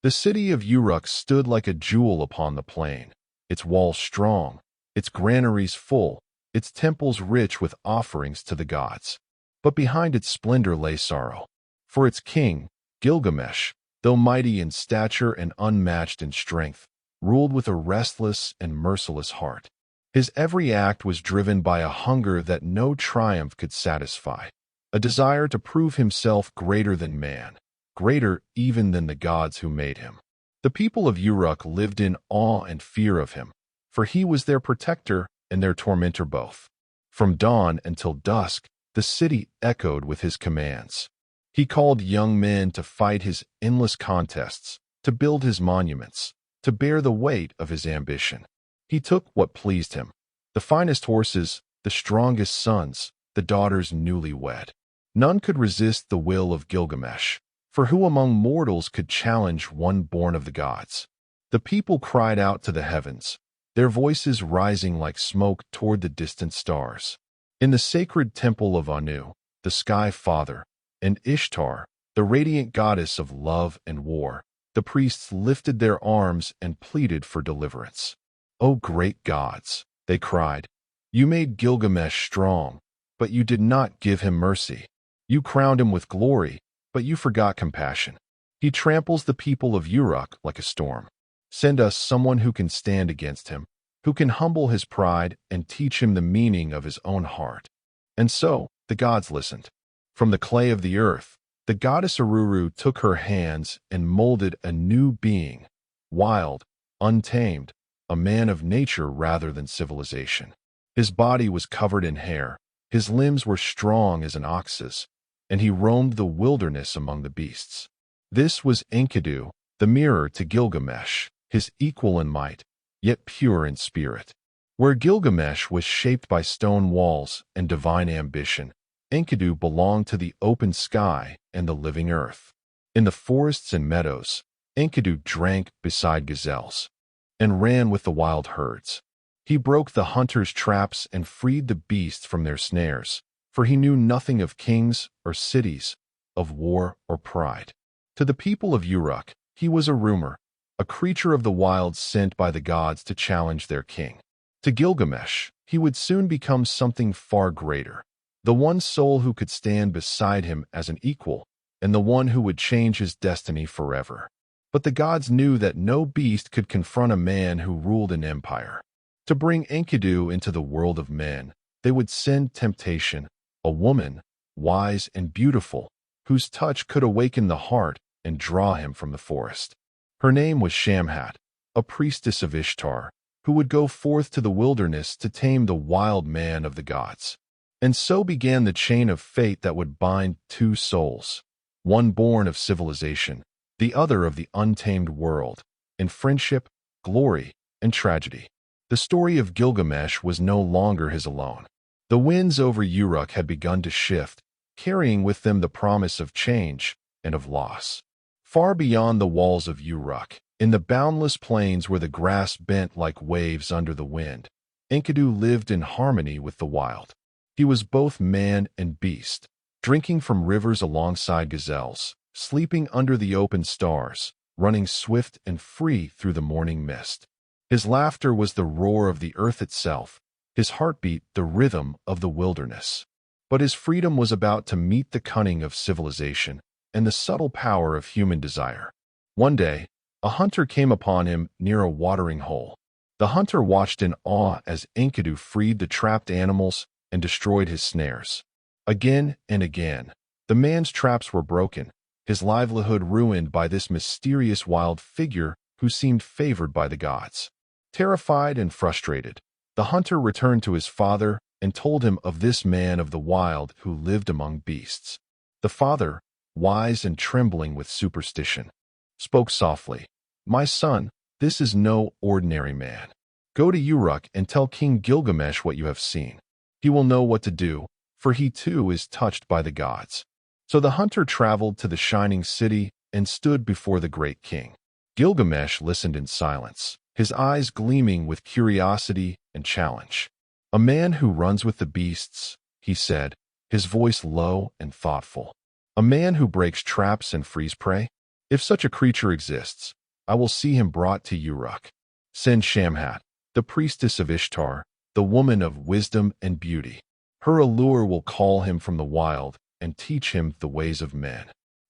The city of Uruk stood like a jewel upon the plain, its walls strong, its granaries full, its temples rich with offerings to the gods. But behind its splendor lay sorrow. For its king, Gilgamesh, though mighty in stature and unmatched in strength, ruled with a restless and merciless heart. His every act was driven by a hunger that no triumph could satisfy, a desire to prove himself greater than man, greater even than the gods who made him. The people of Uruk lived in awe and fear of him, for he was their protector and their tormentor both. From dawn until dusk, the city echoed with his commands. He called young men to fight his endless contests, to build his monuments, to bear the weight of his ambition. He took what pleased him, the finest horses, the strongest sons, the daughters newly wed. None could resist the will of Gilgamesh, for who among mortals could challenge one born of the gods? The people cried out to the heavens, their voices rising like smoke toward the distant stars. In the sacred temple of Anu, the sky father, and Ishtar, the radiant goddess of love and war, the priests lifted their arms and pleaded for deliverance. "O great gods," they cried, "you made Gilgamesh strong, but you did not give him mercy. You crowned him with glory, but you forgot compassion. He tramples the people of Uruk like a storm. Send us someone who can stand against him, who can humble his pride and teach him the meaning of his own heart." And so the gods listened. From the clay of the earth, the goddess Uruk took her hands and molded a new being, wild, untamed, a man of nature rather than civilization. His body was covered in hair, his limbs were strong as an ox's, and he roamed the wilderness among the beasts. This was Enkidu, the mirror to Gilgamesh, his equal in might, yet pure in spirit. Where Gilgamesh was shaped by stone walls and divine ambition, Enkidu belonged to the open sky and the living earth. In the forests and meadows, Enkidu drank beside gazelles and ran with the wild herds. He broke the hunters' traps and freed the beasts from their snares, for he knew nothing of kings or cities, of war or pride. To the people of Uruk, he was a rumor, a creature of the wild sent by the gods to challenge their king. To Gilgamesh, he would soon become something far greater, the one soul who could stand beside him as an equal, and the one who would change his destiny forever. But the gods knew that no beast could confront a man who ruled an empire. To bring Enkidu into the world of men, they would send temptation, a woman, wise and beautiful, whose touch could awaken the heart and draw him from the forest. Her name was Shamhat, a priestess of Ishtar, who would go forth to the wilderness to tame the wild man of the gods. And so began the chain of fate that would bind two souls, one born of civilization, the other of the untamed world, in friendship, glory, and tragedy. The story of Gilgamesh was no longer his alone. The winds over Uruk had begun to shift, carrying with them the promise of change and of loss. Far beyond the walls of Uruk, in the boundless plains where the grass bent like waves under the wind, Enkidu lived in harmony with the wild. He was both man and beast, drinking from rivers alongside gazelles, sleeping under the open stars, running swift and free through the morning mist. His laughter was the roar of the earth itself, his heartbeat the rhythm of the wilderness. But his freedom was about to meet the cunning of civilization and the subtle power of human desire. One day, a hunter came upon him near a watering hole. The hunter watched in awe as Enkidu freed the trapped animals and destroyed his snares. Again and again, the man's traps were broken, his livelihood ruined by this mysterious wild figure who seemed favored by the gods. Terrified and frustrated, the hunter returned to his father and told him of this man of the wild who lived among beasts. The father, wise and trembling with superstition, spoke softly, "My son, this is no ordinary man. Go to Uruk and tell King Gilgamesh what you have seen. He will know what to do, for he too is touched by the gods." So the hunter traveled to the shining city and stood before the great king. Gilgamesh listened in silence, his eyes gleaming with curiosity and challenge. "A man who runs with the beasts," he said, his voice low and thoughtful. "A man who breaks traps and frees prey?" If such a creature exists, I will see him brought to Uruk. Send Shamhat, the priestess of Ishtar, the woman of wisdom and beauty. Her allure will call him from the wild and teach him the ways of men.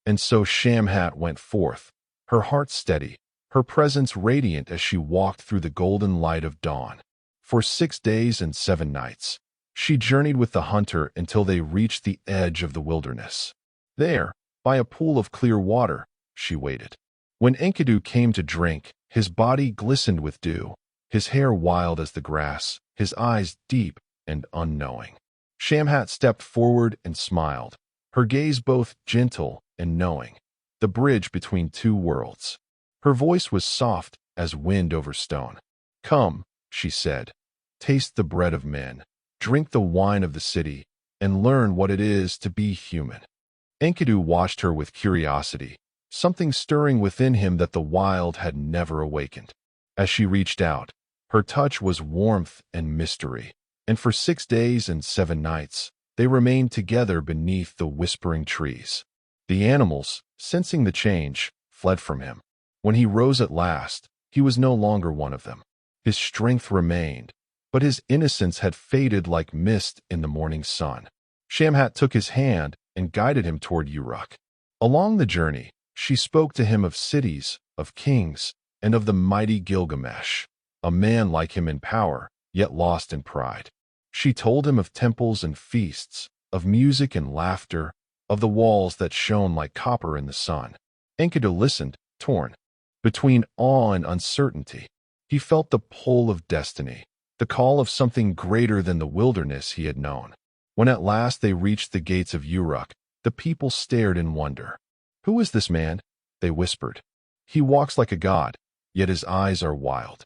And so Shamhat went forth, her heart steady, her presence radiant as she walked through the golden light of dawn. For 6 days and 7 nights, she journeyed with the hunter until they reached the edge of the wilderness. There, by a pool of clear water, she waited. When Enkidu came to drink, his body glistened with dew, his hair wild as the grass, his eyes deep and unknowing. Shamhat stepped forward and smiled, her gaze both gentle and knowing, the bridge between two worlds. Her voice was soft as wind over stone. Come, she said, taste the bread of men, drink the wine of the city, and learn what it is to be human. Enkidu watched her with curiosity, something stirring within him that the wild had never awakened. As she reached out, her touch was warmth and mystery, and for 6 days and 7 nights, they remained together beneath the whispering trees. The animals, sensing the change, fled from him. When he rose at last, he was no longer one of them. His strength remained, but his innocence had faded like mist in the morning sun. Shamhat took his hand and guided him toward Uruk. Along the journey, she spoke to him of cities, of kings, and of the mighty Gilgamesh, a man like him in power, yet lost in pride. She told him of temples and feasts, of music and laughter, of the walls that shone like copper in the sun. Enkidu listened, torn. Between awe and uncertainty, he felt the pull of destiny, the call of something greater than the wilderness he had known. When at last they reached the gates of Uruk, the people stared in wonder. "Who is this man?" they whispered. "He walks like a god, yet his eyes are wild."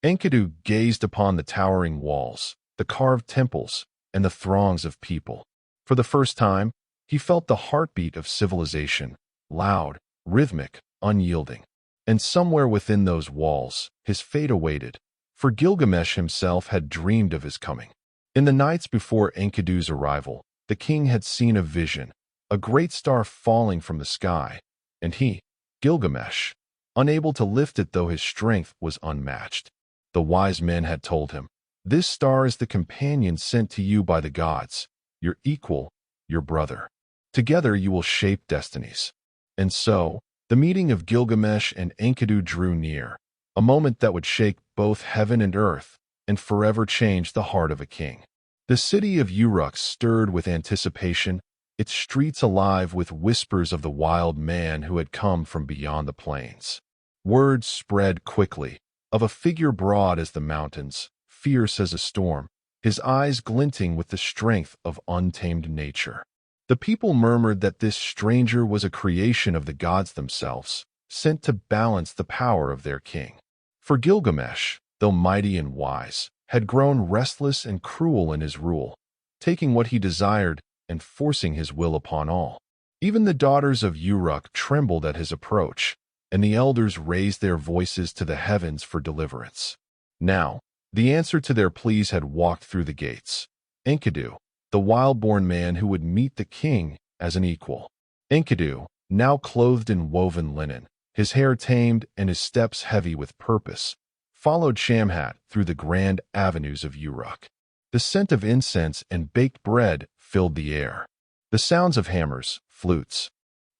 Enkidu gazed upon the towering walls, the carved temples, and the throngs of people. For the first time, he felt the heartbeat of civilization, loud, rhythmic, unyielding. And somewhere within those walls, his fate awaited, for Gilgamesh himself had dreamed of his coming. In the nights before Enkidu's arrival, the king had seen a vision, a great star falling from the sky, and he, Gilgamesh, unable to lift it though his strength was unmatched. The wise men had told him, "This star is the companion sent to you by the gods, your equal, your brother. Together you will shape destinies." And so, the meeting of Gilgamesh and Enkidu drew near, a moment that would shake both heaven and earth and forever change the heart of a king. The city of Uruk stirred with anticipation, its streets alive with whispers of the wild man who had come from beyond the plains. Word spread quickly, of a figure broad as the mountains, fierce as a storm, his eyes glinting with the strength of untamed nature. The people murmured that this stranger was a creation of the gods themselves, sent to balance the power of their king. For Gilgamesh, though mighty and wise, had grown restless and cruel in his rule, taking what he desired and forcing his will upon all. Even the daughters of Uruk trembled at his approach, and the elders raised their voices to the heavens for deliverance. Now, the answer to their pleas had walked through the gates. Enkidu, the wild-born man who would meet the king as an equal. Enkidu, now clothed in woven linen, his hair tamed and his steps heavy with purpose, followed Shamhat through the grand avenues of Uruk. The scent of incense and baked bread filled the air. The sounds of hammers, flutes,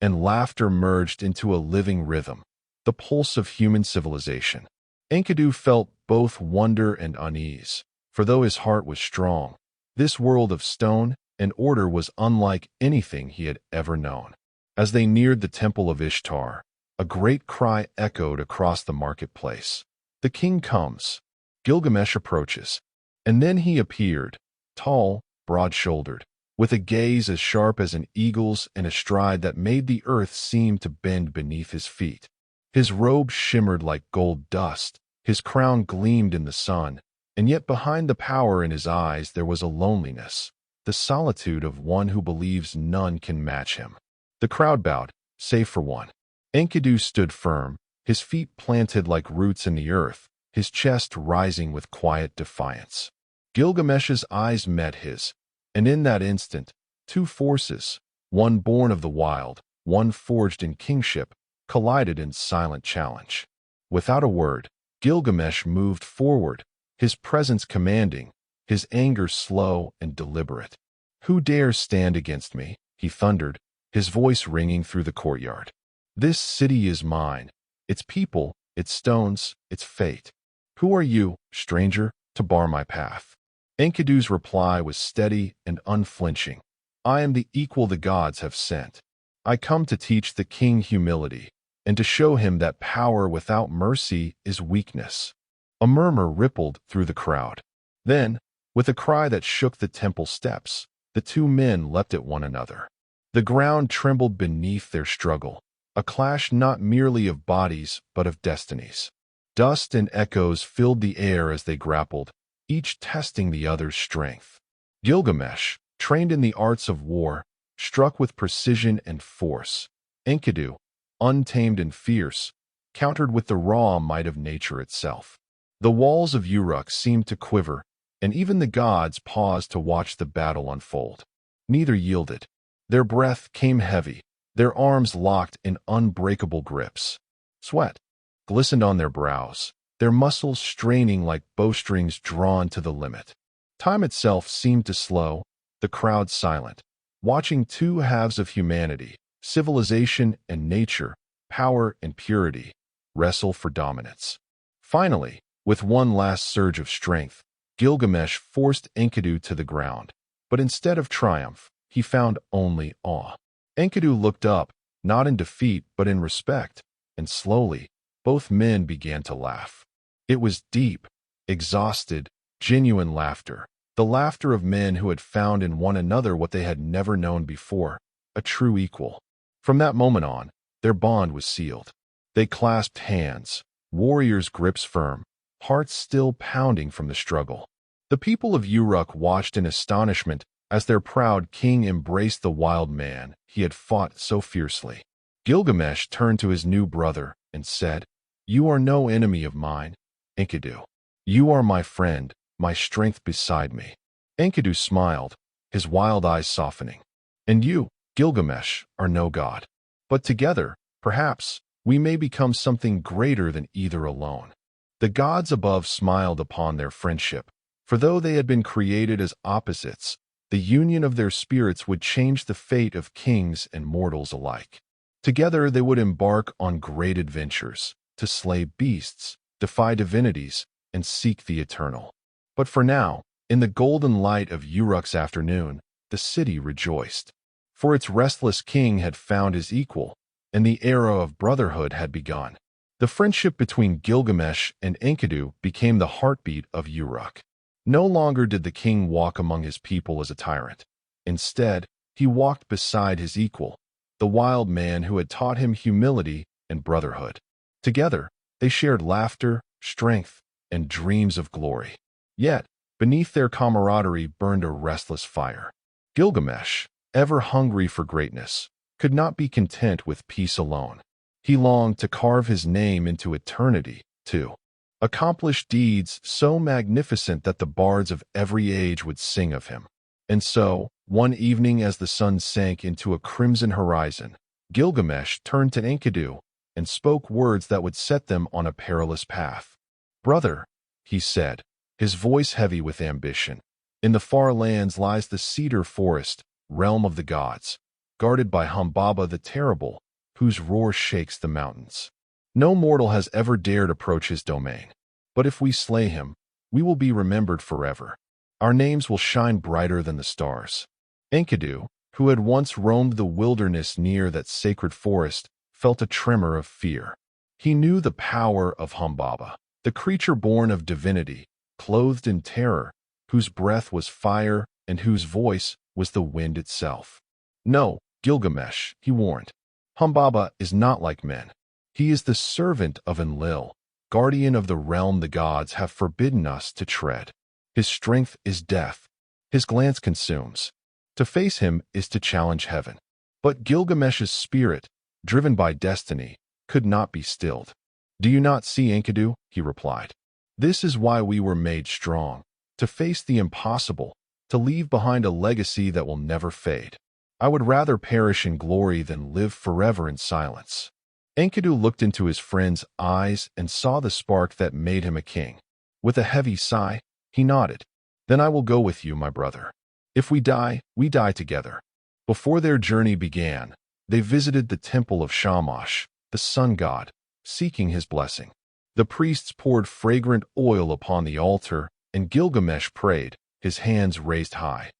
and laughter merged into a living rhythm, the pulse of human civilization. Enkidu felt both wonder and unease, for though his heart was strong, this world of stone and order was unlike anything he had ever known. As they neared the temple of Ishtar, a great cry echoed across the marketplace. The king comes. Gilgamesh approaches. And then he appeared, tall, broad-shouldered, with a gaze as sharp as an eagle's and a stride that made the earth seem to bend beneath his feet. His robe shimmered like gold dust, his crown gleamed in the sun, and yet behind the power in his eyes there was a loneliness, the solitude of one who believes none can match him. The crowd bowed, save for one. Enkidu stood firm, his feet planted like roots in the earth, his chest rising with quiet defiance. Gilgamesh's eyes met his, and in that instant, two forces, one born of the wild, one forged in kingship, collided in silent challenge. Without a word, Gilgamesh moved forward, his presence commanding, his anger slow and deliberate. "Who dares stand against me?" he thundered, his voice ringing through the courtyard. "This city is mine, its people, its stones, its fate. Who are you, stranger, to bar my path?" Enkidu's reply was steady and unflinching. "I am the equal the gods have sent. I come to teach the king humility, and to show him that power without mercy is weakness." A murmur rippled through the crowd. Then, with a cry that shook the temple steps, the two men leapt at one another. The ground trembled beneath their struggle, a clash not merely of bodies but of destinies. Dust and echoes filled the air as they grappled, each testing the other's strength. Gilgamesh, trained in the arts of war, struck with precision and force. Enkidu, untamed and fierce, countered with the raw might of nature itself. The walls of Uruk seemed to quiver, and even the gods paused to watch the battle unfold. Neither yielded. Their breath came heavy, their arms locked in unbreakable grips. Sweat glistened on their brows, their muscles straining like bowstrings drawn to the limit. Time itself seemed to slow, the crowd silent, watching two halves of humanity, civilization and nature, power and purity, wrestle for dominance. Finally, with one last surge of strength, Gilgamesh forced Enkidu to the ground, but instead of triumph, he found only awe. Enkidu looked up, not in defeat but in respect, and slowly, both men began to laugh. It was deep, exhausted, genuine laughter, the laughter of men who had found in one another what they had never known before, a true equal. From that moment on, their bond was sealed. They clasped hands, warriors' grips firm, hearts still pounding from the struggle. The people of Uruk watched in astonishment as their proud king embraced the wild man he had fought so fiercely. Gilgamesh turned to his new brother and said, "You are no enemy of mine, Enkidu. You are my friend, my strength beside me." Enkidu smiled, his wild eyes softening. "And you, Gilgamesh, are no god. But together, perhaps, we may become something greater than either alone." The gods above smiled upon their friendship, for though they had been created as opposites, the union of their spirits would change the fate of kings and mortals alike. Together they would embark on great adventures, to slay beasts, defy divinities, and seek the eternal. But for now, in the golden light of Uruk's afternoon, the city rejoiced. For its restless king had found his equal, and the era of brotherhood had begun. The friendship between Gilgamesh and Enkidu became the heartbeat of Uruk. No longer did the king walk among his people as a tyrant. Instead, he walked beside his equal, the wild man who had taught him humility and brotherhood. Together, they shared laughter, strength, and dreams of glory. Yet, beneath their camaraderie burned a restless fire. Gilgamesh, ever hungry for greatness, could not be content with peace alone. He longed to carve his name into eternity, to accomplish deeds so magnificent that the bards of every age would sing of him. And so, one evening as the sun sank into a crimson horizon, Gilgamesh turned to Enkidu and spoke words that would set them on a perilous path. "Brother," he said, his voice heavy with ambition, "in the far lands lies the cedar forest, realm of the gods, guarded by Humbaba the Terrible, whose roar shakes the mountains. No mortal has ever dared approach his domain. But if we slay him, we will be remembered forever. Our names will shine brighter than the stars." Enkidu, who had once roamed the wilderness near that sacred forest, felt a tremor of fear. He knew the power of Humbaba, the creature born of divinity, clothed in terror, whose breath was fire and whose voice was the wind itself. "No, Gilgamesh," he warned. "Humbaba is not like men. He is the servant of Enlil, guardian of the realm the gods have forbidden us to tread. His strength is death. His glance consumes. To face him is to challenge heaven." But Gilgamesh's spirit, driven by destiny, could not be stilled. "Do you not see, Enkidu?" he replied. "This is why we were made strong, to face the impossible, to leave behind a legacy that will never fade. I would rather perish in glory than live forever in silence." Enkidu looked into his friend's eyes and saw the spark that made him a king. With a heavy sigh, he nodded. Then I will go with you, my brother. If we die together. Before their journey began, they visited the temple of Shamash, the sun god, seeking his blessing. The priests poured fragrant oil upon the altar, and Gilgamesh prayed, his hands raised high.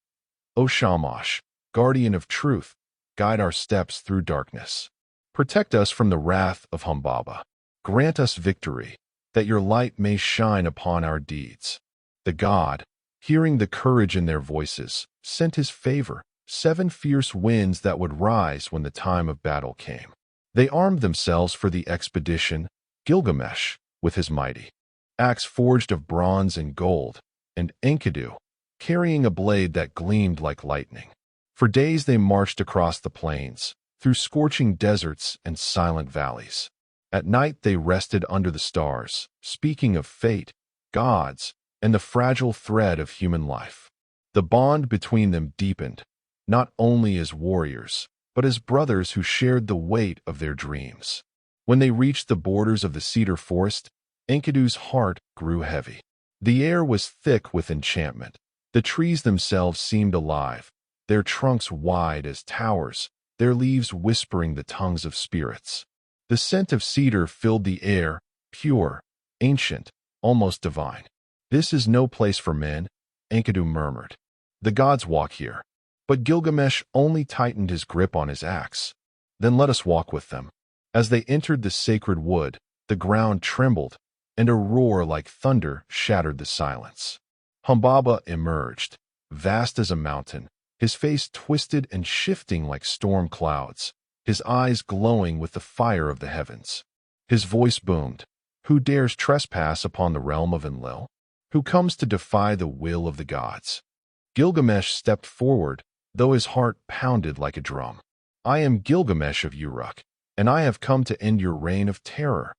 O Shamash, guardian of truth, guide our steps through darkness. Protect us from the wrath of Humbaba. Grant us victory, that your light may shine upon our deeds. The god, hearing the courage in their voices, sent his favor, 7 fierce winds that would rise when the time of battle came. They armed themselves for the expedition, Gilgamesh, with his mighty axe forged of bronze and gold, and Enkidu, carrying a blade that gleamed like lightning. For days they marched across the plains, through scorching deserts and silent valleys. At night they rested under the stars, speaking of fate, gods, and the fragile thread of human life. The bond between them deepened, not only as warriors, but as brothers who shared the weight of their dreams. When they reached the borders of the cedar forest, Enkidu's heart grew heavy. The air was thick with enchantment. The trees themselves seemed alive, their trunks wide as towers, their leaves whispering the tongues of spirits. The scent of cedar filled the air, pure, ancient, almost divine. This is no place for men, Enkidu murmured. The gods walk here. But Gilgamesh only tightened his grip on his axe. Then let us walk with them. As they entered the sacred wood, the ground trembled, and a roar like thunder shattered the silence. Humbaba emerged, vast as a mountain, his face twisted and shifting like storm clouds, his eyes glowing with the fire of the heavens. His voice boomed, "Who dares trespass upon the realm of Enlil? Who comes to defy the will of the gods?" Gilgamesh stepped forward, though his heart pounded like a drum. "I am Gilgamesh of Uruk, and I have come to end your reign of terror."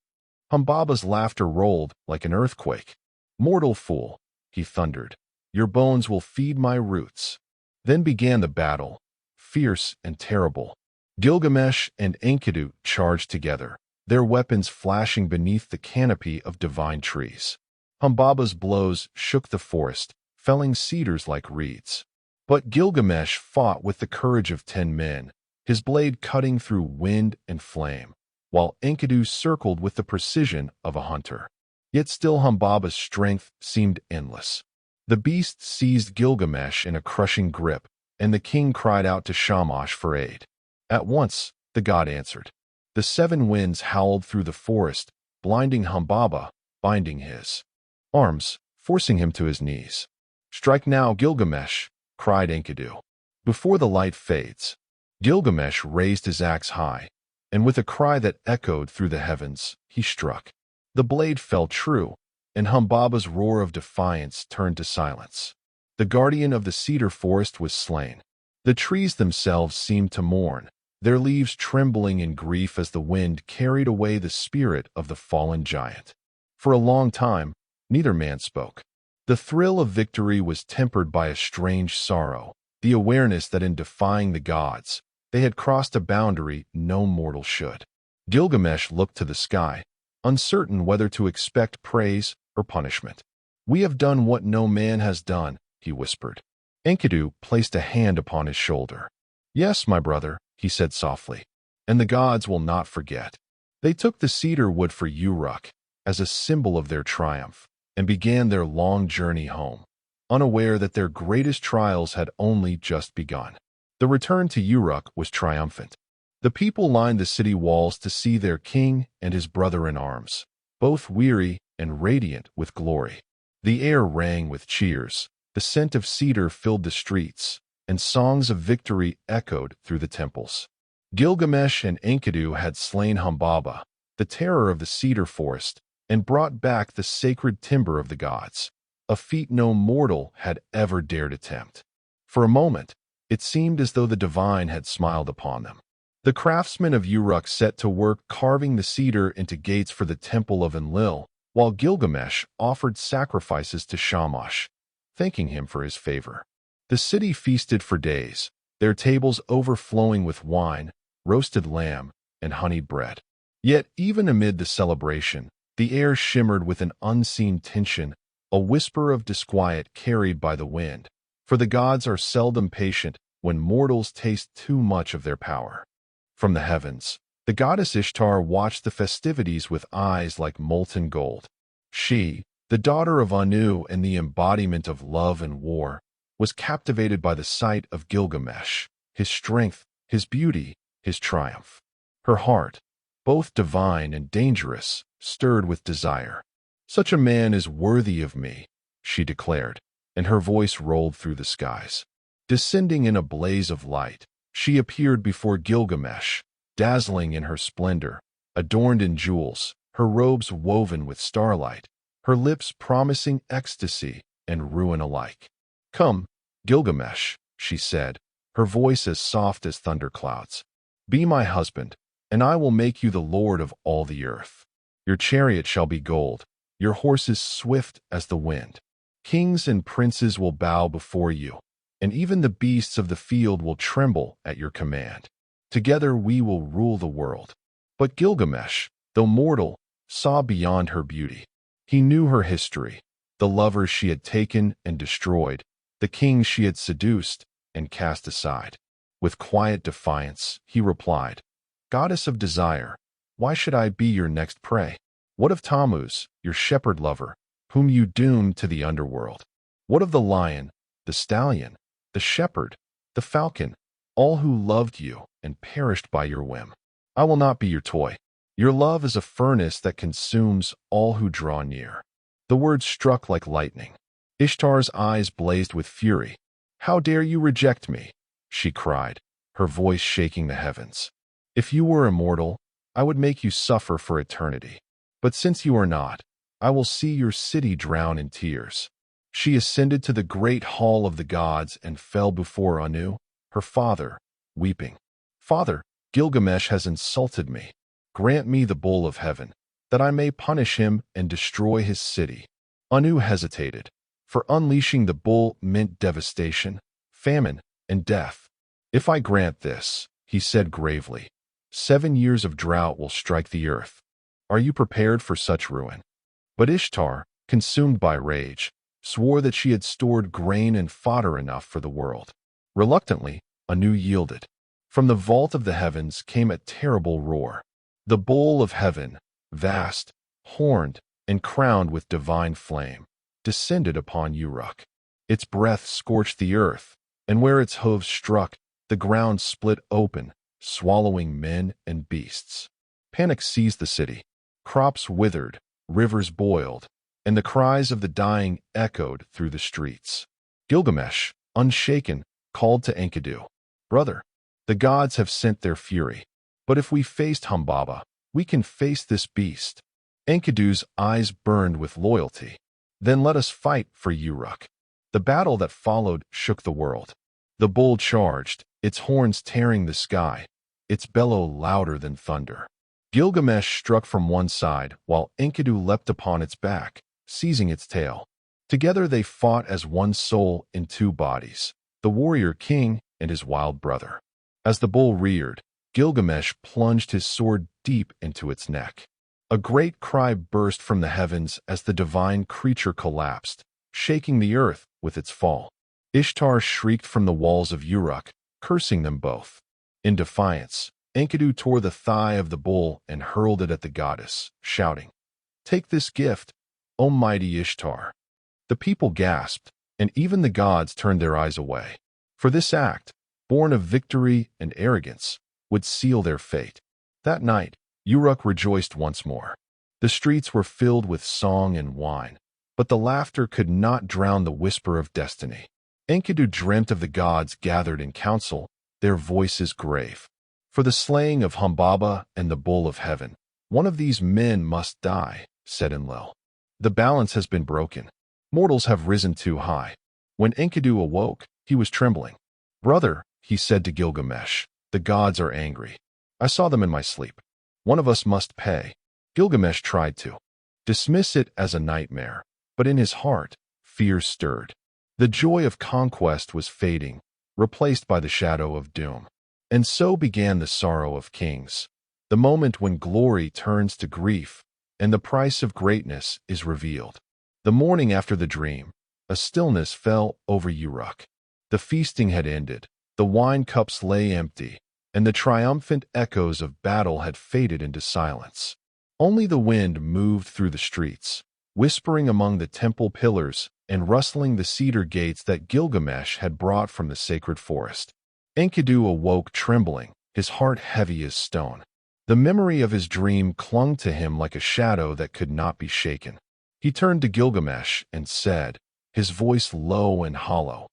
Humbaba's laughter rolled like an earthquake. "Mortal fool," he thundered, "your bones will feed my roots." Then began the battle, fierce and terrible. Gilgamesh and Enkidu charged together, their weapons flashing beneath the canopy of divine trees. Humbaba's blows shook the forest, felling cedars like reeds. But Gilgamesh fought with the courage of 10 men, his blade cutting through wind and flame, while Enkidu circled with the precision of a hunter. Yet still Humbaba's strength seemed endless. The beast seized Gilgamesh in a crushing grip, and the king cried out to Shamash for aid. At once, the god answered. The 7 winds howled through the forest, blinding Humbaba, binding his arms, forcing him to his knees. "Strike now, Gilgamesh!" cried Enkidu. Before the light fades, Gilgamesh raised his axe high, and with a cry that echoed through the heavens, he struck. The blade fell true, and Humbaba's roar of defiance turned to silence. The guardian of the cedar forest was slain. The trees themselves seemed to mourn, their leaves trembling in grief as the wind carried away the spirit of the fallen giant. For a long time, neither man spoke. The thrill of victory was tempered by a strange sorrow, the awareness that in defying the gods, they had crossed a boundary no mortal should. Gilgamesh looked to the sky, uncertain whether to expect praise or punishment. "We have done what no man has done," he whispered. Enkidu placed a hand upon his shoulder. "Yes, my brother," he said softly, "and the gods will not forget." They took the cedar wood for Uruk as a symbol of their triumph, and began their long journey home, unaware that their greatest trials had only just begun. The return to Uruk was triumphant. The people lined the city walls to see their king and his brother in arms, both weary and radiant with glory. The air rang with cheers, the scent of cedar filled the streets, and songs of victory echoed through the temples. Gilgamesh and Enkidu had slain Humbaba, the terror of the cedar forest, and brought back the sacred timber of the gods, a feat no mortal had ever dared attempt. For a moment, it seemed as though the divine had smiled upon them. The craftsmen of Uruk set to work carving the cedar into gates for the temple of Enlil, while Gilgamesh offered sacrifices to Shamash, thanking him for his favor. The city feasted for days, their tables overflowing with wine, roasted lamb, and honeyed bread. Yet, even amid the celebration, the air shimmered with an unseen tension, a whisper of disquiet carried by the wind. For the gods are seldom patient when mortals taste too much of their power. From the heavens, the goddess Ishtar watched the festivities with eyes like molten gold. She, the daughter of Anu and the embodiment of love and war, was captivated by the sight of Gilgamesh, his strength, his beauty, his triumph. Her heart, both divine and dangerous, stirred with desire. "Such a man is worthy of me," she declared, and her voice rolled through the skies. Descending in a blaze of light, she appeared before Gilgamesh, dazzling in her splendor, adorned in jewels, her robes woven with starlight, her lips promising ecstasy and ruin alike. "Come, Gilgamesh," she said, her voice as soft as thunderclouds. "Be my husband, and I will make you the lord of all the earth. Your chariot shall be gold, your horses swift as the wind. Kings and princes will bow before you, and even the beasts of the field will tremble at your command. Together we will rule the world." But Gilgamesh, though mortal, saw beyond her beauty. He knew her history, the lovers she had taken and destroyed, the kings she had seduced and cast aside. With quiet defiance, he replied, "Goddess of desire, why should I be your next prey? What of Tammuz, your shepherd lover, whom you doomed to the underworld? What of the lion, the stallion, the shepherd, the falcon, all who loved you and perished by your whim? I will not be your toy. Your love is a furnace that consumes all who draw near." The words struck like lightning. Ishtar's eyes blazed with fury. "How dare you reject me?" she cried, her voice shaking the heavens. "If you were immortal, I would make you suffer for eternity. But since you are not, I will see your city drown in tears." She ascended to the great hall of the gods and fell before Anu, her father, weeping. "Father, Gilgamesh has insulted me. Grant me the bowl of heaven, that I may punish him and destroy his city." Anu hesitated, for unleashing the bull meant devastation, famine, and death. "If I grant this," he said gravely, 7 years of drought will strike the earth. Are you prepared for such ruin?" But Ishtar, consumed by rage, swore that she had stored grain and fodder enough for the world. Reluctantly, Anu yielded. From the vault of the heavens came a terrible roar. The bowl of heaven, vast, horned, and crowned with divine flame, descended upon Uruk. Its breath scorched the earth, and where its hooves struck, the ground split open, swallowing men and beasts. Panic seized the city. Crops withered, rivers boiled, and the cries of the dying echoed through the streets. Gilgamesh, unshaken, called to Enkidu, "Brother, the gods have sent their fury, but if we faced Humbaba, we can face this beast." Enkidu's eyes burned with loyalty. "Then let us fight for Uruk." The battle that followed shook the world. The bull charged, its horns tearing the sky, its bellow louder than thunder. Gilgamesh struck from one side, while Enkidu leapt upon its back, seizing its tail. Together they fought as one soul in 2 bodies, the warrior king and his wild brother. As the bull reared, Gilgamesh plunged his sword deep into its neck. A great cry burst from the heavens as the divine creature collapsed, shaking the earth with its fall. Ishtar shrieked from the walls of Uruk, cursing them both. In defiance, Enkidu tore the thigh of the bull and hurled it at the goddess, shouting, "Take this gift, O mighty Ishtar." The people gasped, and even the gods turned their eyes away. For this act, born of victory and arrogance, would seal their fate. That night, Uruk rejoiced once more. The streets were filled with song and wine, but the laughter could not drown the whisper of destiny. Enkidu dreamt of the gods gathered in council, their voices grave. "For the slaying of Humbaba and the bull of heaven, one of these men must die," said Enlil. "The balance has been broken. Mortals have risen too high." When Enkidu awoke, he was trembling. "Brother," he said to Gilgamesh, "the gods are angry. I saw them in my sleep. One of us must pay." Gilgamesh tried to dismiss it as a nightmare, but in his heart, fear stirred. The joy of conquest was fading, replaced by the shadow of doom. And so began the sorrow of kings. the moment when glory turns to grief and the price of greatness is revealed. The morning after the dream, a stillness fell over Uruk. The feasting had ended, the wine cups lay empty, and the triumphant echoes of battle had faded into silence. Only the wind moved through the streets, whispering among the temple pillars and rustling the cedar gates that Gilgamesh had brought from the sacred forest. Enkidu awoke trembling, his heart heavy as stone. The memory of his dream clung to him like a shadow that could not be shaken. He turned to Gilgamesh and said, his voice low and hollow,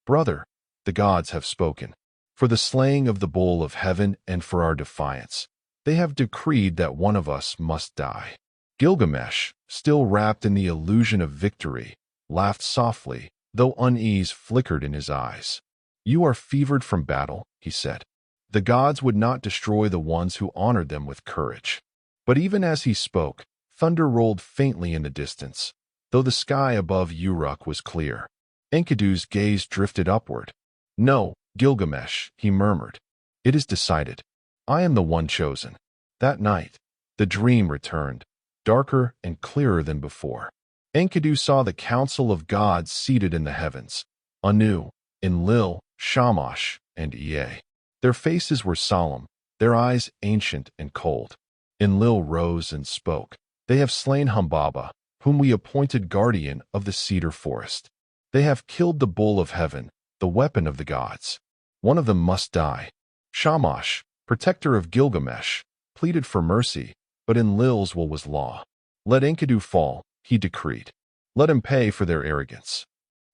"Brother, the gods have spoken. For the slaying of the bull of heaven and for our defiance, they have decreed that one of us must die." Gilgamesh, still wrapped in the illusion of victory, laughed softly, though unease flickered in his eyes. "You are fevered from battle," he said. "The gods would not destroy the ones who honored them with courage." But even as he spoke, thunder rolled faintly in the distance, though the sky above Uruk was clear. Enkidu's gaze drifted upward. "No, Gilgamesh," he murmured. "It is decided. I am the one chosen." That night, the dream returned, darker and clearer than before. Enkidu saw the council of gods seated in the heavens, Anu, Enlil, Shamash, and Ea. Their faces were solemn, their eyes ancient and cold. Enlil rose and spoke. "They have slain Humbaba, whom we appointed guardian of the cedar forest. They have killed the bull of heaven, the weapon of the gods. One of them must die." Shamash, protector of Gilgamesh, pleaded for mercy, but Enlil's will was law. "Let Enkidu fall," he decreed. "Let him pay for their arrogance."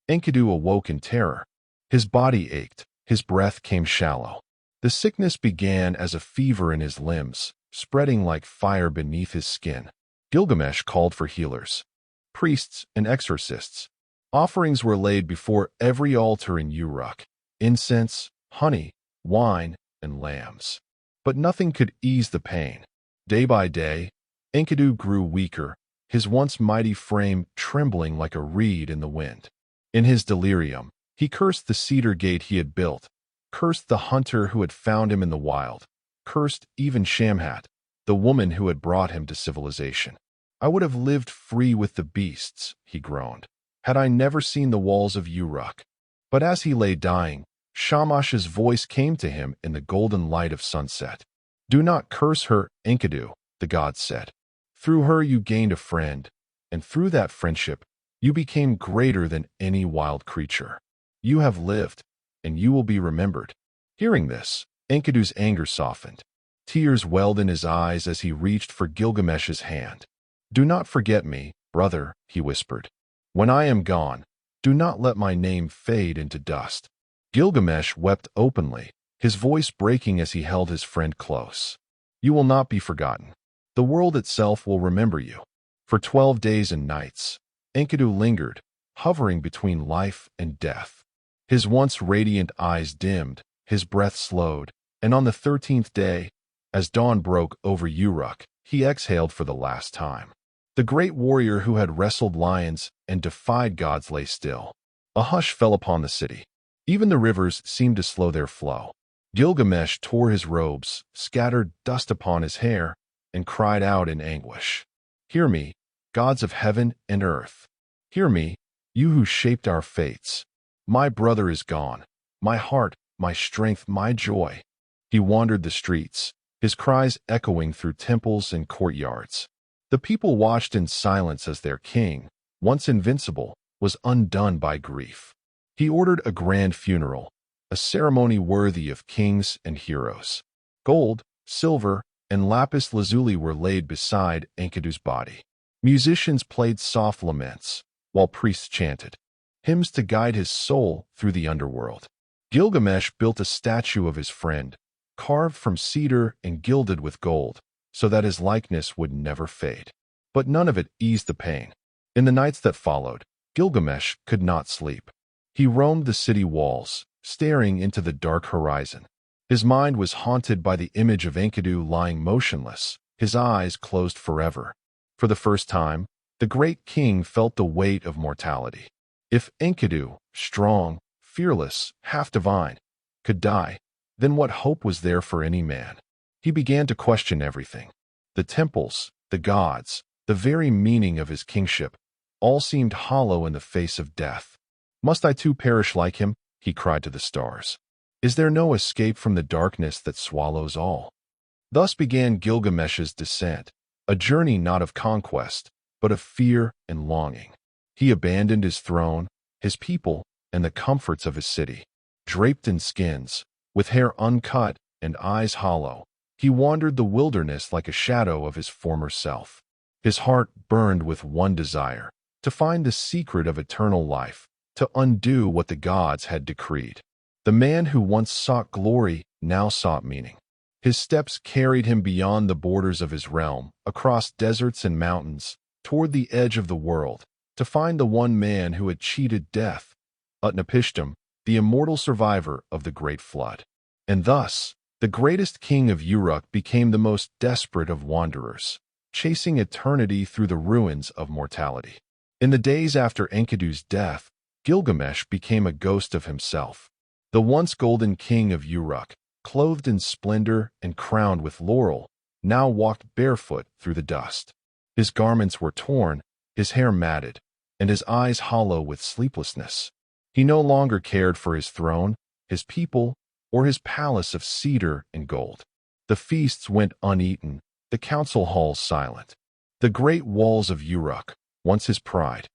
Enkidu awoke in terror. His body ached, his breath came shallow. The sickness began as a fever in his limbs, spreading like fire beneath his skin. Gilgamesh called for healers, priests and exorcists. Offerings were laid before every altar in Uruk: incense, honey, wine, and lambs. But nothing could ease the pain. Day by day, Enkidu grew weaker, his once mighty frame trembling like a reed in the wind. In his delirium, he cursed the cedar gate he had built, cursed the hunter who had found him in the wild, cursed even Shamhat, the woman who had brought him to civilization. "I would have lived free with the beasts," he groaned, "had I never seen the walls of Uruk." But as he lay dying, Shamash's voice came to him in the golden light of sunset. "Do not curse her, Enkidu," the gods said. "Through her you gained a friend, and through that friendship you became greater than any wild creature. You have lived, and you will be remembered." Hearing this, Enkidu's anger softened. Tears welled in his eyes as he reached for Gilgamesh's hand. "Do not forget me, brother," he whispered. "When I am gone, do not let my name fade into dust." Gilgamesh wept openly, his voice breaking as he held his friend close. "You will not be forgotten. The world itself will remember you." For 12 days and nights, Enkidu lingered, hovering between life and death. His once radiant eyes dimmed, his breath slowed, and on the 13th day, as dawn broke over Uruk, he exhaled for the last time. The great warrior who had wrestled lions and defied gods lay still. A hush fell upon the city. Even the rivers seemed to slow their flow. Gilgamesh tore his robes, scattered dust upon his hair, and cried out in anguish. "Hear me, gods of heaven and earth. Hear me, you who shaped our fates. My brother is gone, my heart, my strength, my joy." He wandered the streets, his cries echoing through temples and courtyards. The people watched in silence as their king, once invincible, was undone by grief. He ordered a grand funeral, a ceremony worthy of kings and heroes. Gold, silver, and lapis lazuli were laid beside Enkidu's body. Musicians played soft laments, while priests chanted hymns to guide his soul through the underworld. Gilgamesh built a statue of his friend, carved from cedar and gilded with gold, so that his likeness would never fade. But none of it eased the pain. In the nights that followed, Gilgamesh could not sleep. He roamed the city walls, staring into the dark horizon. His mind was haunted by the image of Enkidu lying motionless, his eyes closed forever. For the first time, the great king felt the weight of mortality. If Enkidu, strong, fearless, half divine, could die, then what hope was there for any man? He began to question everything. The temples, the gods, the very meaning of his kingship, all seemed hollow in the face of death. Must I too perish like him? He cried to the stars. Is there no escape from the darkness that swallows all? Thus began Gilgamesh's descent, a journey not of conquest, but of fear and longing. He abandoned his throne, his people, and the comforts of his city. Draped in skins, with hair uncut and eyes hollow, he wandered the wilderness like a shadow of his former self. His heart burned with one desire, to find the secret of eternal life, to undo what the gods had decreed. The man who once sought glory now sought meaning. His steps carried him beyond the borders of his realm, across deserts and mountains, toward the edge of the world, to find the one man who had cheated death, Utnapishtim, the immortal survivor of the great flood. And thus, the greatest king of Uruk became the most desperate of wanderers, chasing eternity through the ruins of mortality. In the days after Enkidu's death, Gilgamesh became a ghost of himself. The once golden king of Uruk, clothed in splendor and crowned with laurel, now walked barefoot through the dust. His garments were torn, his hair matted, and his eyes hollow with sleeplessness. He no longer cared for his throne, his people, or his palace of cedar and gold. The feasts went uneaten, the council halls silent. The great walls of Uruk, once his pride.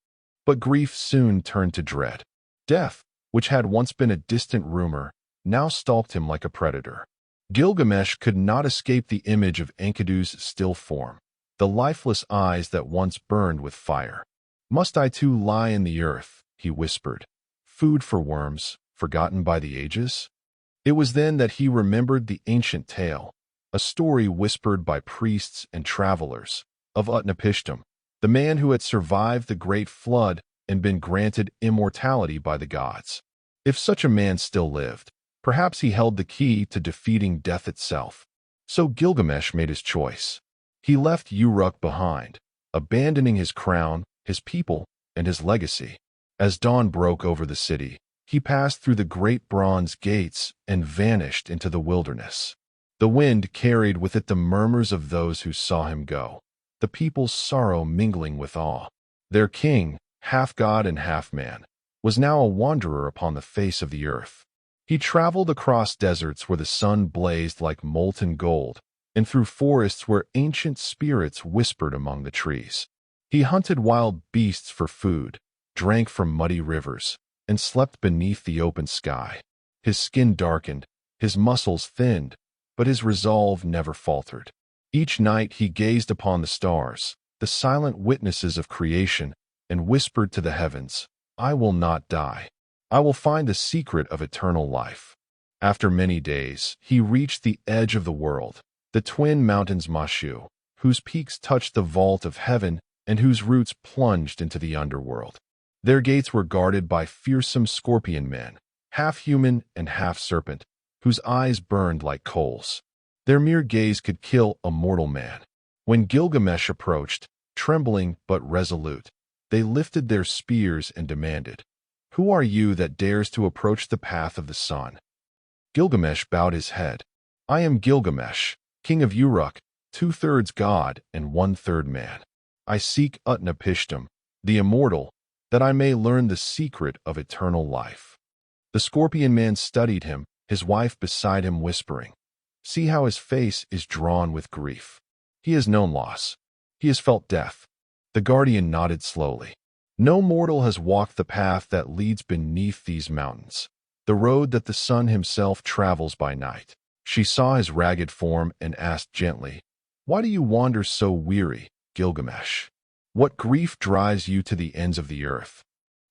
But grief soon turned to dread. Death, which had once been a distant rumor, now stalked him like a predator. Gilgamesh could not escape the image of Enkidu's still form, the lifeless eyes that once burned with fire. Must I too lie in the earth, he whispered, food for worms, forgotten by the ages? It was then that he remembered the ancient tale, a story whispered by priests and travelers, of Utnapishtim, the man who had survived the great flood and been granted immortality by the gods. If such a man still lived, perhaps he held the key to defeating death itself. So Gilgamesh made his choice. He left Uruk behind, abandoning his crown, his people, and his legacy. As dawn broke over the city, he passed through the great bronze gates and vanished into the wilderness. The wind carried with it the murmurs of those who saw him go, the people's sorrow mingling with awe. Their king, half god and half man, was now a wanderer upon the face of the earth. He traveled across deserts where the sun blazed like molten gold, and through forests where ancient spirits whispered among the trees. He hunted wild beasts for food, drank from muddy rivers, and slept beneath the open sky. His skin darkened, his muscles thinned, but his resolve never faltered. Each night he gazed upon the stars, the silent witnesses of creation, and whispered to the heavens, I will not die. I will find the secret of eternal life. After many days, he reached the edge of the world, the twin mountains Mashu, whose peaks touched the vault of heaven and whose roots plunged into the underworld. Their gates were guarded by fearsome scorpion men, half human and half serpent, whose eyes burned like coals. Their mere gaze could kill a mortal man. When Gilgamesh approached, trembling but resolute, they lifted their spears and demanded, Who are you that dares to approach the path of the sun? Gilgamesh bowed his head. I am Gilgamesh, king of Uruk, 2/3 god and 1/3 man. I seek Utnapishtim, the immortal, that I may learn the secret of eternal life. The scorpion man studied him, his wife beside him whispering, See how his face is drawn with grief. He has known loss. He has felt death. The guardian nodded slowly. No mortal has walked the path that leads beneath these mountains, the road that the sun himself travels by night. She saw his ragged form and asked gently, Why do you wander so weary, Gilgamesh? What grief drives you to the ends of the earth?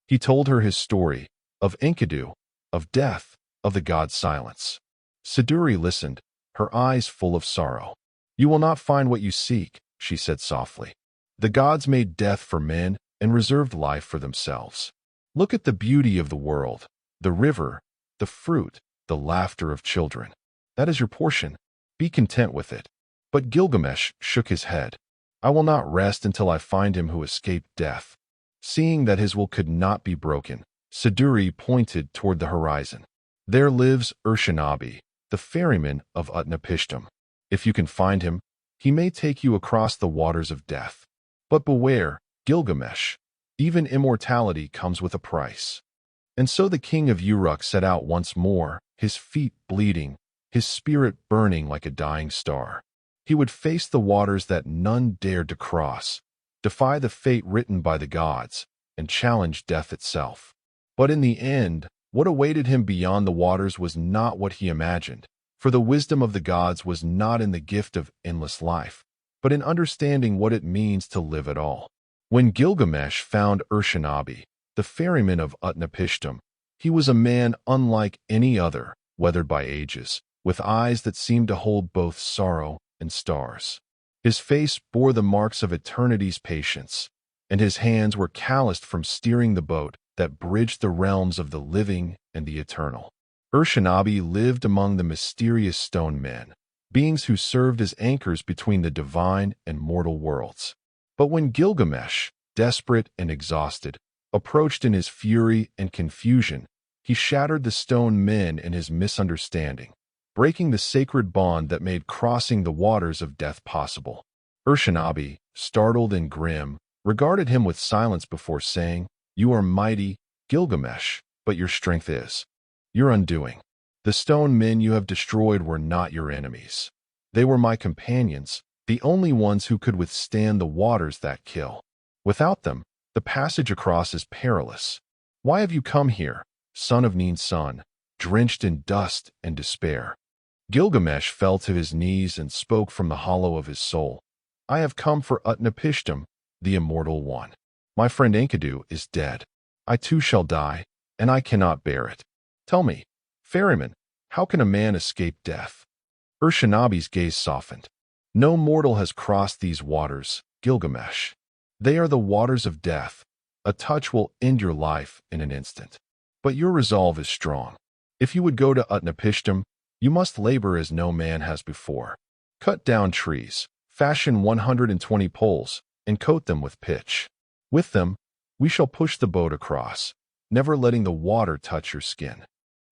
He told her his story, of Enkidu, of death, of the god's silence. Siduri listened, her eyes full of sorrow. You will not find what you seek, she said softly. The gods made death for men and reserved life for themselves. Look at the beauty of the world, the river, the fruit, the laughter of children. That is your portion. Be content with it. But Gilgamesh shook his head. I will not rest until I find him who escaped death. Seeing that his will could not be broken, Siduri pointed toward the horizon. There lives Urshanabi, the ferryman of Utnapishtim. If you can find him, he may take you across the waters of death. But beware, Gilgamesh. Even immortality comes with a price. And so the king of Uruk set out once more, his feet bleeding, his spirit burning like a dying star. He would face the waters that none dared to cross, defy the fate written by the gods, and challenge death itself. But in the end, what awaited him beyond the waters was not what he imagined, for the wisdom of the gods was not in the gift of endless life, but in understanding what it means to live at all. When Gilgamesh found Urshanabi, the ferryman of Utnapishtim, he was a man unlike any other, weathered by ages, with eyes that seemed to hold both sorrow and stars. His face bore the marks of eternity's patience, and his hands were calloused from steering the boat that bridged the realms of the living and the eternal. Urshanabi lived among the mysterious stone men, beings who served as anchors between the divine and mortal worlds. But when Gilgamesh, desperate and exhausted, approached in his fury and confusion, he shattered the stone men in his misunderstanding, breaking the sacred bond that made crossing the waters of death possible. Urshanabi, startled and grim, regarded him with silence before saying, "You are mighty, Gilgamesh, but your strength is your undoing. The stone men you have destroyed were not your enemies. They were my companions, the only ones who could withstand the waters that kill. Without them, the passage across is perilous. Why have you come here, son of Nin's son, drenched in dust and despair?" Gilgamesh fell to his knees and spoke from the hollow of his soul. "I have come for Utnapishtim, the immortal one. My friend Enkidu is dead. I too shall die, and I cannot bear it. Tell me, ferryman, how can a man escape death?" Urshanabi's gaze softened. "No mortal has crossed these waters, Gilgamesh. They are the waters of death. A touch will end your life in an instant. But your resolve is strong. If you would go to Utnapishtim, you must labor as no man has before. Cut down trees, fashion 120 poles, and coat them with pitch. With them, we shall push the boat across, never letting the water touch your skin."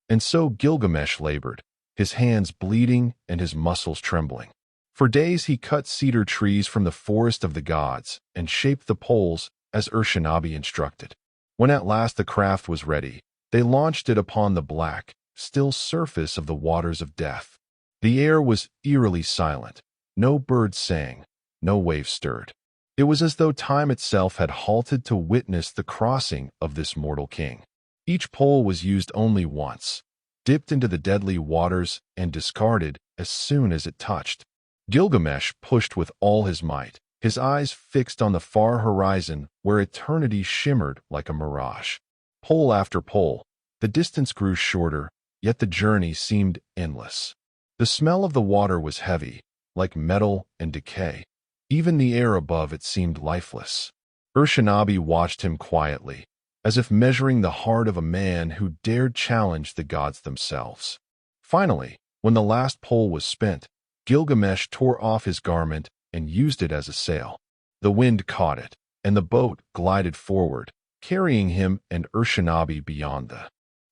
And so Gilgamesh labored, his hands bleeding and his muscles trembling. For days he cut cedar trees from the forest of the gods and shaped the poles as Urshanabi instructed. When at last the craft was ready, they launched it upon the black, still surface of the waters of death. The air was eerily silent. No bird sang, no wave stirred. It was as though time itself had halted to witness the crossing of this mortal king. Each pole was used only once, dipped into the deadly waters and discarded as soon as it touched. Gilgamesh pushed with all his might, his eyes fixed on the far horizon where eternity shimmered like a mirage. Pole after pole, the distance grew shorter, yet the journey seemed endless. The smell of the water was heavy, like metal and decay. Even the air above it seemed lifeless. Urshanabi watched him quietly, as if measuring the heart of a man who dared challenge the gods themselves. Finally, when the last pole was spent, Gilgamesh tore off his garment and used it as a sail. The wind caught it, and the boat glided forward, carrying him and Urshanabi beyond the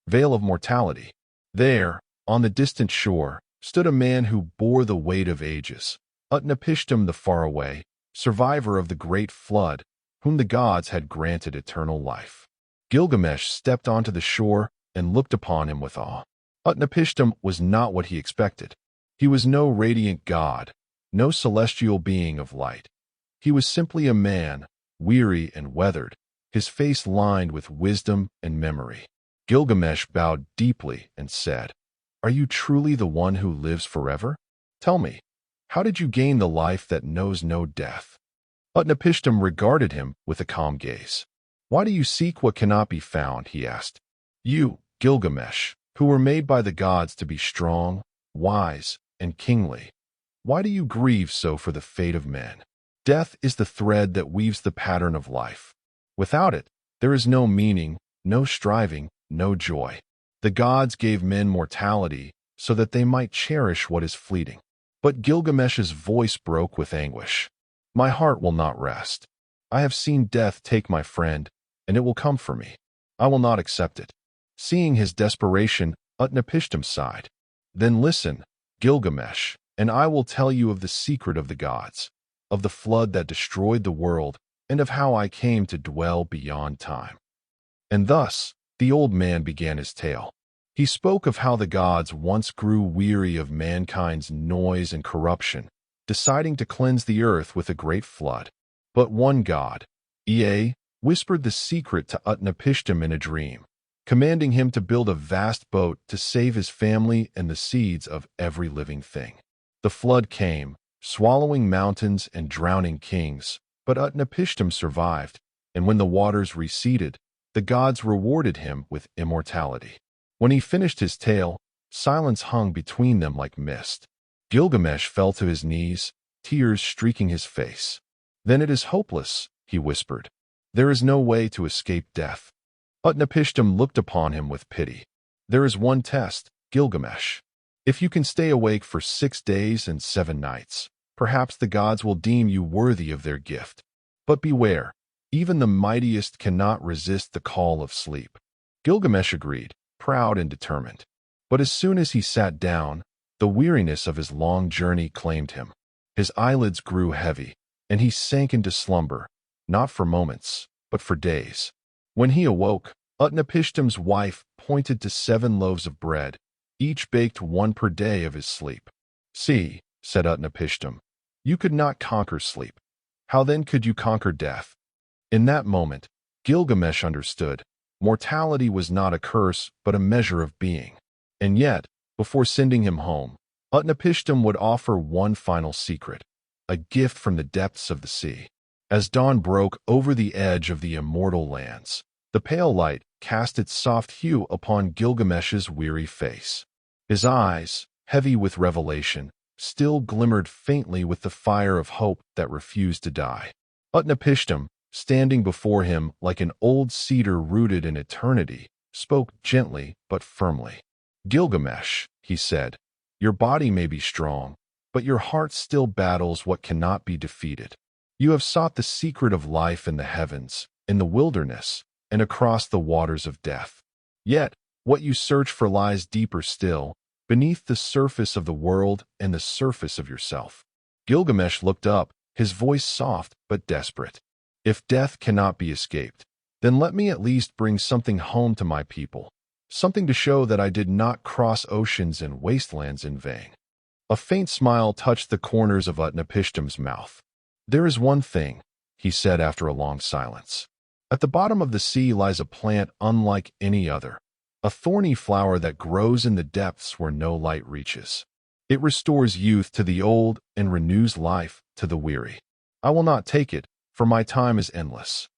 veil of mortality. There, on the distant shore, stood a man who bore the weight of ages, Utnapishtim the faraway, survivor of the great flood, whom the gods had granted eternal life. Gilgamesh stepped onto the shore and looked upon him with awe. Utnapishtim was not what he expected. He was no radiant god, no celestial being of light. He was simply a man, weary and weathered, his face lined with wisdom and memory. Gilgamesh bowed deeply and said, "Are you truly the one who lives forever? Tell me, how did you gain the life that knows no death?" Utnapishtim regarded him with a calm gaze. "Why do you seek what cannot be found?" he asked. "You, Gilgamesh, who were made by the gods to be strong, wise, and kingly. Why do you grieve so for the fate of men? Death is the thread that weaves the pattern of life. Without it, there is no meaning, no striving, no joy. The gods gave men mortality so that they might cherish what is fleeting." But Gilgamesh's voice broke with anguish. "My heart will not rest. I have seen death take my friend, and it will come for me. I will not accept it." Seeing his desperation, Utnapishtim sighed. "Then listen, Gilgamesh, and I will tell you of the secret of the gods, of the flood that destroyed the world, and of how I came to dwell beyond time." And thus the old man began his tale. He spoke of how the gods once grew weary of mankind's noise and corruption, deciding to cleanse the earth with a great flood. But one god, Ea, whispered the secret to Utnapishtim in a dream, commanding him to build a vast boat to save his family and the seeds of every living thing. The flood came, swallowing mountains and drowning kings, but Utnapishtim survived, and when the waters receded, the gods rewarded him with immortality. When he finished his tale, silence hung between them like mist. Gilgamesh fell to his knees, tears streaking his face. "Then it is hopeless," he whispered. "There is no way to escape death." Utnapishtim looked upon him with pity. "There is one test, Gilgamesh. If you can stay awake for 6 days and 7 nights, perhaps the gods will deem you worthy of their gift. But beware, even the mightiest cannot resist the call of sleep." Gilgamesh agreed, proud and determined. But as soon as he sat down, the weariness of his long journey claimed him. His eyelids grew heavy, and he sank into slumber, not for moments, but for days. When he awoke, Utnapishtim's wife pointed to 7 loaves of bread, each baked 1 per day of his sleep. "See," said Utnapishtim, "you could not conquer sleep. How then could you conquer death?" In that moment, Gilgamesh understood. Mortality was not a curse, but a measure of being. And yet, before sending him home, Utnapishtim would offer one final secret, a gift from the depths of the sea. As dawn broke over the edge of the immortal lands, the pale light cast its soft hue upon Gilgamesh's weary face. His eyes, heavy with revelation, still glimmered faintly with the fire of hope that refused to die. Utnapishtim, standing before him like an old cedar rooted in eternity, spoke gently but firmly. "Gilgamesh," he said, "your body may be strong, but your heart still battles what cannot be defeated. You have sought the secret of life in the heavens, in the wilderness, and across the waters of death. Yet, what you search for lies deeper still, beneath the surface of the world and the surface of yourself." Gilgamesh looked up, his voice soft but desperate. "If death cannot be escaped, then let me at least bring something home to my people, something to show that I did not cross oceans and wastelands in vain." A faint smile touched the corners of Utnapishtim's mouth. "There is one thing," he said after a long silence. "At the bottom of the sea lies a plant unlike any other, a thorny flower that grows in the depths where no light reaches. It restores youth to the old and renews life to the weary. I will not take it, for my time is endless.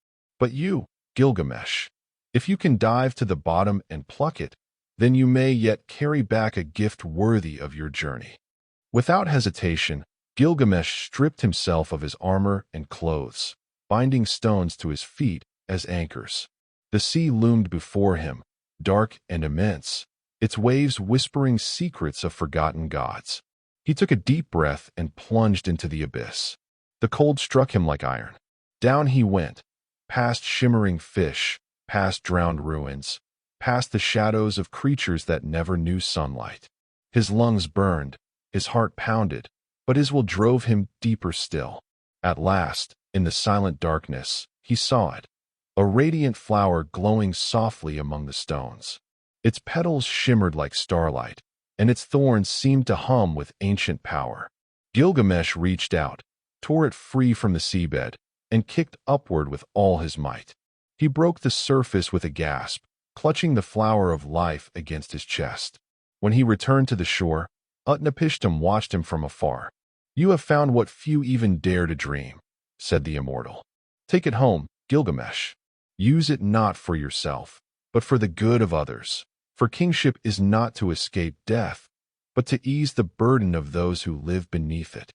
But you, Gilgamesh, if you can dive to the bottom and pluck it, then you may yet carry back a gift worthy of your journey." Without hesitation, Gilgamesh stripped himself of his armor and clothes, binding stones to his feet as anchors. The sea loomed before him, dark and immense, its waves whispering secrets of forgotten gods. He took a deep breath and plunged into the abyss. The cold struck him like iron. Down he went, past shimmering fish, past drowned ruins, past the shadows of creatures that never knew sunlight. His lungs burned, his heart pounded, but his will drove him deeper still. At last, in the silent darkness, he saw it, a radiant flower glowing softly among the stones. Its petals shimmered like starlight, and its thorns seemed to hum with ancient power. Gilgamesh reached out, tore it free from the seabed, and kicked upward with all his might. He broke the surface with a gasp, clutching the flower of life against his chest. When he returned to the shore, Utnapishtim watched him from afar. "You have found what few even dare to dream," said the immortal. "Take it home, Gilgamesh. Use it not for yourself, but for the good of others. For kingship is not to escape death, but to ease the burden of those who live beneath it."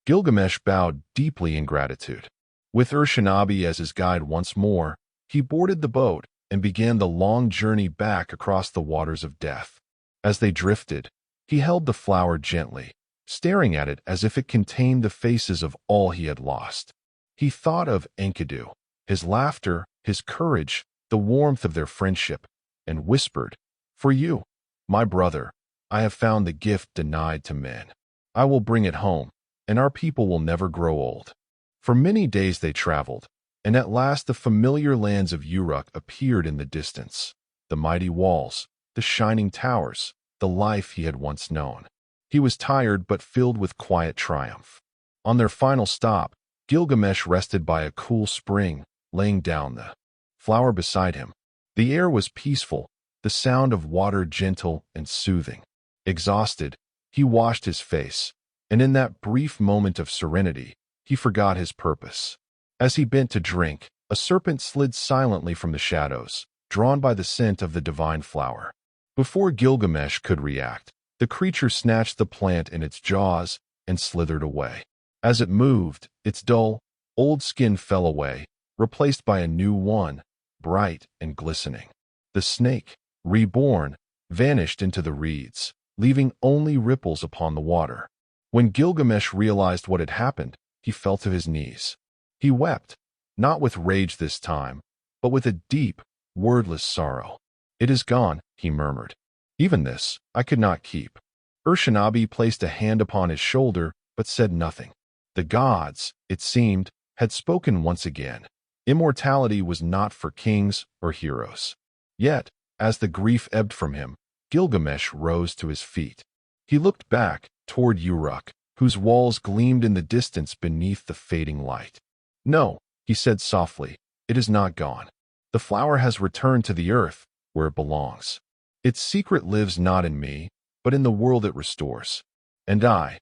Gilgamesh bowed deeply in gratitude. With Urshanabi as his guide once more, he boarded the boat and began the long journey back across the waters of death. As they drifted, he held the flower gently, staring at it as if it contained the faces of all he had lost. He thought of Enkidu, his laughter, his courage, the warmth of their friendship, and whispered, "For you, my brother, I have found the gift denied to men." I will bring it home, and our people will never grow old." For many days they traveled, and at last the familiar lands of Uruk appeared in the distance. The mighty walls, the shining towers, the life he had once known. He was tired but filled with quiet triumph. On their final stop, Gilgamesh rested by a cool spring, laying down the flower beside him. The air was peaceful, the sound of water gentle and soothing. Exhausted, he washed his face, and in that brief moment of serenity, he forgot his purpose. As he bent to drink, a serpent slid silently from the shadows, drawn by the scent of the divine flower. Before Gilgamesh could react, the creature snatched the plant in its jaws and slithered away. As it moved, its dull, old skin fell away, replaced by a new one, bright and glistening. The snake, reborn, vanished into the reeds, leaving only ripples upon the water. When Gilgamesh realized what had happened, he fell to his knees. He wept, not with rage this time, but with a deep, wordless sorrow. "It is gone," he murmured. "Even this, I could not keep." Urshanabi placed a hand upon his shoulder, but said nothing. The gods, it seemed, had spoken once again. Immortality was not for kings or heroes. Yet, as the grief ebbed from him, Gilgamesh rose to his feet. He looked back toward Uruk, whose walls gleamed in the distance beneath the fading light. "No," he said softly, "it is not gone. The flower has returned to the earth, where it belongs. Its secret lives not in me, but in the world it restores. And I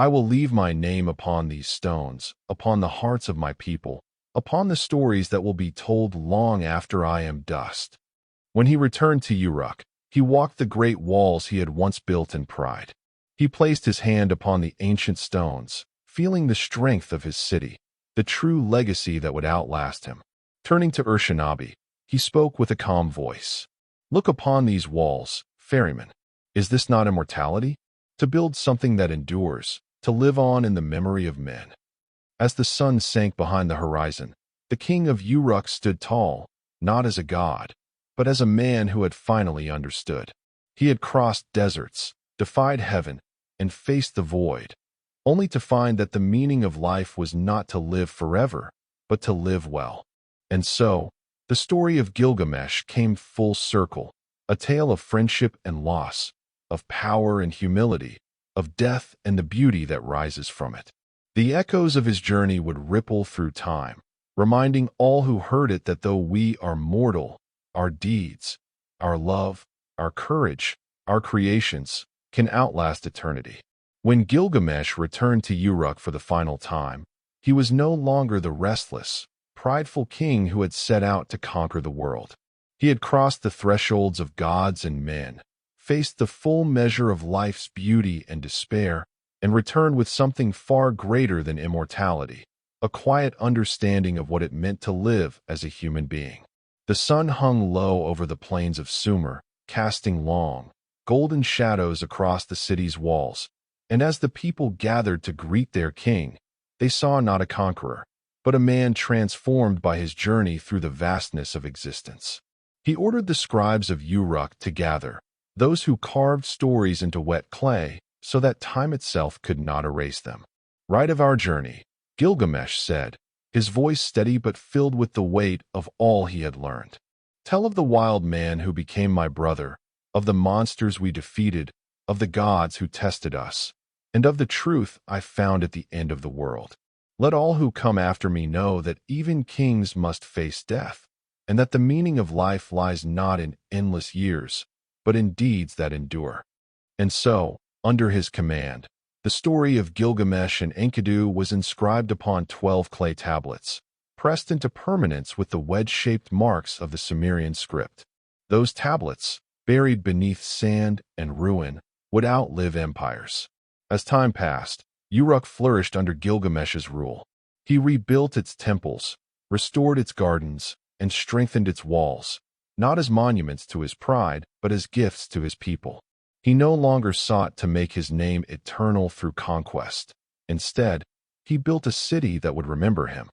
will leave my name upon these stones, upon the hearts of my people, upon the stories that will be told long after I am dust." When he returned to Uruk, he walked the great walls he had once built in pride. He placed his hand upon the ancient stones, feeling the strength of his city, the true legacy that would outlast him. Turning to Urshanabi, he spoke with a calm voice. "Look upon these walls, ferryman. Is this not immortality? To build something that endures, to live on in the memory of men." As the sun sank behind the horizon, the king of Uruk stood tall, not as a god, but as a man who had finally understood. He had crossed deserts, defied heaven, and faced the void, only to find that the meaning of life was not to live forever, but to live well. And so, the story of Gilgamesh came full circle, a tale of friendship and loss, of power and humility, of death and the beauty that rises from it. The echoes of his journey would ripple through time, reminding all who heard it that though we are mortal, our deeds, our love, our courage, our creations, can outlast eternity. When Gilgamesh returned to Uruk for the final time, he was no longer the restless, prideful king who had set out to conquer the world. He had crossed the thresholds of gods and men, faced the full measure of life's beauty and despair, and returned with something far greater than immortality, a quiet understanding of what it meant to live as a human being. The sun hung low over the plains of Sumer, casting long, golden shadows across the city's walls, and as the people gathered to greet their king, they saw not a conqueror, but a man transformed by his journey through the vastness of existence. He ordered the scribes of Uruk to gather, those who carved stories into wet clay, so that time itself could not erase them. "Write of our journey," Gilgamesh said, his voice steady but filled with the weight of all he had learned. "Tell of the wild man who became my brother, of the monsters we defeated, of the gods who tested us, and of the truth I found at the end of the world. Let all who come after me know that even kings must face death, and that the meaning of life lies not in endless years, but in deeds that endure." And so, under his command, the story of Gilgamesh and Enkidu was inscribed upon 12 clay tablets, pressed into permanence with the wedge-shaped marks of the Sumerian script. Those tablets, buried beneath sand and ruin, would outlive empires. As time passed, Uruk flourished under Gilgamesh's rule. He rebuilt its temples, restored its gardens, and strengthened its walls, not as monuments to his pride, but as gifts to his people. He no longer sought to make his name eternal through conquest. Instead, he built a city that would remember him.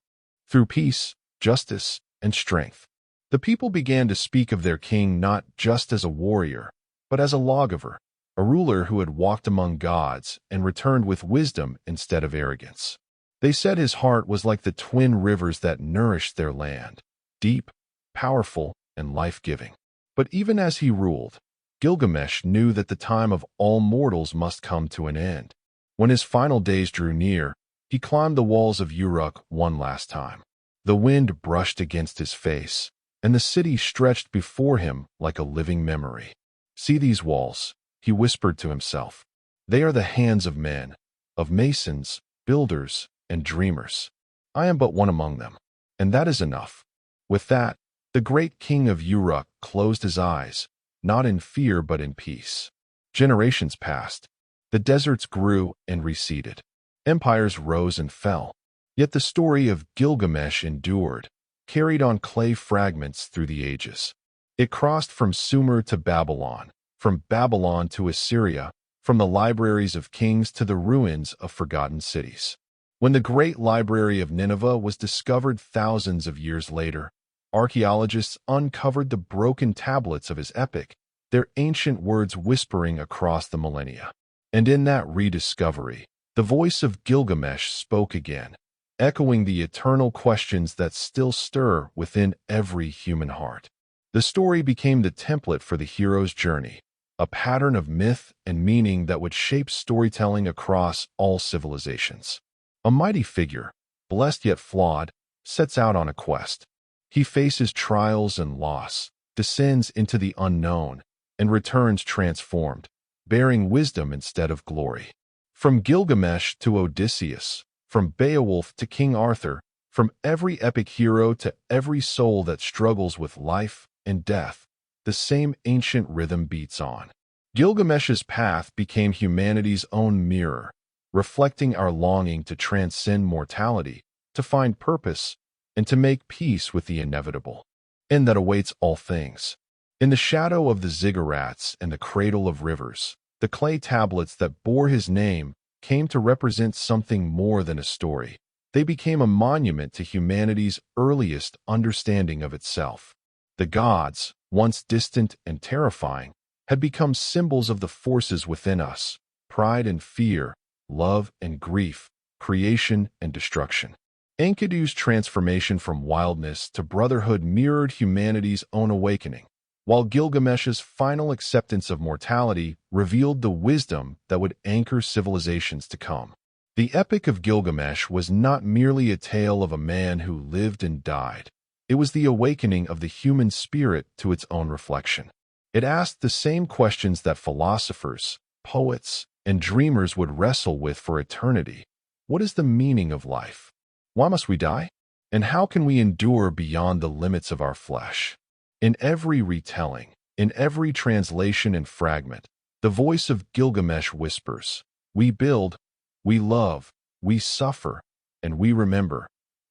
Through peace, justice, and strength, the people began to speak of their king not just as a warrior, but as a lawgiver, a ruler who had walked among gods and returned with wisdom instead of arrogance. They said his heart was like the twin rivers that nourished their land, deep, powerful, and life-giving. But even as he ruled, Gilgamesh knew that the time of all mortals must come to an end. When his final days drew near, he climbed the walls of Uruk one last time. The wind brushed against his face, and the city stretched before him like a living memory. "See these walls," he whispered to himself. "They are the hands of men, of masons, builders, and dreamers. I am but one among them, and that is enough." With that, the great king of Uruk closed his eyes, not in fear but in peace. Generations passed. The deserts grew and receded. Empires rose and fell. Yet the story of Gilgamesh endured, carried on clay fragments through the ages. It crossed from Sumer to Babylon, from Babylon to Assyria, from the libraries of kings to the ruins of forgotten cities. When the great library of Nineveh was discovered thousands of years later, archaeologists uncovered the broken tablets of his epic, their ancient words whispering across the millennia. And in that rediscovery, the voice of Gilgamesh spoke again, echoing the eternal questions that still stir within every human heart. The story became the template for the hero's journey, a pattern of myth and meaning that would shape storytelling across all civilizations. A mighty figure, blessed yet flawed, sets out on a quest. He faces trials and loss, descends into the unknown, and returns transformed, bearing wisdom instead of glory. From Gilgamesh to Odysseus, from Beowulf to King Arthur, from every epic hero to every soul that struggles with life and death, the same ancient rhythm beats on. Gilgamesh's path became humanity's own mirror, reflecting our longing to transcend mortality, to find purpose, and to make peace with the inevitable, and that awaits all things. In the shadow of the ziggurats and the cradle of rivers, the clay tablets that bore his name came to represent something more than a story. They became a monument to humanity's earliest understanding of itself. The gods, once distant and terrifying, had become symbols of the forces within us: pride and fear, love and grief, creation and destruction. Enkidu's transformation from wildness to brotherhood mirrored humanity's own awakening, while Gilgamesh's final acceptance of mortality revealed the wisdom that would anchor civilizations to come. The Epic of Gilgamesh was not merely a tale of a man who lived and died. It was the awakening of the human spirit to its own reflection. It asked the same questions that philosophers, poets, and dreamers would wrestle with for eternity. What is the meaning of life? Why must we die? And how can we endure beyond the limits of our flesh? In every retelling, in every translation and fragment, the voice of Gilgamesh whispers, "We build, we love, we suffer, and we remember,"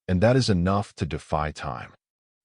and that is enough to defy time.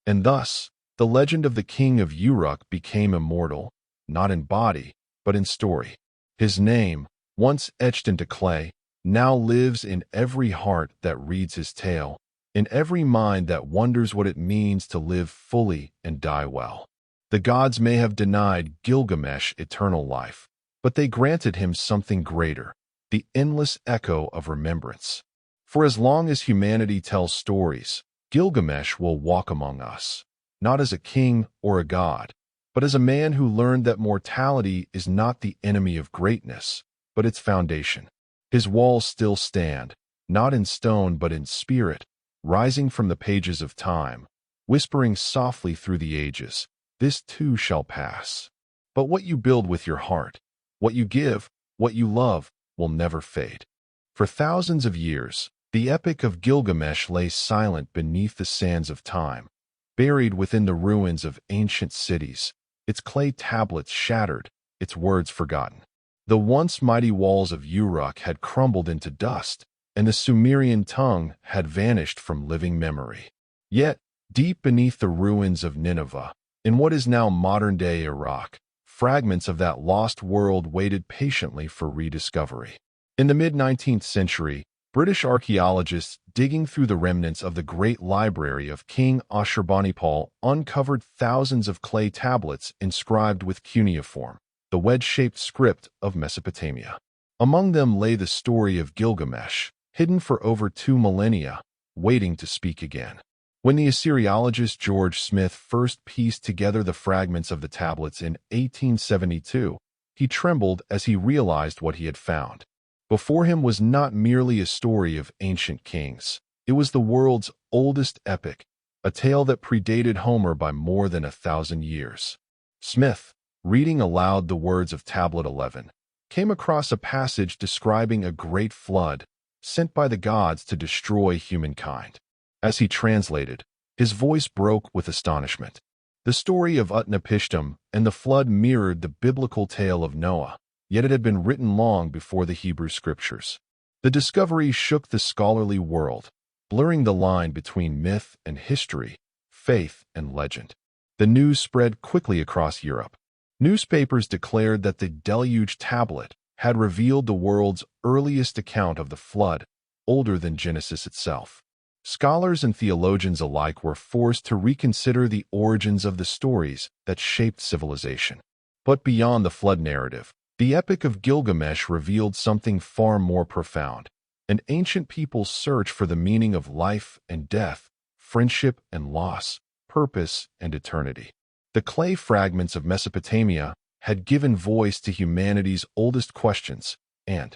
And thus, the legend of the king of Uruk became immortal, not in body, but in story. His name, once etched into clay, now lives in every heart that reads his tale, in every mind that wonders what it means to live fully and die well. The gods may have denied Gilgamesh eternal life, but they granted him something greater, the endless echo of remembrance. For as long as humanity tells stories, Gilgamesh will walk among us, not as a king or a god, but as a man who learned that mortality is not the enemy of greatness, but its foundation. His walls still stand, not in stone but in spirit, rising from the pages of time, whispering softly through the ages, "This too shall pass." But what you build with your heart, what you give, what you love, will never fade. For thousands of years, the Epic of Gilgamesh lay silent beneath the sands of time, buried within the ruins of ancient cities, its clay tablets shattered, its words forgotten. The once mighty walls of Uruk had crumbled into dust, and the Sumerian tongue had vanished from living memory. Yet, deep beneath the ruins of Nineveh, in what is now modern-day Iraq, fragments of that lost world waited patiently for rediscovery. In the mid-19th century, British archaeologists digging through the remnants of the Great Library of King Ashurbanipal uncovered thousands of clay tablets inscribed with cuneiform, the wedge-shaped script of Mesopotamia. Among them lay the story of Gilgamesh, hidden for over 2 millennia, waiting to speak again. When the Assyriologist George Smith first pieced together the fragments of the tablets in 1872, he trembled as he realized what he had found. Before him was not merely a story of ancient kings. It was the world's oldest epic, a tale that predated Homer by more than 1,000 years. Smith, reading aloud the words of Tablet 11, came across a passage describing a great flood sent by the gods to destroy humankind. As he translated, his voice broke with astonishment. The story of Utnapishtim and the flood mirrored the biblical tale of Noah, yet it had been written long before the Hebrew scriptures. The discovery shook the scholarly world, blurring the line between myth and history, faith and legend. The news spread quickly across Europe. Newspapers declared that the Deluge tablet had revealed the world's earliest account of the flood, older than Genesis itself. Scholars and theologians alike were forced to reconsider the origins of the stories that shaped civilization. But beyond the flood narrative, the Epic of Gilgamesh revealed something far more profound: an ancient people's search for the meaning of life and death, friendship and loss, purpose and eternity. The clay fragments of Mesopotamia had given voice to humanity's oldest questions and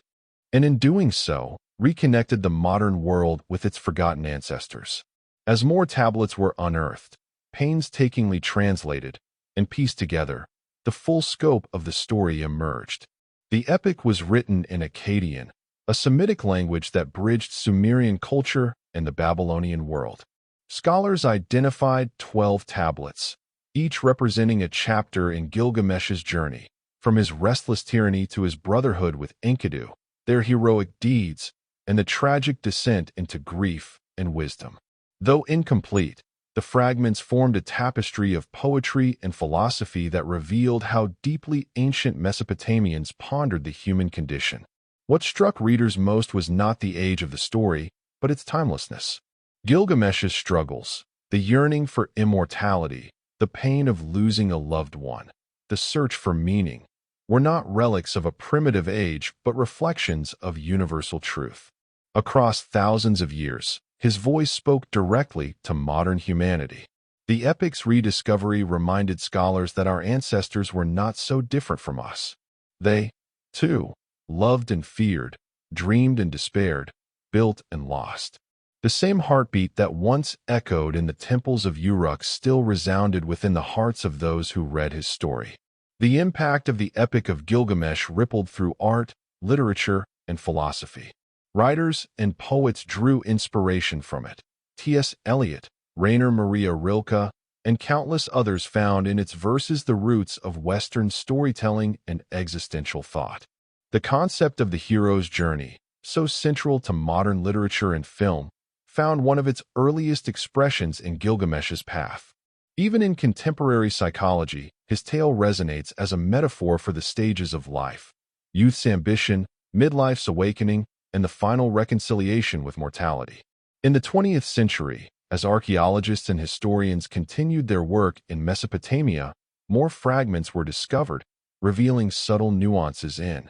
in doing so, reconnected the modern world with its forgotten ancestors. As more tablets were unearthed, painstakingly translated, and pieced together, the full scope of the story emerged. The epic was written in Akkadian, a Semitic language that bridged Sumerian culture and the Babylonian world. Scholars identified 12 tablets, each representing a chapter in Gilgamesh's journey, from his restless tyranny to his brotherhood with Enkidu, their heroic deeds, and the tragic descent into grief and wisdom. Though incomplete, the fragments formed a tapestry of poetry and philosophy that revealed how deeply ancient Mesopotamians pondered the human condition. What struck readers most was not the age of the story, but its timelessness. Gilgamesh's struggles, the yearning for immortality, the pain of losing a loved one, the search for meaning, were not relics of a primitive age but reflections of universal truth. Across thousands of years, his voice spoke directly to modern humanity. The epic's rediscovery reminded scholars that our ancestors were not so different from us. They, too, loved and feared, dreamed and despaired, built and lost. The same heartbeat that once echoed in the temples of Uruk still resounded within the hearts of those who read his story. The impact of the Epic of Gilgamesh rippled through art, literature, and philosophy. Writers and poets drew inspiration from it. T.S. Eliot, Rainer Maria Rilke, and countless others found in its verses the roots of Western storytelling and existential thought. The concept of the hero's journey, so central to modern literature and film, found one of its earliest expressions in Gilgamesh's path. Even in contemporary psychology, his tale resonates as a metaphor for the stages of life: youth's ambition, midlife's awakening, and the final reconciliation with mortality. In the 20th century, as archaeologists and historians continued their work in Mesopotamia, more fragments were discovered, revealing subtle nuances in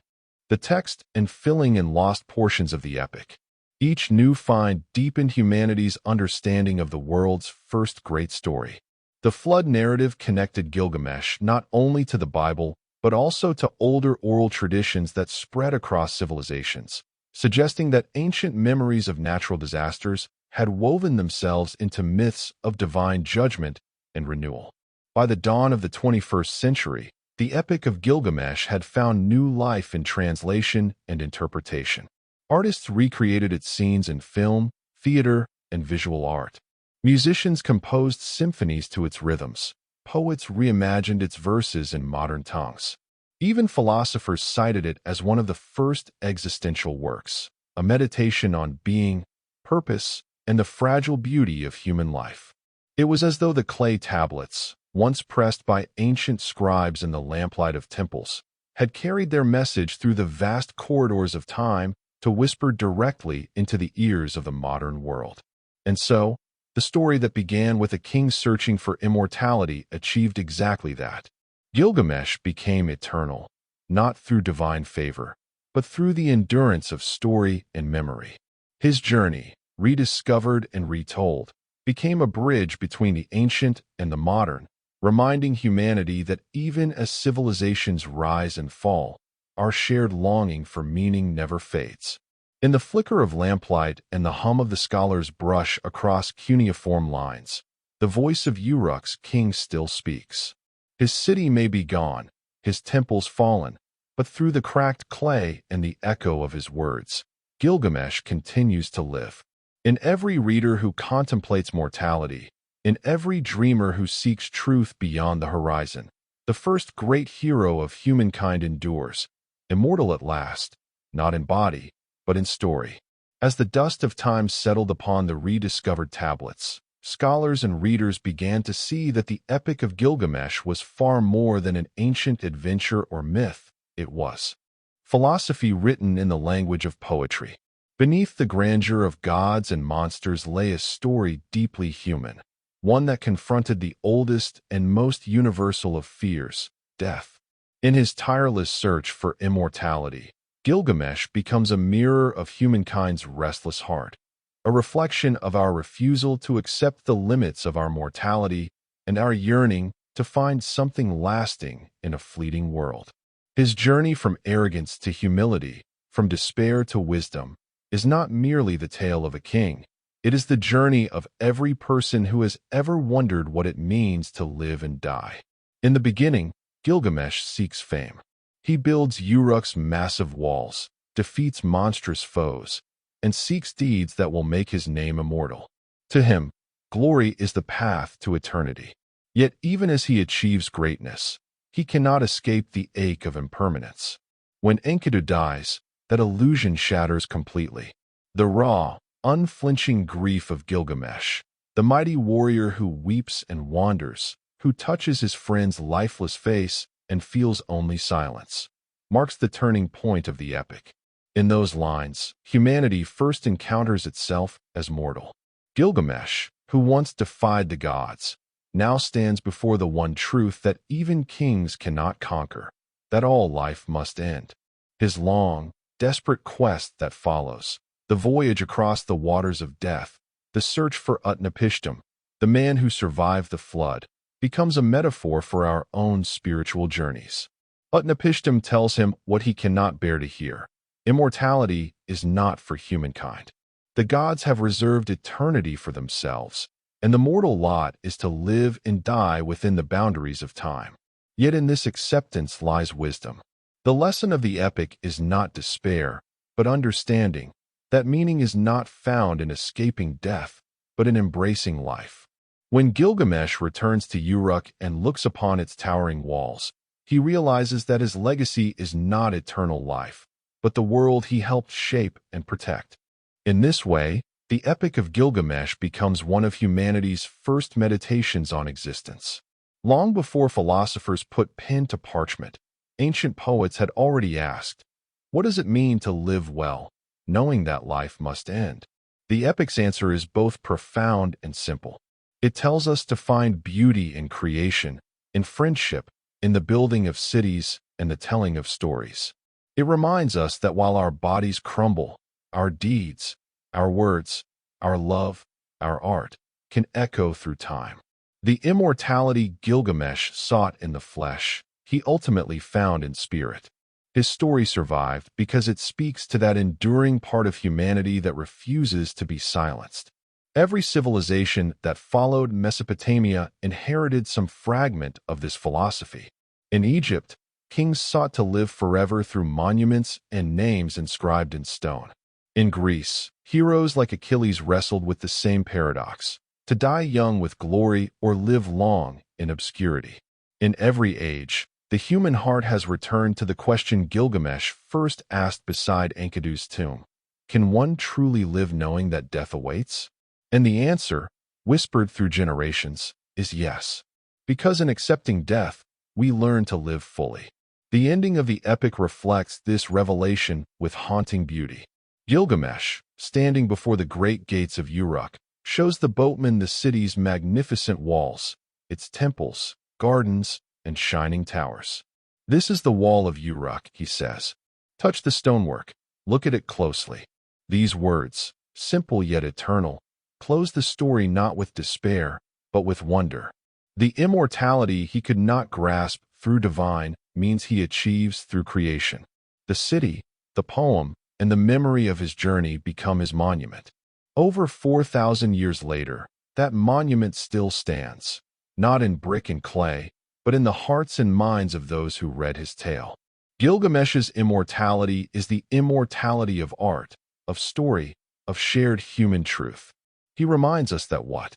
the text and filling in lost portions of the epic. Each new find deepened humanity's understanding of the world's first great story. The flood narrative connected Gilgamesh not only to the Bible, but also to older oral traditions that spread across civilizations, suggesting that ancient memories of natural disasters had woven themselves into myths of divine judgment and renewal. By the dawn of the 21st century, the Epic of Gilgamesh had found new life in translation and interpretation. Artists recreated its scenes in film, theater, and visual art. Musicians composed symphonies to its rhythms. Poets reimagined its verses in modern tongues. Even philosophers cited it as one of the first existential works, a meditation on being, purpose, and the fragile beauty of human life. It was as though the clay tablets, once pressed by ancient scribes in the lamplight of temples, had carried their message through the vast corridors of time to whisper directly into the ears of the modern world. And so, the story that began with a king searching for immortality achieved exactly that. Gilgamesh became eternal, not through divine favor, but through the endurance of story and memory. His journey, rediscovered and retold, became a bridge between the ancient and the modern, reminding humanity that even as civilizations rise and fall, our shared longing for meaning never fades. In the flicker of lamplight and the hum of the scholar's brush across cuneiform lines, the voice of Uruk's king still speaks. His city may be gone, his temples fallen, but through the cracked clay and the echo of his words, Gilgamesh continues to live. In every reader who contemplates mortality, in every dreamer who seeks truth beyond the horizon, the first great hero of humankind endures, immortal at last, not in body, but in story. As the dust of time settled upon the rediscovered tablets, scholars and readers began to see that the Epic of Gilgamesh was far more than an ancient adventure or myth. It was philosophy written in the language of poetry. Beneath the grandeur of gods and monsters lay a story deeply human, one that confronted the oldest and most universal of fears, death. In his tireless search for immortality, Gilgamesh becomes a mirror of humankind's restless heart, a reflection of our refusal to accept the limits of our mortality and our yearning to find something lasting in a fleeting world. His journey from arrogance to humility, from despair to wisdom, is not merely the tale of a king. It is the journey of every person who has ever wondered what it means to live and die. In the beginning, Gilgamesh seeks fame. He builds Uruk's massive walls, defeats monstrous foes, and seeks deeds that will make his name immortal. To him, glory is the path to eternity. Yet even as he achieves greatness, he cannot escape the ache of impermanence. When Enkidu dies, that illusion shatters completely. The raw, unflinching grief of Gilgamesh, the mighty warrior who weeps and wanders, who touches his friend's lifeless face and feels only silence, marks the turning point of the epic. In those lines, humanity first encounters itself as mortal. Gilgamesh, who once defied the gods, now stands before the one truth that even kings cannot conquer, that all life must end. His long, desperate quest that follows, the voyage across the waters of death, the search for Utnapishtim, the man who survived the flood, becomes a metaphor for our own spiritual journeys. Utnapishtim tells him what he cannot bear to hear. Immortality is not for humankind. The gods have reserved eternity for themselves, and the mortal lot is to live and die within the boundaries of time. Yet in this acceptance lies wisdom. The lesson of the epic is not despair, but understanding that meaning is not found in escaping death, but in embracing life. When Gilgamesh returns to Uruk and looks upon its towering walls, he realizes that his legacy is not eternal life, but the world he helped shape and protect. In this way, the Epic of Gilgamesh becomes one of humanity's first meditations on existence. Long before philosophers put pen to parchment, ancient poets had already asked, what does it mean to live well, knowing that life must end? The epic's answer is both profound and simple. It tells us to find beauty in creation, in friendship, in the building of cities, and the telling of stories. It reminds us that while our bodies crumble, our deeds, our words, our love, our art can echo through time. The immortality Gilgamesh sought in the flesh, he ultimately found in spirit. His story survived because it speaks to that enduring part of humanity that refuses to be silenced. Every civilization that followed Mesopotamia inherited some fragment of this philosophy. In Egypt, kings sought to live forever through monuments and names inscribed in stone. In Greece, heroes like Achilles wrestled with the same paradox, to die young with glory or live long in obscurity. In every age, the human heart has returned to the question Gilgamesh first asked beside Enkidu's tomb. Can one truly live knowing that death awaits? And the answer, whispered through generations, is yes. Because in accepting death, we learn to live fully. The ending of the epic reflects this revelation with haunting beauty. Gilgamesh, standing before the great gates of Uruk, shows the boatman the city's magnificent walls, its temples, gardens, and shining towers. "This is the wall of Uruk," he says. "Touch the stonework. Look at it closely." These words, simple yet eternal, close the story not with despair, but with wonder. The immortality he could not grasp through divine means he achieves through creation. The city, the poem, and the memory of his journey become his monument. Over 4,000 years later, that monument still stands, not in brick and clay, but in the hearts and minds of those who read his tale. Gilgamesh's immortality is the immortality of art, of story, of shared human truth. He reminds us that what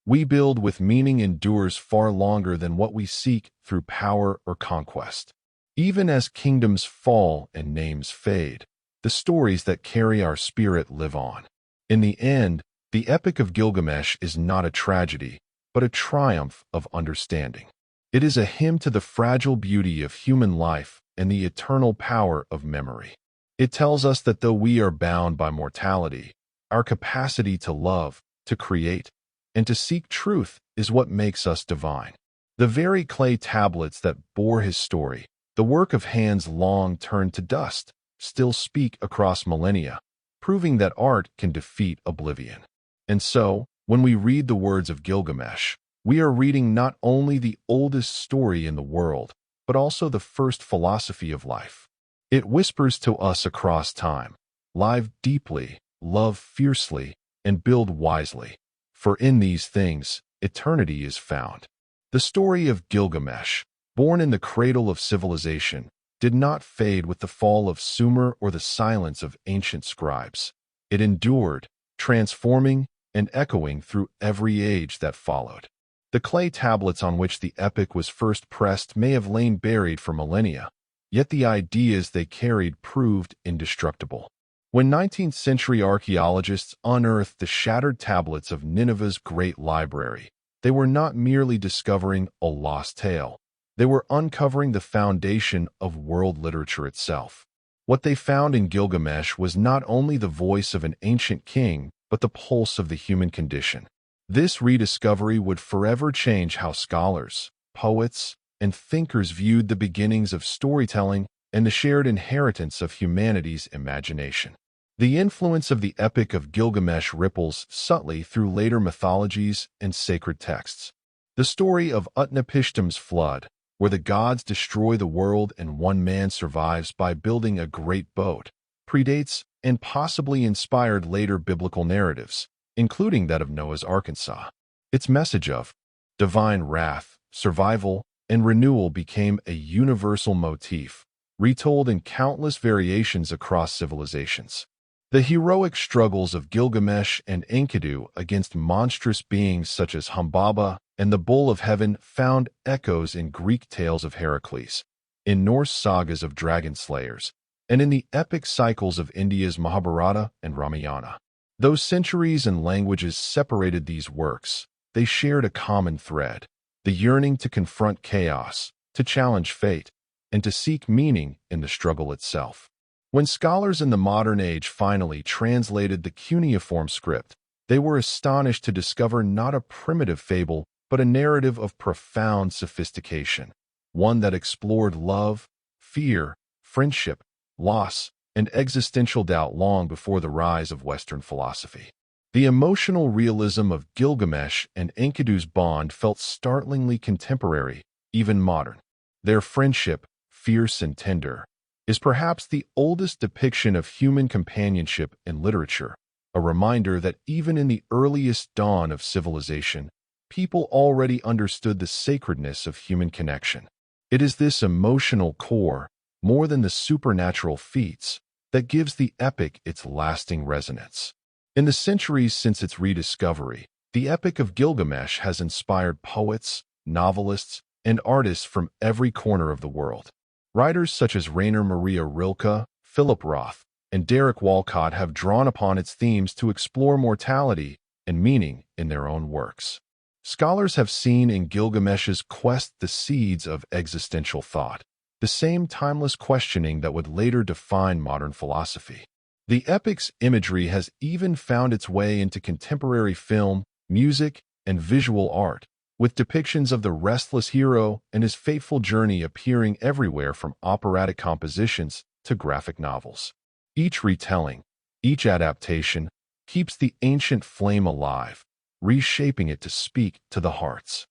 we build with meaning endures far longer than what we seek through power or conquest. Even as kingdoms fall and names fade, the stories that carry our spirit live on. In the end, the Epic of Gilgamesh is not a tragedy, but a triumph of understanding. It is a hymn to the fragile beauty of human life and the eternal power of memory. It tells us that though we are bound by mortality, our capacity to love, to create, and to seek truth is what makes us divine. The very clay tablets that bore his story, the work of hands long turned to dust, still speak across millennia, proving that art can defeat oblivion. And so, when we read the words of Gilgamesh, we are reading not only the oldest story in the world, but also the first philosophy of life. It whispers to us across time, live deeply, love fiercely, and build wisely. For in these things, eternity is found. The story of Gilgamesh, born in the cradle of civilization, did not fade with the fall of Sumer or the silence of ancient scribes. It endured, transforming and echoing through every age that followed. The clay tablets on which the epic was first pressed may have lain buried for millennia, yet the ideas they carried proved indestructible. When 19th-century archaeologists unearthed the shattered tablets of Nineveh's great library, they were not merely discovering a lost tale. They were uncovering the foundation of world literature itself. What they found in Gilgamesh was not only the voice of an ancient king, but the pulse of the human condition. This rediscovery would forever change how scholars, poets, and thinkers viewed the beginnings of storytelling and the shared inheritance of humanity's imagination. The influence of the Epic of Gilgamesh ripples subtly through later mythologies and sacred texts. The story of Utnapishtim's flood, where the gods destroy the world and one man survives by building a great boat, predates and possibly inspired later biblical narratives, including that of Noah's Arkansas. Its message of divine wrath, survival, and renewal became a universal motif, retold in countless variations across civilizations. The heroic struggles of Gilgamesh and Enkidu against monstrous beings such as Humbaba and the Bull of Heaven found echoes in Greek tales of Heracles, in Norse sagas of dragon slayers, and in the epic cycles of India's Mahabharata and Ramayana. Though centuries and languages separated these works, they shared a common thread: the yearning to confront chaos, to challenge fate, and to seek meaning in the struggle itself. When scholars in the modern age finally translated the cuneiform script, they were astonished to discover not a primitive fable, but a narrative of profound sophistication, one that explored love, fear, friendship, loss, and existential doubt long before the rise of Western philosophy. The emotional realism of Gilgamesh and Enkidu's bond felt startlingly contemporary, even modern. Their friendship, fierce and tender, is perhaps the oldest depiction of human companionship in literature, a reminder that even in the earliest dawn of civilization, people already understood the sacredness of human connection. It is this emotional core, more than the supernatural feats, that gives the epic its lasting resonance. In the centuries since its rediscovery, the Epic of Gilgamesh has inspired poets, novelists, and artists from every corner of the world. Writers such as Rainer Maria Rilke, Philip Roth, and Derek Walcott have drawn upon its themes to explore mortality and meaning in their own works. Scholars have seen in Gilgamesh's quest the seeds of existential thought, the same timeless questioning that would later define modern philosophy. The epic's imagery has even found its way into contemporary film, music, and visual art, with depictions of the restless hero and his fateful journey appearing everywhere from operatic compositions to graphic novels. Each retelling, each adaptation, keeps the ancient flame alive, reshaping it to speak to the hearts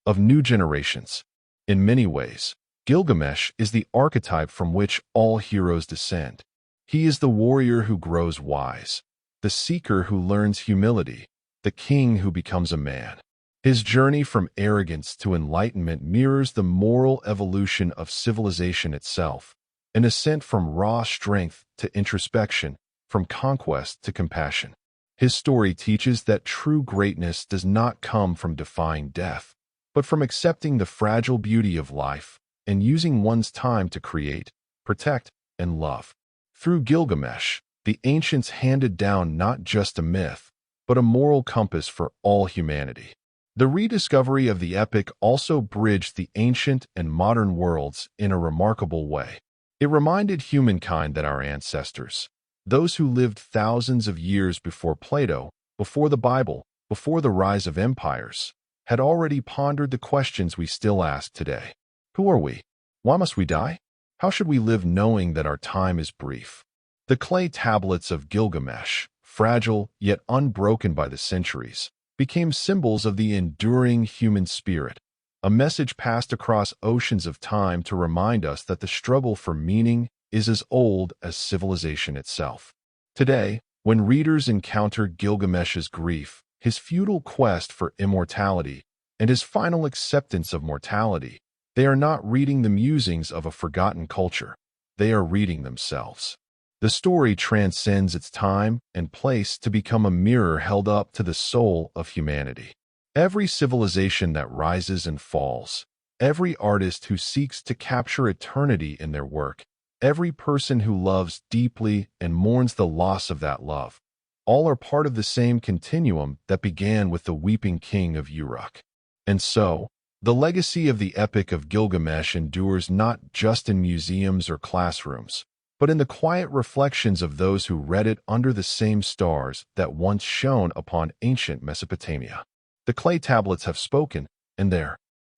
of new generations. In many ways, Gilgamesh is the archetype from which all heroes descend. He is the warrior who grows wise, the seeker who learns humility, the king who becomes a man. His journey from arrogance to enlightenment mirrors the moral evolution of civilization itself, an ascent from raw strength to introspection, from conquest to compassion. His story teaches that true greatness does not come from defying death, but from accepting the fragile beauty of life and using one's time to create, protect, and love. Through Gilgamesh, the ancients handed down not just a myth, but a moral compass for all humanity. The rediscovery of the epic also bridged the ancient and modern worlds in a remarkable way. It reminded humankind that our ancestors, those who lived thousands of years before Plato, before the Bible, before the rise of empires, had already pondered the questions we still ask today. Who are we? Why must we die? How should we live knowing that our time is brief? The clay tablets of Gilgamesh, fragile yet unbroken by the centuries, became symbols of the enduring human spirit, a message passed across oceans of time to remind us that the struggle for meaning is as old as civilization itself. Today, when readers encounter Gilgamesh's grief, his futile quest for immortality, and his final acceptance of mortality, they are not reading the musings of a forgotten culture. They are reading themselves. The story transcends its time and place to become a mirror held up to the soul of humanity. Every civilization that rises and falls, every artist who seeks to capture eternity in their work, every person who loves deeply and mourns the loss of that love, all are part of the same continuum that began with the weeping king of Uruk. And so, the legacy of the Epic of Gilgamesh endures not just in museums or classrooms, but in the quiet reflections of those who read it under the same stars that once shone upon ancient Mesopotamia. The clay tablets have spoken, and their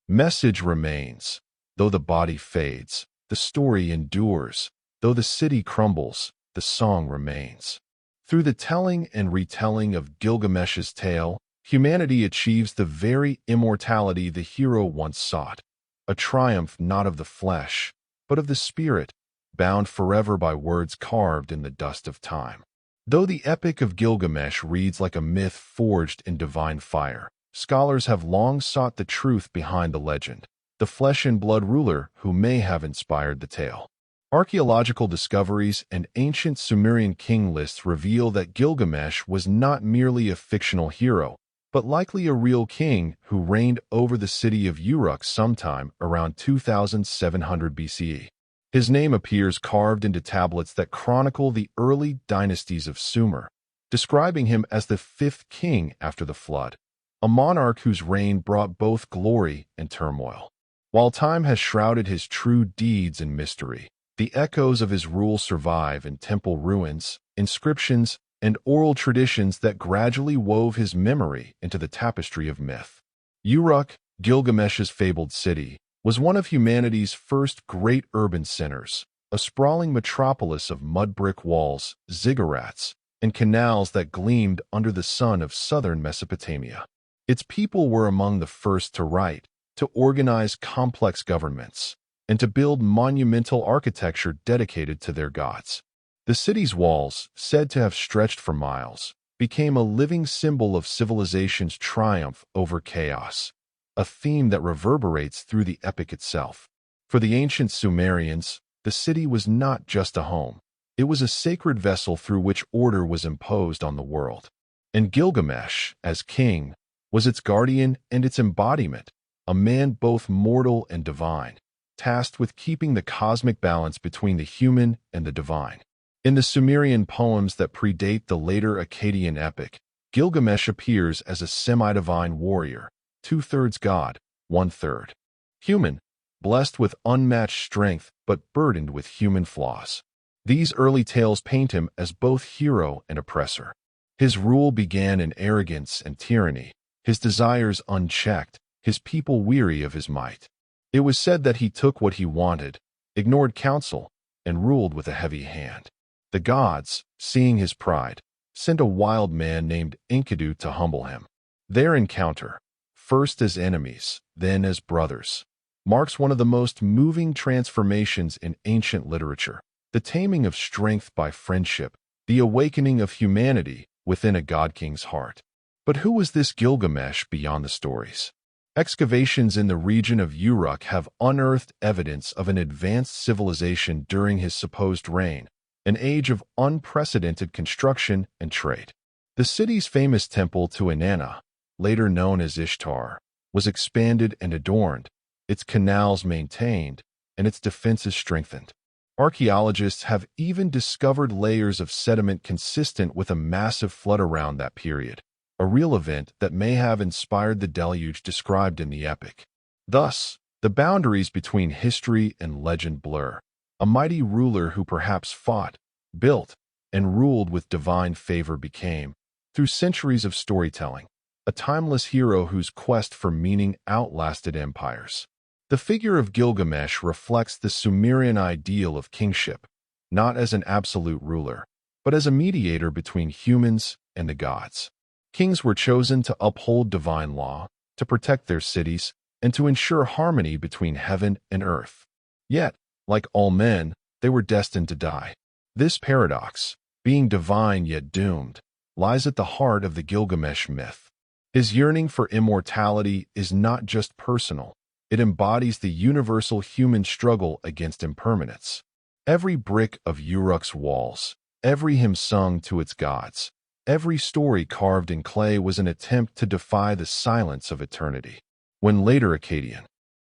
message remains. Though the body fades, the story endures. Though the city crumbles, the song remains. Through the telling and retelling of Gilgamesh's tale, humanity achieves the very immortality the hero once sought, a triumph not of the flesh, but of the spirit, bound forever by words carved in the dust of time. Though the Epic of Gilgamesh reads like a myth forged in divine fire, scholars have long sought the truth behind the legend, the flesh-and-blood ruler who may have inspired the tale. Archaeological discoveries and ancient Sumerian king lists reveal that Gilgamesh was not merely a fictional hero, but likely a real king who reigned over the city of Uruk sometime around 2700 BCE. His name appears carved into tablets that chronicle the early dynasties of Sumer, describing him as the fifth king after the flood, a monarch whose reign brought both glory and turmoil. While time has shrouded his true deeds in mystery, the echoes of his rule survive in temple ruins, inscriptions, and oral traditions that gradually wove his memory into the tapestry of myth. Uruk, Gilgamesh's fabled city, was one of humanity's first great urban centers, a sprawling metropolis of mud-brick walls, ziggurats, and canals that gleamed under the sun of southern Mesopotamia. Its people were among the first to write, to organize complex governments, and to build monumental architecture dedicated to their gods. The city's walls, said to have stretched for miles, became a living symbol of civilization's triumph over chaos, a theme that reverberates through the epic itself. For the ancient Sumerians, the city was not just a home. It was a sacred vessel through which order was imposed on the world. And Gilgamesh, as king, was its guardian and its embodiment, a man both mortal and divine, tasked with keeping the cosmic balance between the human and the divine. In the Sumerian poems that predate the later Akkadian epic, Gilgamesh appears as a semi-divine warrior, two-thirds god, one-third human, blessed with unmatched strength but burdened with human flaws. These early tales paint him as both hero and oppressor. His rule began in arrogance and tyranny, his desires unchecked, his people weary of his might. It was said that he took what he wanted, ignored counsel, and ruled with a heavy hand. The gods, seeing his pride, sent a wild man named Enkidu to humble him. Their encounter, first as enemies, then as brothers, marks one of the most moving transformations in ancient literature. The taming of strength by friendship, the awakening of humanity within a god-king's heart. But who was this Gilgamesh beyond the stories? Excavations in the region of Uruk have unearthed evidence of an advanced civilization during his supposed reign, an age of unprecedented construction and trade. The city's famous temple to Inanna, later known as Ishtar, was expanded and adorned, its canals maintained, and its defenses strengthened. Archaeologists have even discovered layers of sediment consistent with a massive flood around that period, a real event that may have inspired the deluge described in the epic. Thus, the boundaries between history and legend blur. A mighty ruler who perhaps fought, built, and ruled with divine favor became, through centuries of storytelling, a timeless hero whose quest for meaning outlasted empires. The figure of Gilgamesh reflects the Sumerian ideal of kingship, not as an absolute ruler, but as a mediator between humans and the gods. Kings were chosen to uphold divine law, to protect their cities, and to ensure harmony between heaven and earth. Yet, like all men, they were destined to die. This paradox, being divine yet doomed, lies at the heart of the Gilgamesh myth. His yearning for immortality is not just personal. It embodies the universal human struggle against impermanence. Every brick of Uruk's walls, every hymn sung to its gods, every story carved in clay was an attempt to defy the silence of eternity. When later Akkadian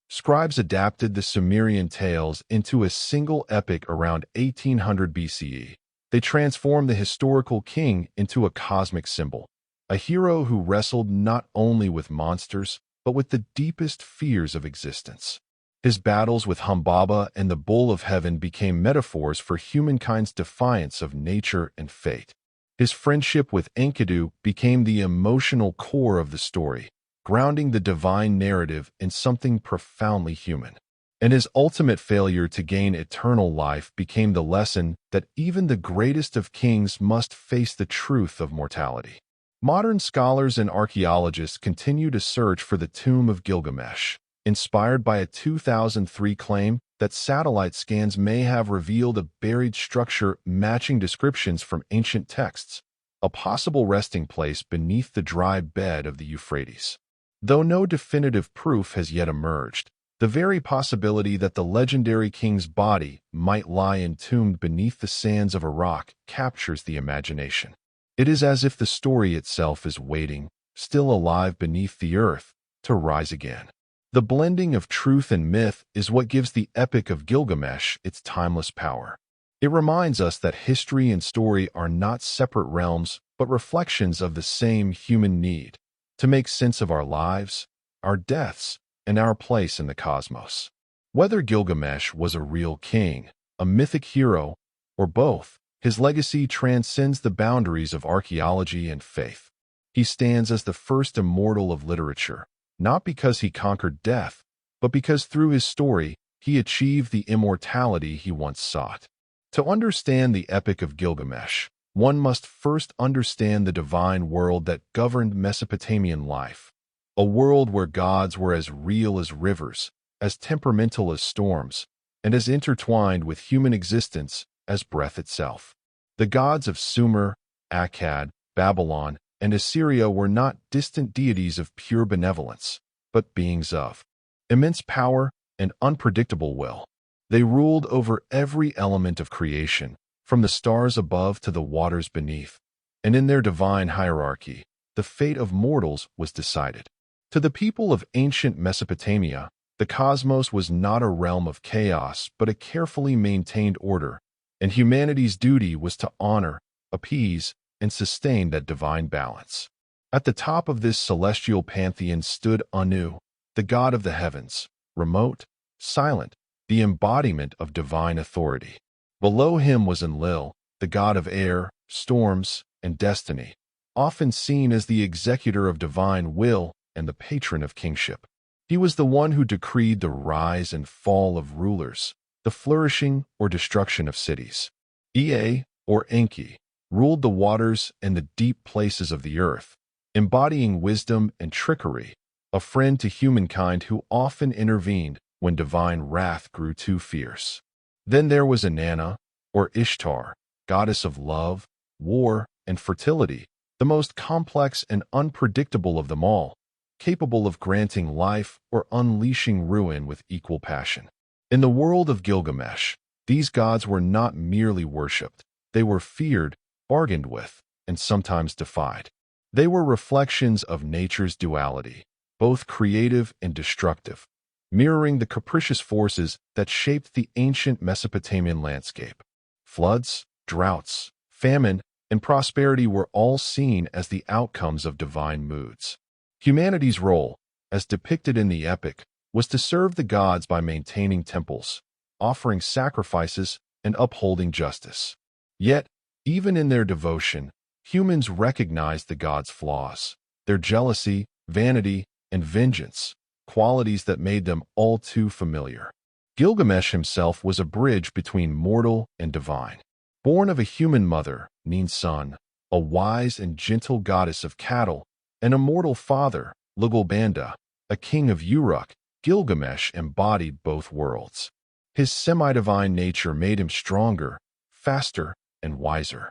scribes adapted the Sumerian tales into a single epic around 1800 BCE, they transformed the historical king into a cosmic symbol, a hero who wrestled not only with monsters, but with the deepest fears of existence. His battles with Humbaba and the Bull of Heaven became metaphors for humankind's defiance of nature and fate. His friendship with Enkidu became the emotional core of the story, grounding the divine narrative in something profoundly human. And his ultimate failure to gain eternal life became the lesson that even the greatest of kings must face the truth of mortality. Modern scholars and archaeologists continue to search for the tomb of Gilgamesh, inspired by a 2003 claim that satellite scans may have revealed a buried structure matching descriptions from ancient texts, a possible resting place beneath the dry bed of the Euphrates. Though no definitive proof has yet emerged, the very possibility that the legendary king's body might lie entombed beneath the sands of a rock captures the imagination. It is as if the story itself is waiting, still alive beneath the earth, to rise again. The blending of truth and myth is what gives the Epic of Gilgamesh its timeless power. It reminds us that history and story are not separate realms, but reflections of the same human need to make sense of our lives, our deaths, and our place in the cosmos. Whether Gilgamesh was a real king, a mythic hero, or both, his legacy transcends the boundaries of archaeology and faith. He stands as the first immortal of literature, not because he conquered death, but because through his story, he achieved the immortality he once sought. To understand the Epic of Gilgamesh, one must first understand the divine world that governed Mesopotamian life, a world where gods were as real as rivers, as temperamental as storms, and as intertwined with human existence as breath itself. The gods of Sumer, Akkad, Babylon, and Assyria were not distant deities of pure benevolence, but beings of immense power and unpredictable will. They ruled over every element of creation, from the stars above to the waters beneath, and in their divine hierarchy, the fate of mortals was decided. To the people of ancient Mesopotamia, the cosmos was not a realm of chaos, but a carefully maintained order, and humanity's duty was to honor, appease, and sustain that divine balance. At the top of this celestial pantheon stood Anu, the god of the heavens, remote, silent, the embodiment of divine authority. Below him was Enlil, the god of air, storms, and destiny, often seen as the executor of divine will and the patron of kingship. He was the one who decreed the rise and fall of rulers, the flourishing or destruction of cities. Ea, or Enki, ruled the waters and the deep places of the earth, embodying wisdom and trickery, a friend to humankind who often intervened when divine wrath grew too fierce. Then there was Inanna, or Ishtar, goddess of love, war, and fertility, the most complex and unpredictable of them all, capable of granting life or unleashing ruin with equal passion. In the world of Gilgamesh, these gods were not merely worshipped, they were feared, bargained with, and sometimes defied. They were reflections of nature's duality, both creative and destructive, mirroring the capricious forces that shaped the ancient Mesopotamian landscape. Floods, droughts, famine, and prosperity were all seen as the outcomes of divine moods. Humanity's role, as depicted in the epic, was to serve the gods by maintaining temples, offering sacrifices, and upholding justice. Yet, even in their devotion, humans recognized the gods' flaws, their jealousy, vanity, and vengeance, qualities that made them all too familiar. Gilgamesh himself was a bridge between mortal and divine. Born of a human mother, Nin-Sun, a wise and gentle goddess of cattle, and a mortal father, Lugalbanda, a king of Uruk, Gilgamesh embodied both worlds. His semi-divine nature made him stronger, faster, and wiser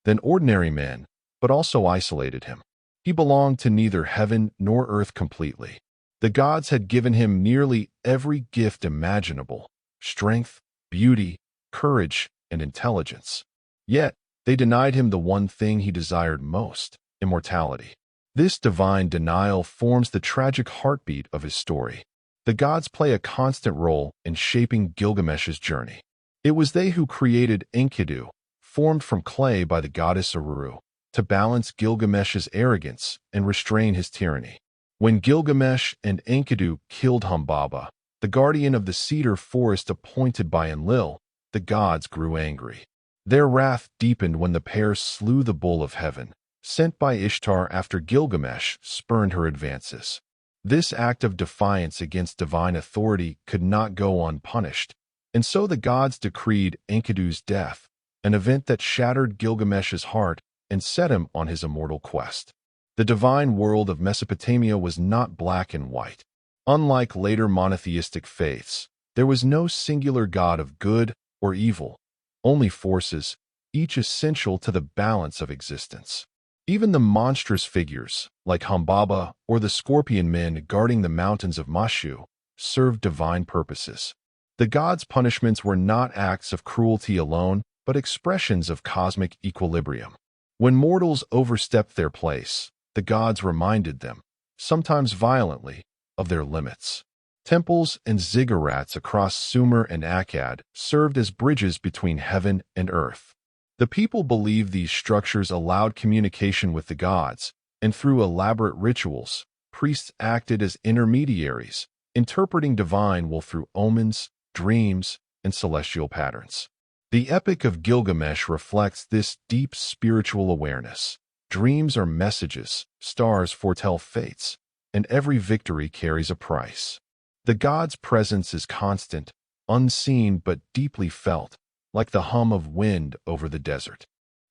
than ordinary men, but also isolated him. He belonged to neither heaven nor earth completely. The gods had given him nearly every gift imaginable: strength, beauty, courage, and intelligence. Yet, they denied him the one thing he desired most: immortality. This divine denial forms the tragic heartbeat of his story. The gods play a constant role in shaping Gilgamesh's journey. It was they who created Enkidu, formed from clay by the goddess Uruk, to balance Gilgamesh's arrogance and restrain his tyranny. When Gilgamesh and Enkidu killed Humbaba, the guardian of the cedar forest appointed by Enlil, the gods grew angry. Their wrath deepened when the pair slew the bull of heaven, sent by Ishtar after Gilgamesh spurned her advances. This act of defiance against divine authority could not go unpunished, and so the gods decreed Enkidu's death, an event that shattered Gilgamesh's heart and set him on his immortal quest. The divine world of Mesopotamia was not black and white. Unlike later monotheistic faiths, there was no singular god of good or evil, only forces, each essential to the balance of existence. Even the monstrous figures, like Humbaba or the scorpion men guarding the mountains of Mashu, served divine purposes. The gods' punishments were not acts of cruelty alone, but expressions of cosmic equilibrium. When mortals overstepped their place, the gods reminded them, sometimes violently, of their limits. Temples and ziggurats across Sumer and Akkad served as bridges between heaven and earth. The people believed these structures allowed communication with the gods, and through elaborate rituals, priests acted as intermediaries, interpreting divine will through omens, dreams, and celestial patterns. The Epic of Gilgamesh reflects this deep spiritual awareness. Dreams are messages, stars foretell fates, and every victory carries a price. The god's presence is constant, unseen but deeply felt, like the hum of wind over the desert.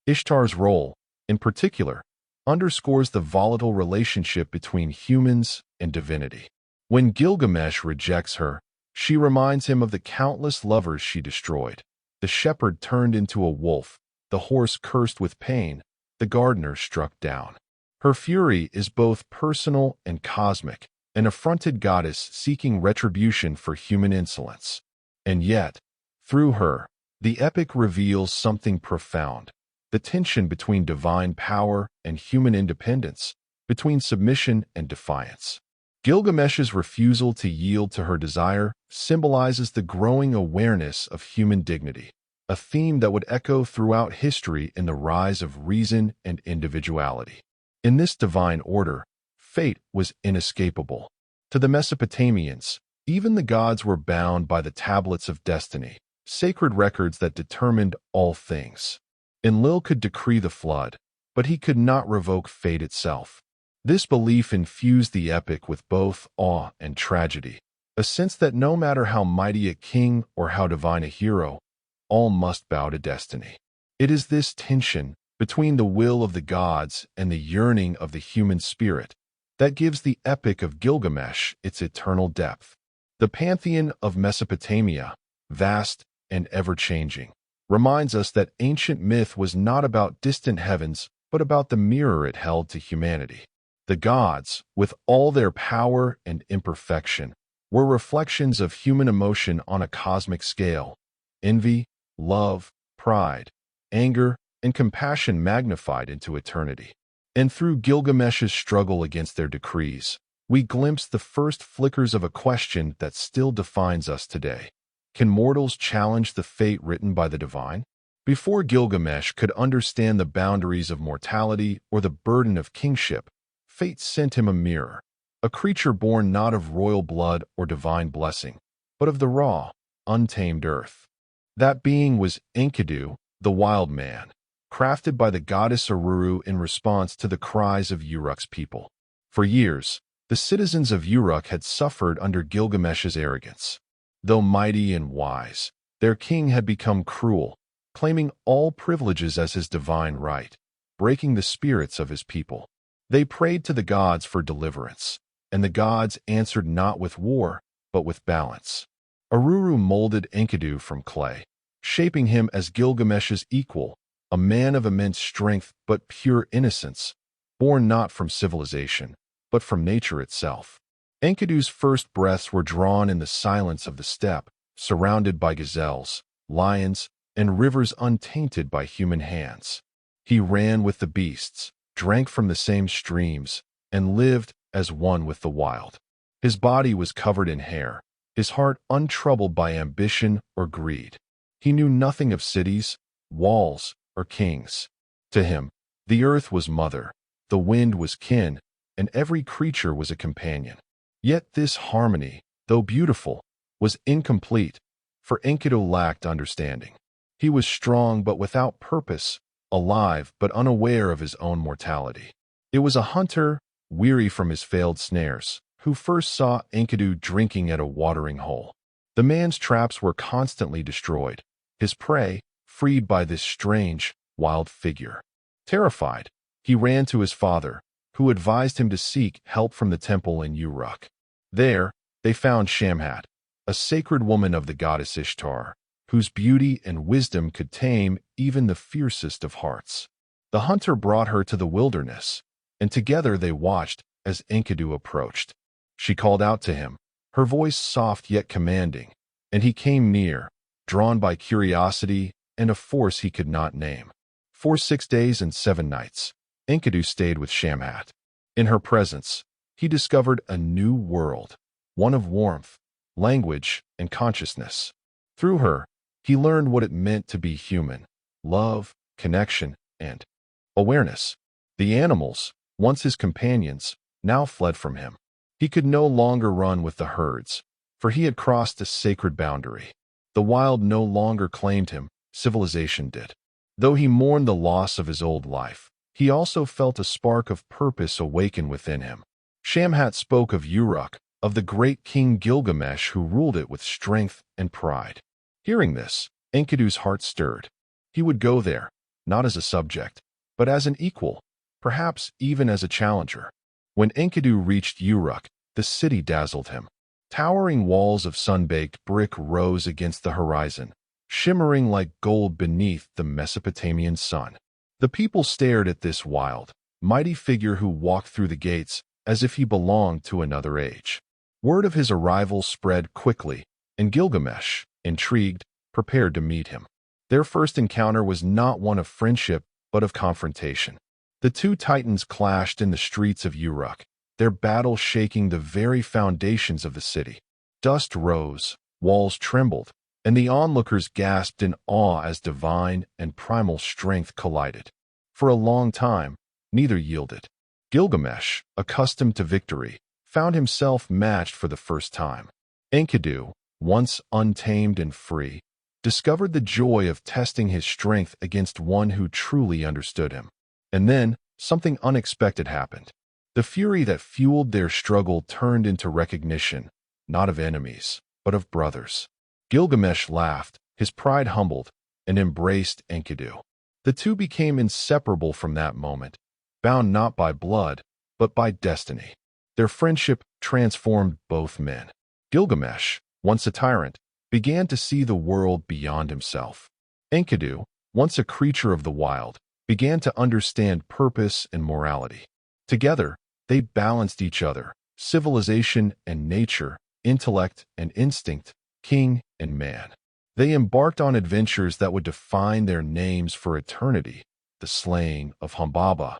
Ishtar's role, in particular, underscores the volatile relationship between humans and divinity. When Gilgamesh rejects her, she reminds him of the countless lovers she destroyed. The shepherd turned into a wolf, the horse cursed with pain, the gardener struck down. Her fury is both personal and cosmic, an affronted goddess seeking retribution for human insolence. And yet, through her, the epic reveals something profound: the tension between divine power and human independence, between submission and defiance. Gilgamesh's refusal to yield to her desire symbolizes the growing awareness of human dignity, a theme that would echo throughout history in the rise of reason and individuality. In this divine order, fate was inescapable. To the Mesopotamians, even the gods were bound by the tablets of destiny, sacred records that determined all things. Enlil could decree the flood, but he could not revoke fate itself. This belief infused the epic with both awe and tragedy, a sense that no matter how mighty a king or how divine a hero, all must bow to destiny. It is this tension between the will of the gods and the yearning of the human spirit that gives the Epic of Gilgamesh its eternal depth. The pantheon of Mesopotamia, vast and ever-changing, reminds us that ancient myth was not about distant heavens, but about the mirror it held to humanity. The gods, with all their power and imperfection, were reflections of human emotion on a cosmic scale. Envy, love, pride, anger, and compassion magnified into eternity. And through Gilgamesh's struggle against their decrees, we glimpse the first flickers of a question that still defines us today. Can mortals challenge the fate written by the divine? Before Gilgamesh could understand the boundaries of mortality or the burden of kingship, fate sent him a mirror, a creature born not of royal blood or divine blessing, but of the raw, untamed earth. That being was Enkidu, the wild man, crafted by the goddess Uruk in response to the cries of Uruk's people. For years, the citizens of Uruk had suffered under Gilgamesh's arrogance. Though mighty and wise, their king had become cruel, claiming all privileges as his divine right, breaking the spirits of his people. They prayed to the gods for deliverance, and the gods answered not with war, but with balance. Uruk molded Enkidu from clay, shaping him as Gilgamesh's equal, a man of immense strength but pure innocence, born not from civilization, but from nature itself. Enkidu's first breaths were drawn in the silence of the steppe, surrounded by gazelles, lions, and rivers untainted by human hands. He ran with the beasts, drank from the same streams, and lived as one with the wild. His body was covered in hair, his heart untroubled by ambition or greed. He knew nothing of cities, walls, or kings. To him, the earth was mother, the wind was kin, and every creature was a companion. Yet this harmony, though beautiful, was incomplete, for Enkidu lacked understanding. He was strong but without purpose, alive but unaware of his own mortality. It was a hunter, weary from his failed snares, who first saw Enkidu drinking at a watering hole. The man's traps were constantly destroyed, his prey freed by this strange, wild figure. Terrified, he ran to his father, who advised him to seek help from the temple in Uruk. There, they found Shamhat, a sacred woman of the goddess Ishtar, whose beauty and wisdom could tame even the fiercest of hearts. The hunter brought her to the wilderness, and together they watched as Enkidu approached. She called out to him, her voice soft yet commanding, and he came near, drawn by curiosity and a force he could not name. For 6 days and 7 nights, Enkidu stayed with Shamhat. In her presence, he discovered a new world, one of warmth, language, and consciousness. Through her, he learned what it meant to be human: love, connection, and awareness. The animals, once his companions, now fled from him. He could no longer run with the herds, for he had crossed a sacred boundary. The wild no longer claimed him, civilization did. Though he mourned the loss of his old life, he also felt a spark of purpose awaken within him. Shamhat spoke of Uruk, of the great king Gilgamesh who ruled it with strength and pride. Hearing this, Enkidu's heart stirred. He would go there, not as a subject, but as an equal, perhaps even as a challenger. When Enkidu reached Uruk, the city dazzled him. Towering walls of sun-baked brick rose against the horizon, shimmering like gold beneath the Mesopotamian sun. The people stared at this wild, mighty figure who walked through the gates as if he belonged to another age. Word of his arrival spread quickly, and Gilgamesh, intrigued, prepared to meet him. Their first encounter was not one of friendship, but of confrontation. The two titans clashed in the streets of Uruk, their battle shaking the very foundations of the city. Dust rose, walls trembled, and the onlookers gasped in awe as divine and primal strength collided. For a long time, neither yielded. Gilgamesh, accustomed to victory, found himself matched for the first time. Enkidu, once untamed and free, discovered the joy of testing his strength against one who truly understood him. And then, something unexpected happened. The fury that fueled their struggle turned into recognition, not of enemies, but of brothers. Gilgamesh laughed, his pride humbled, and embraced Enkidu. The two became inseparable from that moment, bound not by blood, but by destiny. Their friendship transformed both men. Gilgamesh, once a tyrant, began to see the world beyond himself. Enkidu, once a creature of the wild, began to understand purpose and morality. Together, they balanced each other, civilization and nature, intellect and instinct, king and man. They embarked on adventures that would define their names for eternity: the slaying of Humbaba,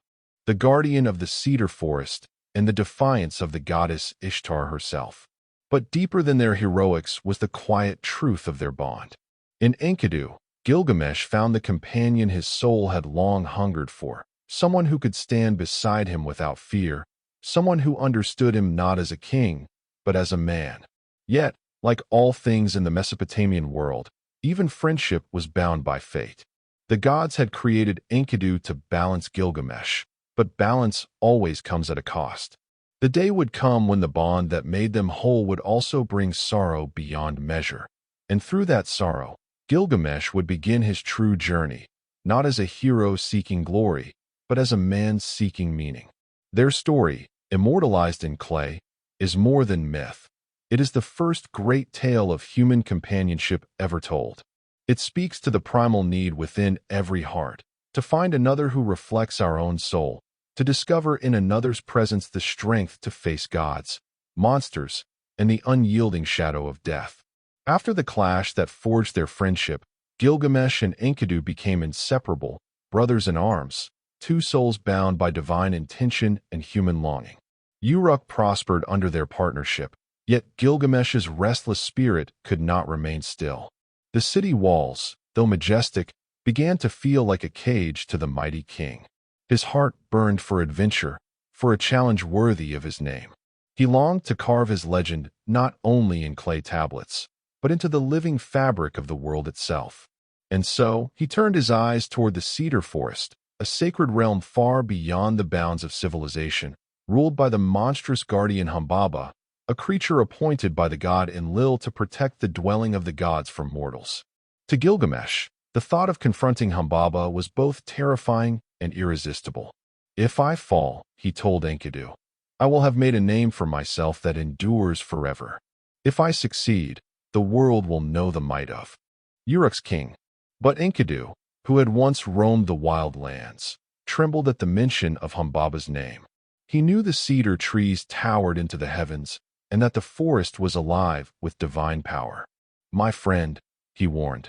the guardian of the cedar forest, and the defiance of the goddess Ishtar herself. But deeper than their heroics was the quiet truth of their bond. In Enkidu, Gilgamesh found the companion his soul had long hungered for, someone who could stand beside him without fear, someone who understood him not as a king, but as a man. Yet, like all things in the Mesopotamian world, even friendship was bound by fate. The gods had created Enkidu to balance Gilgamesh, but balance always comes at a cost. The day would come when the bond that made them whole would also bring sorrow beyond measure. And through that sorrow, Gilgamesh would begin his true journey, not as a hero seeking glory, but as a man seeking meaning. Their story, immortalized in clay, is more than myth. It is the first great tale of human companionship ever told. It speaks to the primal need within every heart, to find another who reflects our own soul, to discover in another's presence the strength to face gods, monsters, and the unyielding shadow of death. After the clash that forged their friendship, Gilgamesh and Enkidu became inseparable, brothers in arms, two souls bound by divine intention and human longing. Uruk prospered under their partnership, yet Gilgamesh's restless spirit could not remain still. The city walls, though majestic, began to feel like a cage to the mighty king. His heart burned for adventure, for a challenge worthy of his name. He longed to carve his legend not only in clay tablets, but into the living fabric of the world itself. And so, he turned his eyes toward the cedar forest, a sacred realm far beyond the bounds of civilization, ruled by the monstrous guardian Humbaba, a creature appointed by the god Enlil to protect the dwelling of the gods from mortals. To Gilgamesh, the thought of confronting Humbaba was both terrifying and irresistible. "If I fall," he told Enkidu, "I will have made a name for myself that endures forever. If I succeed, the world will know the might of Uruk's king." But Enkidu, who had once roamed the wild lands, trembled at the mention of Humbaba's name. He knew the cedar trees towered into the heavens, and that the forest was alive with divine power. "My friend," he warned,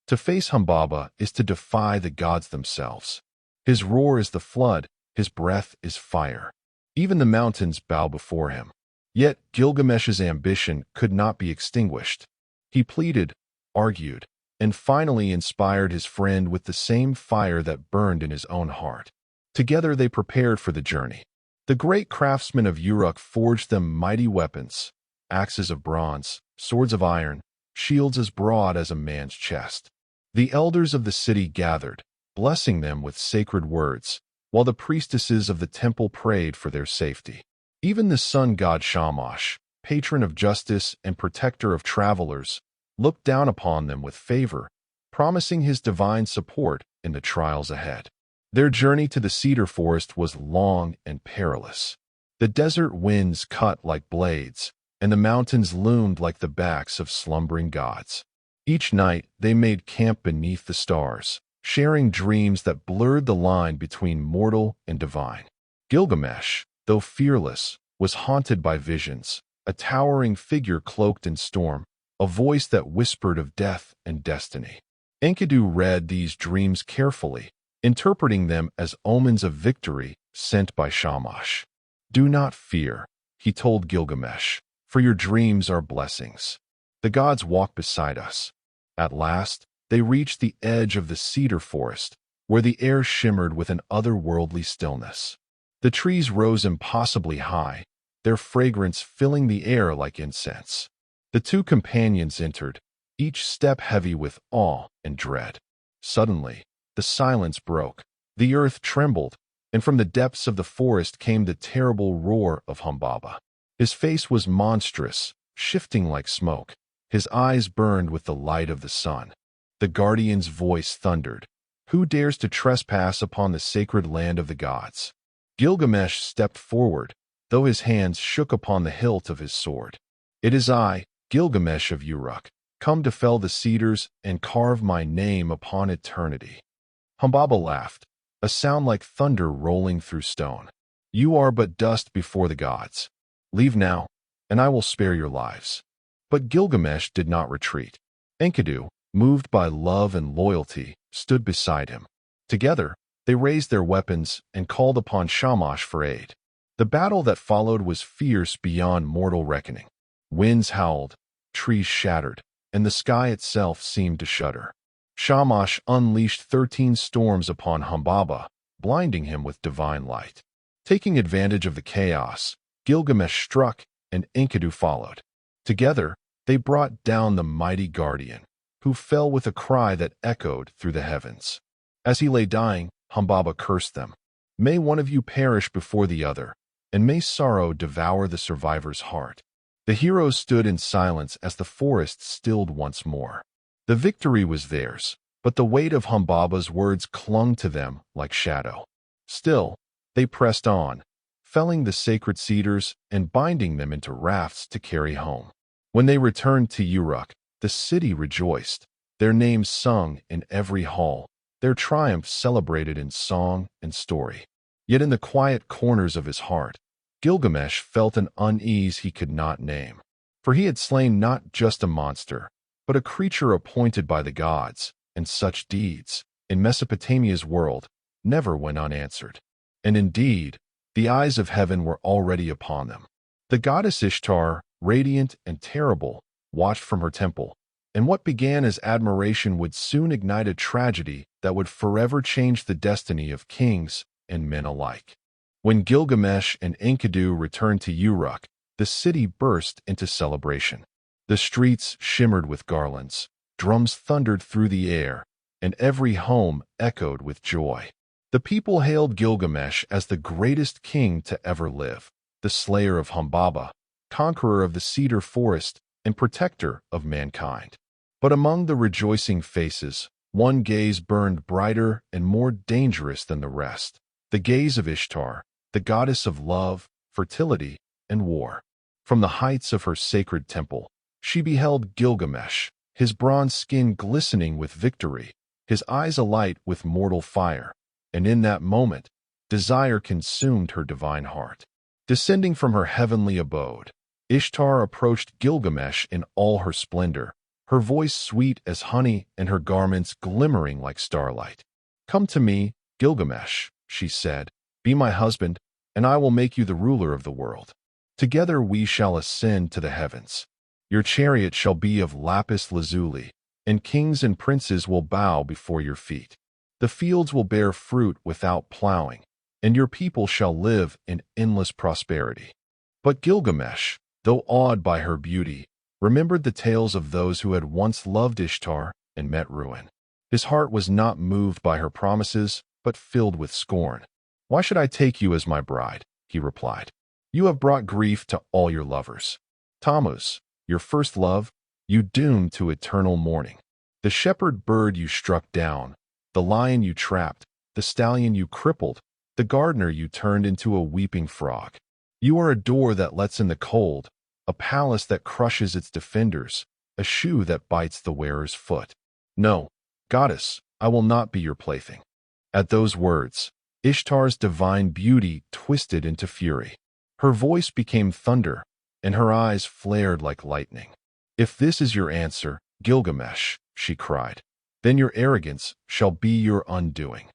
"to face Humbaba is to defy the gods themselves. His roar is the flood, his breath is fire. Even the mountains bow before him." Yet Gilgamesh's ambition could not be extinguished. He pleaded, argued, and finally inspired his friend with the same fire that burned in his own heart. Together they prepared for the journey. The great craftsmen of Uruk forged them mighty weapons, axes of bronze, swords of iron, shields as broad as a man's chest. The elders of the city gathered, blessing them with sacred words, while the priestesses of the temple prayed for their safety. Even the sun god Shamash, patron of justice and protector of travelers, looked down upon them with favor, promising his divine support in the trials ahead. Their journey to the cedar forest was long and perilous. The desert winds cut like blades, and the mountains loomed like the backs of slumbering gods. Each night they made camp beneath the stars, sharing dreams that blurred the line between mortal and divine. Gilgamesh, though fearless, was haunted by visions, a towering figure cloaked in storm, a voice that whispered of death and destiny. Enkidu read these dreams carefully, interpreting them as omens of victory sent by Shamash. "Do not fear," he told Gilgamesh, "for your dreams are blessings. The gods walk beside us." At last, they reached the edge of the cedar forest, where the air shimmered with an otherworldly stillness. The trees rose impossibly high, their fragrance filling the air like incense. The two companions entered, each step heavy with awe and dread. Suddenly, the silence broke. The earth trembled, and from the depths of the forest came the terrible roar of Humbaba. His face was monstrous, shifting like smoke. His eyes burned with the light of the sun. The guardian's voice thundered, "Who dares to trespass upon the sacred land of the gods?" Gilgamesh stepped forward, though his hands shook upon the hilt of his sword. "It is I, Gilgamesh of Uruk, come to fell the cedars and carve my name upon eternity." Humbaba laughed, a sound like thunder rolling through stone. "You are but dust before the gods. Leave now, and I will spare your lives." But Gilgamesh did not retreat. Enkidu, moved by love and loyalty, stood beside him. Together, they raised their weapons and called upon Shamash for aid. The battle that followed was fierce beyond mortal reckoning. Winds howled, trees shattered, and the sky itself seemed to shudder. Shamash unleashed 13 storms upon Humbaba, blinding him with divine light. Taking advantage of the chaos, Gilgamesh struck, and Enkidu followed. Together, they brought down the mighty guardian, who fell with a cry that echoed through the heavens. As he lay dying, Humbaba cursed them. "May one of you perish before the other, and may sorrow devour the survivor's heart." The heroes stood in silence as the forest stilled once more. The victory was theirs, but the weight of Humbaba's words clung to them like shadow. Still, they pressed on, felling the sacred cedars and binding them into rafts to carry home. When they returned to Uruk, the city rejoiced, their names sung in every hall, their triumph celebrated in song and story. Yet in the quiet corners of his heart, Gilgamesh felt an unease he could not name. For he had slain not just a monster, but a creature appointed by the gods, and such deeds, in Mesopotamia's world, never went unanswered. And indeed, the eyes of heaven were already upon them. The goddess Ishtar, radiant and terrible, watched from her temple, and what began as admiration would soon ignite a tragedy that would forever change the destiny of kings and men alike. When Gilgamesh and Enkidu returned to Uruk, the city burst into celebration. The streets shimmered with garlands, drums thundered through the air, and every home echoed with joy. The people hailed Gilgamesh as the greatest king to ever live, the slayer of Humbaba, conqueror of the cedar forest, and protector of mankind. But among the rejoicing faces, one gaze burned brighter and more dangerous than the rest, the gaze of Ishtar, the goddess of love, fertility, and war. From the heights of her sacred temple, she beheld Gilgamesh, his bronze skin glistening with victory, his eyes alight with mortal fire, and in that moment, desire consumed her divine heart. Descending from her heavenly abode, Ishtar approached Gilgamesh in all her splendor, her voice sweet as honey and her garments glimmering like starlight. "Come to me, Gilgamesh," she said, "be my husband, and I will make you the ruler of the world. Together we shall ascend to the heavens. Your chariot shall be of lapis lazuli, and kings and princes will bow before your feet. The fields will bear fruit without plowing, and your people shall live in endless prosperity." But Gilgamesh, though awed by her beauty, remembered the tales of those who had once loved Ishtar and met ruin. His heart was not moved by her promises, but filled with scorn. "Why should I take you as my bride?" he replied. "You have brought grief to all your lovers. Tammuz, your first love, you doomed to eternal mourning. The shepherd bird you struck down, the lion you trapped, the stallion you crippled, the gardener you turned into a weeping frog. You are a door that lets in the cold, a palace that crushes its defenders, a shoe that bites the wearer's foot. No, goddess, I will not be your plaything." At those words, Ishtar's divine beauty twisted into fury. Her voice became thunder, and her eyes flared like lightning. "If this is your answer, Gilgamesh," she cried, "then your arrogance shall be your undoing."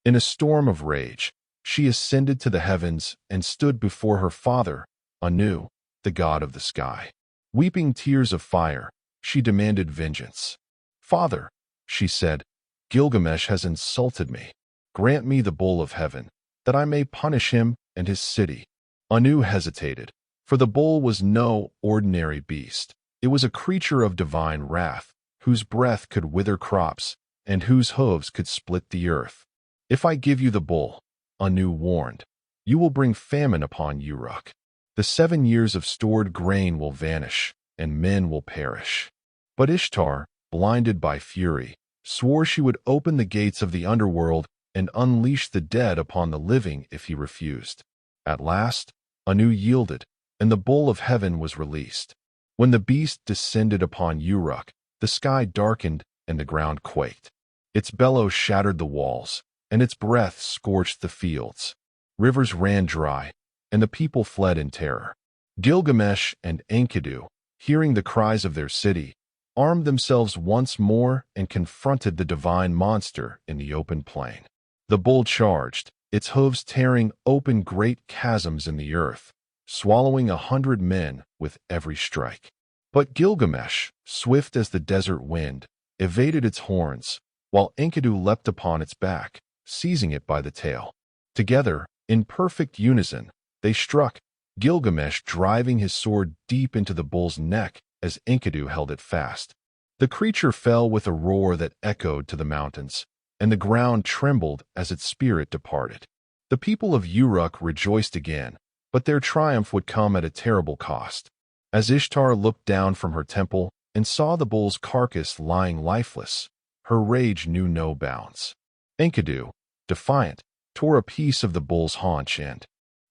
In a storm of rage, she ascended to the heavens and stood before her father, Anu, the god of the sky. Weeping tears of fire, she demanded vengeance. "Father," she said, "Gilgamesh has insulted me. Grant me the bowl of heaven, that I may punish him and his city." Anu hesitated, for the bull was no ordinary beast. It was a creature of divine wrath, whose breath could wither crops, and whose hooves could split the earth. "If I give you the bull, Anu warned. You will bring famine upon Uruk. The 7 years of stored grain will vanish, and men will perish. But Ishtar, blinded by fury, swore she would open the gates of the underworld and unleash the dead upon the living if he refused. At last, Anu yielded, and the bull of heaven was released. When the beast descended upon Uruk, the sky darkened and the ground quaked. Its bellows shattered the walls, and its breath scorched the fields. Rivers ran dry, and the people fled in terror. Gilgamesh and Enkidu, hearing the cries of their city, armed themselves once more and confronted the divine monster in the open plain. The bull charged, its hooves tearing open great chasms in the earth, swallowing 100 men with every strike. But Gilgamesh, swift as the desert wind, evaded its horns, while Enkidu leapt upon its back, seizing it by the tail. Together, in perfect unison, they struck, Gilgamesh driving his sword deep into the bull's neck as Enkidu held it fast. The creature fell with a roar that echoed to the mountains, and the ground trembled as its spirit departed. The people of Uruk rejoiced again, but their triumph would come at a terrible cost. As Ishtar looked down from her temple and saw the bull's carcass lying lifeless, her rage knew no bounds. Enkidu, defiant, tore a piece of the bull's haunch and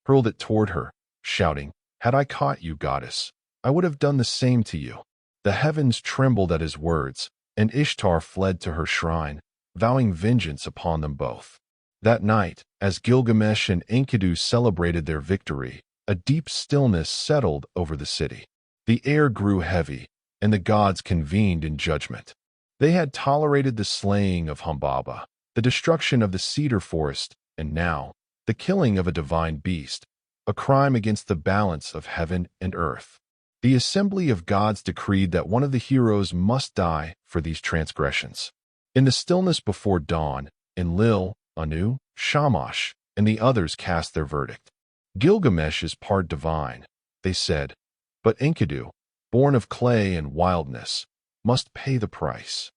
hurled it toward her, shouting, "Had I caught you, goddess, I would have done the same to you." The heavens trembled at his words, and Ishtar fled to her shrine, vowing vengeance upon them both. That night, as Gilgamesh and Enkidu celebrated their victory, a deep stillness settled over the city. The air grew heavy, and the gods convened in judgment. They had tolerated the slaying of Humbaba, the destruction of the cedar forest, and now, the killing of a divine beast, a crime against the balance of heaven and earth. The assembly of gods decreed that one of the heroes must die for these transgressions. In the stillness before dawn, Enlil, Anu, Shamash, and the others cast their verdict. Gilgamesh is part divine, they said, but Enkidu, born of clay and wildness, must pay the price.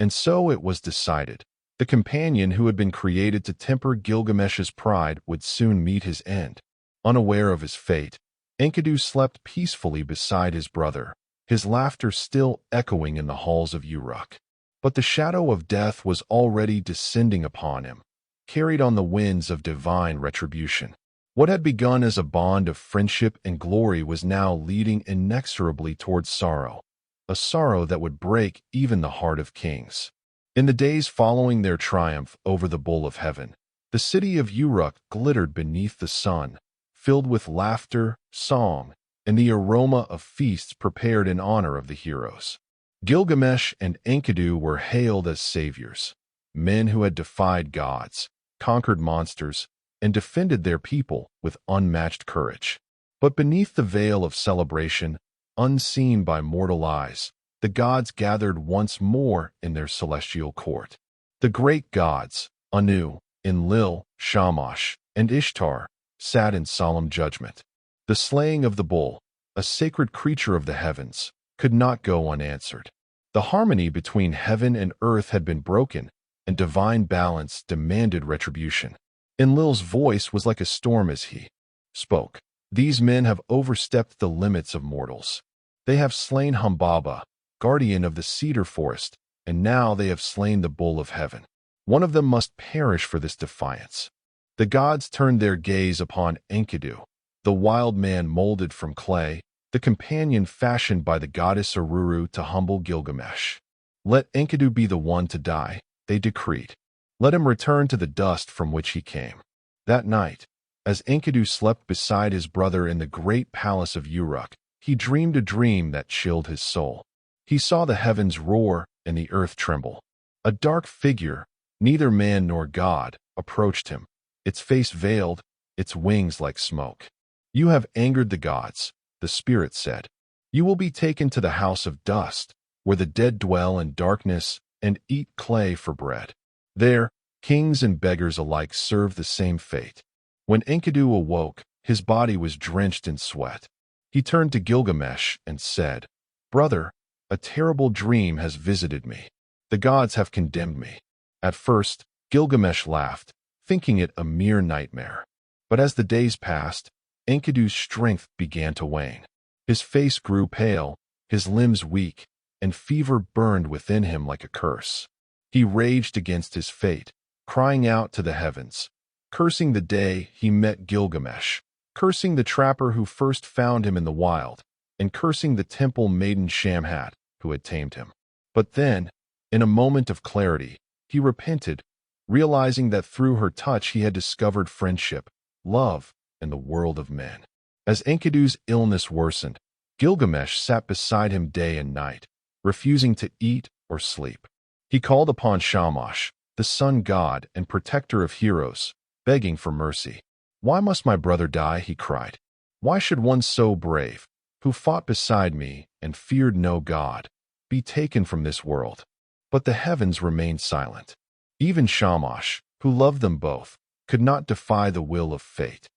And so it was decided. The companion who had been created to temper Gilgamesh's pride would soon meet his end. Unaware of his fate, Enkidu slept peacefully beside his brother, his laughter still echoing in the halls of Uruk. But the shadow of death was already descending upon him, carried on the winds of divine retribution. What had begun as a bond of friendship and glory was now leading inexorably towards sorrow, a sorrow that would break even the heart of kings. In the days following their triumph over the bull of heaven, the city of Uruk glittered beneath the sun, filled with laughter, song, and the aroma of feasts prepared in honor of the heroes. Gilgamesh and Enkidu were hailed as saviors, men who had defied gods, conquered monsters, and defended their people with unmatched courage. But beneath the veil of celebration, unseen by mortal eyes, the gods gathered once more in their celestial court. The great gods, Anu, Enlil, Shamash, and Ishtar, sat in solemn judgment. The slaying of the bull, a sacred creature of the heavens, could not go unanswered. The harmony between heaven and earth had been broken, and divine balance demanded retribution. Enlil's voice was like a storm as he spoke. These men have overstepped the limits of mortals. They have slain Humbaba, guardian of the cedar forest, and now they have slain the bull of heaven. One of them must perish for this defiance. The gods turned their gaze upon Enkidu, the wild man molded from clay, the companion fashioned by the goddess Uruk to humble Gilgamesh. Let Enkidu be the one to die, they decreed. Let him return to the dust from which he came. That night, as Enkidu slept beside his brother in the great palace of Uruk, he dreamed a dream that chilled his soul. He saw the heavens roar and the earth tremble. A dark figure, neither man nor god, approached him, its face veiled, its wings like smoke. "You have angered the gods," the spirit said. "You will be taken to the house of dust, where the dead dwell in darkness and eat clay for bread. There, kings and beggars alike serve the same fate." When Enkidu awoke, his body was drenched in sweat. He turned to Gilgamesh and said, "Brother, a terrible dream has visited me. The gods have condemned me." At first, Gilgamesh laughed, thinking it a mere nightmare. But as the days passed, Enkidu's strength began to wane. His face grew pale, his limbs weak, and fever burned within him like a curse. He raged against his fate, crying out to the heavens, cursing the day he met Gilgamesh, cursing the trapper who first found him in the wild, and cursing the temple maiden Shamhat who had tamed him. But then, in a moment of clarity, he repented, realizing that through her touch he had discovered friendship, love, and the world of men. As Enkidu's illness worsened, Gilgamesh sat beside him day and night, refusing to eat or sleep. He called upon Shamash, the sun god and protector of heroes, begging for mercy. "Why must my brother die?" he cried. "Why should one so brave, who fought beside me and feared no god, be taken from this world?" But the heavens remained silent. Even Shamash, who loved them both, could not defy the will of fate.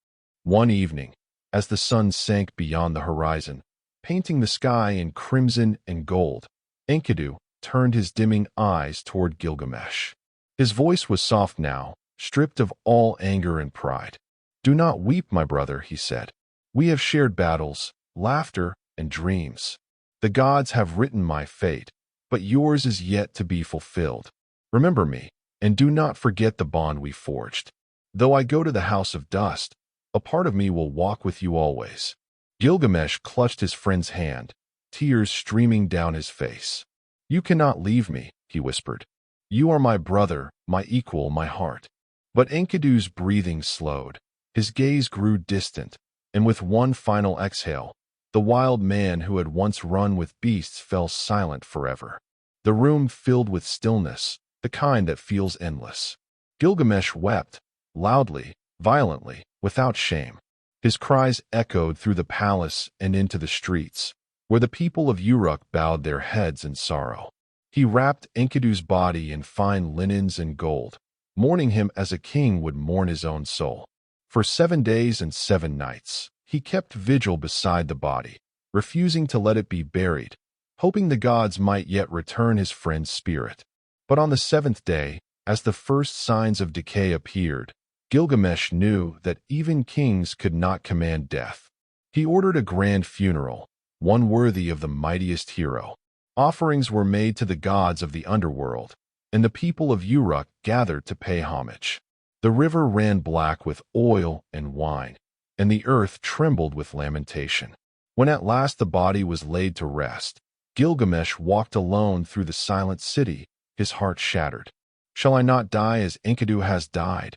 One evening, as the sun sank beyond the horizon, painting the sky in crimson and gold, Enkidu turned his dimming eyes toward Gilgamesh. His voice was soft now, stripped of all anger and pride. "Do not weep, my brother," he said. "We have shared battles, laughter, and dreams. The gods have written my fate, but yours is yet to be fulfilled. Remember me, and do not forget the bond we forged. Though I go to the house of dust, a part of me will walk with you always." Gilgamesh clutched his friend's hand, tears streaming down his face. "You cannot leave me," he whispered. "You are my brother, my equal, my heart." But Enkidu's breathing slowed. His gaze grew distant, and with one final exhale, the wild man who had once run with beasts fell silent forever. The room filled with stillness, the kind that feels endless. Gilgamesh wept, loudly, violently, without shame. His cries echoed through the palace and into the streets, where the people of Uruk bowed their heads in sorrow. He wrapped Enkidu's body in fine linens and gold, mourning him as a king would mourn his own soul. For 7 days and 7 nights, he kept vigil beside the body, refusing to let it be buried, hoping the gods might yet return his friend's spirit. But on the 7th day, as the first signs of decay appeared, Gilgamesh knew that even kings could not command death. He ordered a grand funeral, one worthy of the mightiest hero. Offerings were made to the gods of the underworld, and the people of Uruk gathered to pay homage. The river ran black with oil and wine, and the earth trembled with lamentation. When at last the body was laid to rest, Gilgamesh walked alone through the silent city, his heart shattered. "Shall I not die as Enkidu has died?"